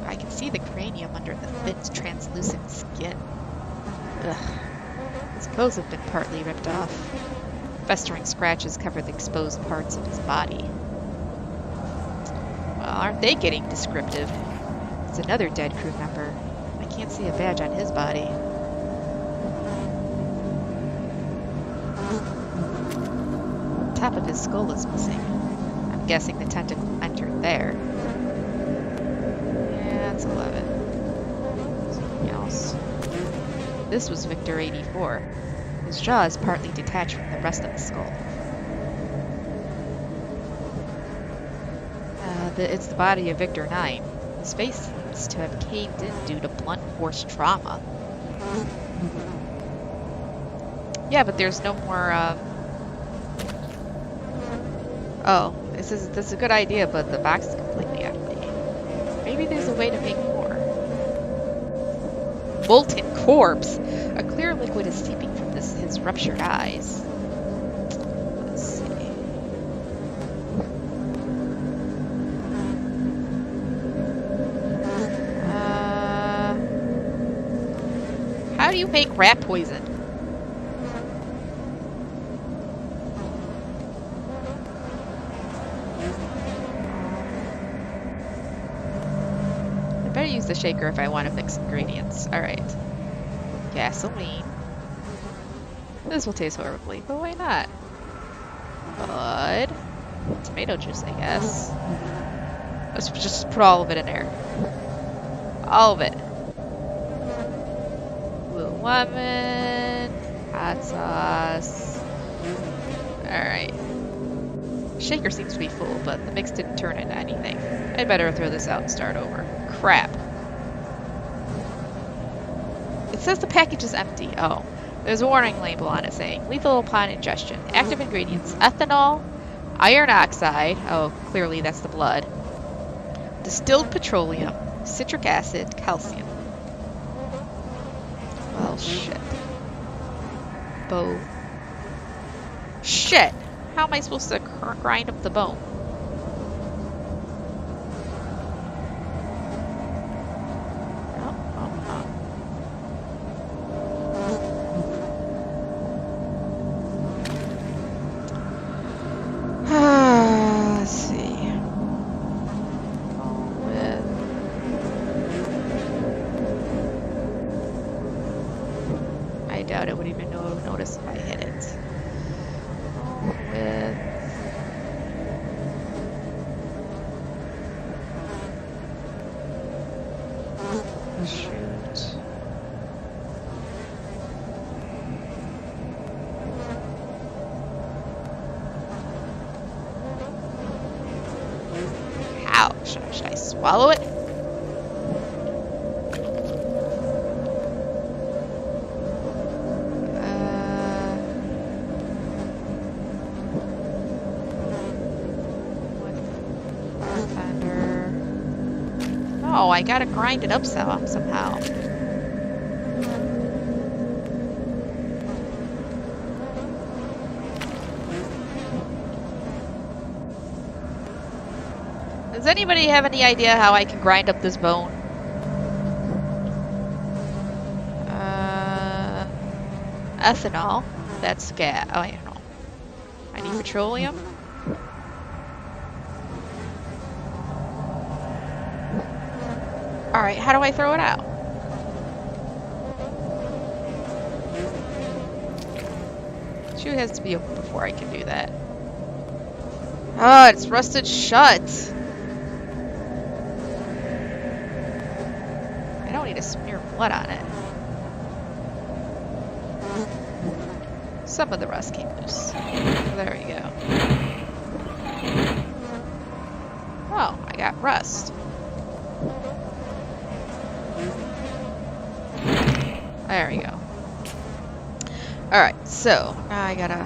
I can see the cranium under the thin, translucent skin. Ugh. His clothes have been partly ripped off. Festering scratches cover the exposed parts of his body. Well, aren't they getting descriptive? It's another dead crew member. I can't see a badge on his body. Top of his skull is missing. I'm guessing the tentacle entered there. Yeah, that's 11. Something else. This was Victor 84. His jaw is partly detached from the rest of the skull. It's the body of Victor 9. His face seems to have caved in due to blunt force trauma. Yeah, but there's no more, Oh, this is a good idea, but the box is completely empty. Maybe there's a way to make more. Molten corpse! A clear liquid is seeping from his ruptured eyes. Let's see. How do you make rat poison? I better use the shaker if I want to mix ingredients. Alright. Gasoline. This will taste horribly, but why not? Blood. Tomato juice, I guess. Let's just put all of it in there. All of it. Blue lemon. Hot sauce. Alright. Shaker seems to be full, but the mix didn't turn into anything. I'd better throw this out and start over. Crap. It says the package is empty. Oh. There's a warning label on it saying, lethal upon ingestion. Active ingredients, ethanol, iron oxide, oh, clearly that's the blood, distilled petroleum, citric acid, calcium. Well, shit. Bone. Shit! How am I supposed to grind up the bone? I doubt it would even notice if I hit it. Shoot. How? Should I swallow it? Oh, I gotta grind it up somehow. Does anybody have any idea how I can grind up this bone? Ethanol. That's gas. Oh, I don't know. I need petroleum. Alright, how do I throw it out? Chute has to be open before I can do that. Oh, it's rusted shut. I don't need to smear blood on it. Some of the rust came loose. There we go. Oh, I got rust. There we go. Alright, so now I gotta...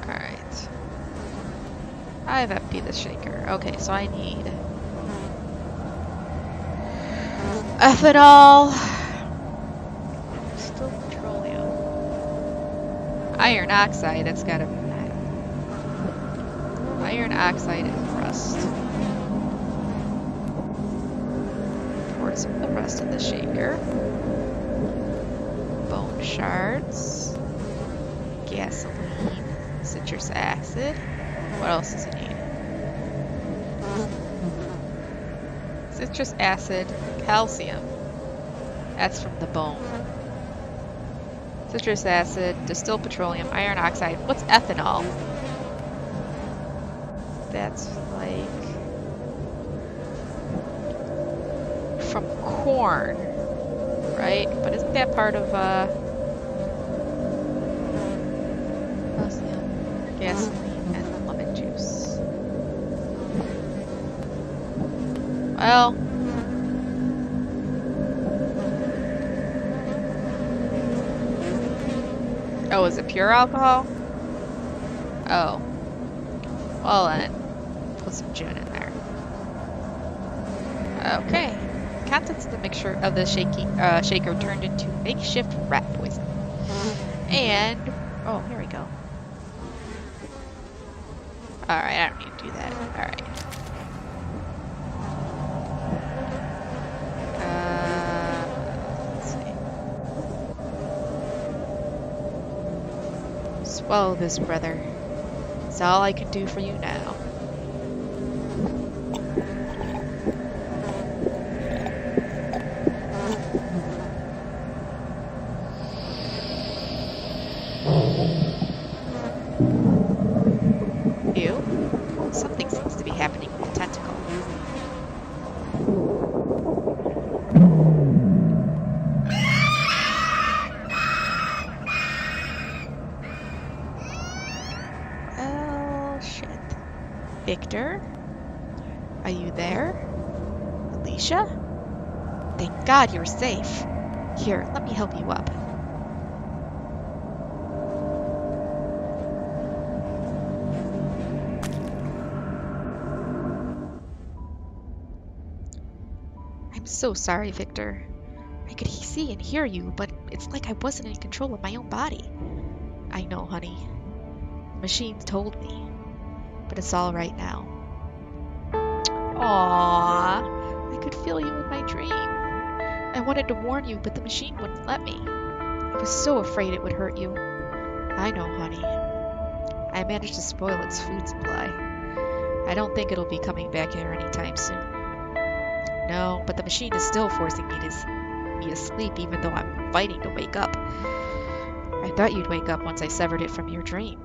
Alright. I've emptied the shaker. Okay, so I need... ethanol. Still petroleum. Iron oxide, that's gotta be... Iron oxide and rust. Pour some of the rust in the shaker. Bone shards, gasoline, citrus acid. What else does it need? Citrus acid, calcium. That's from the bone. Citrus acid, distilled petroleum, iron oxide. What's ethanol? That's like from corn. Right? But isn't that part of, gasoline and lemon juice? Well... Oh, is it pure alcohol? Oh. Well then, put some gin in there. Okay. Contents of the mixture of the shaker turned into makeshift rat poison. And, oh, here we go. Alright, I don't need to do that. Alright. Let's see. Swallow this, brother. It's all I can do for you now. Something seems to be happening with the tentacle. Oh, shit. Victor? Are you there? Alicia? Thank God you're safe. Here, let me help you up. I'm so sorry, Victor. I could see and hear you, but it's like I wasn't in control of my own body. I know, honey. The machines told me. But it's all right now. Aww. I could feel you in my dream. I wanted to warn you, but the machine wouldn't let me. I was so afraid it would hurt you. I know, honey. I managed to spoil its food supply. I don't think it'll be coming back here anytime soon. No, but the machine is still forcing me to sleep even though I'm fighting to wake up. I thought you'd wake up once I severed it from your dream.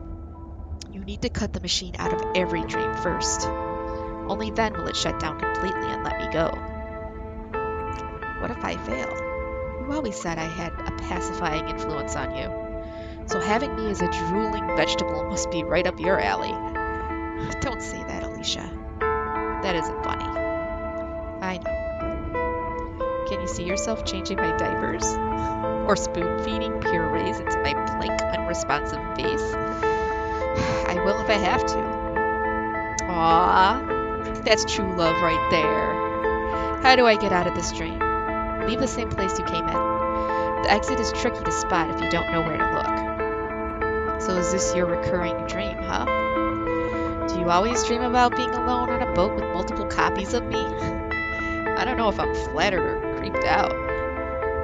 You need to cut the machine out of every dream first. Only then will it shut down completely and let me go. What if I fail? You always said I had a pacifying influence on you. So having me as a drooling vegetable must be right up your alley. Don't say that, Alicia. That isn't funny. I know. Can you see yourself changing my diapers? Or spoon-feeding purees into my blank, unresponsive face? I will if I have to. Aww. That's true love right there. How do I get out of this dream? Leave the same place you came in. The exit is tricky to spot if you don't know where to look. So is this your recurring dream, huh? Do you always dream about being alone on a boat with multiple copies of me? I don't know if I'm flattered or creeped out.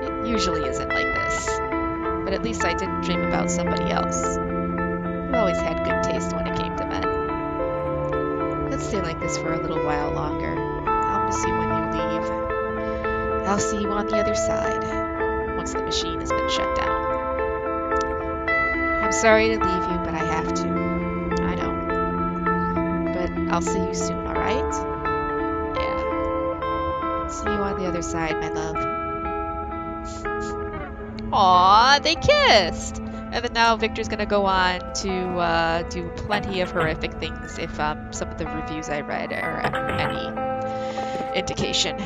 It usually isn't like this. But at least I didn't dream about somebody else. I've always had good taste when it came to men. Let's stay like this for a little while longer. I'll miss you when you leave. I'll see you on the other side, once the machine has been shut down. I'm sorry to leave you, but I have to. I know. But I'll see you soon, alright? Yeah. See you on the other side, my love. Aww, they kissed! And then now Victor's gonna go on to do plenty of horrific things if some of the reviews I read are any indication.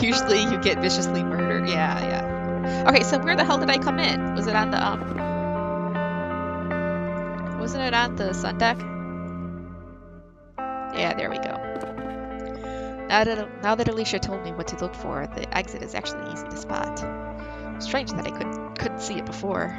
Usually you get viciously murdered. Yeah, yeah. Okay, so where the hell did I come in? Was it on the wasn't it on the sun deck? Yeah, there we go. Now that Alicia told me what to look for, the exit is actually easy to spot. Strange that I couldn't see it before.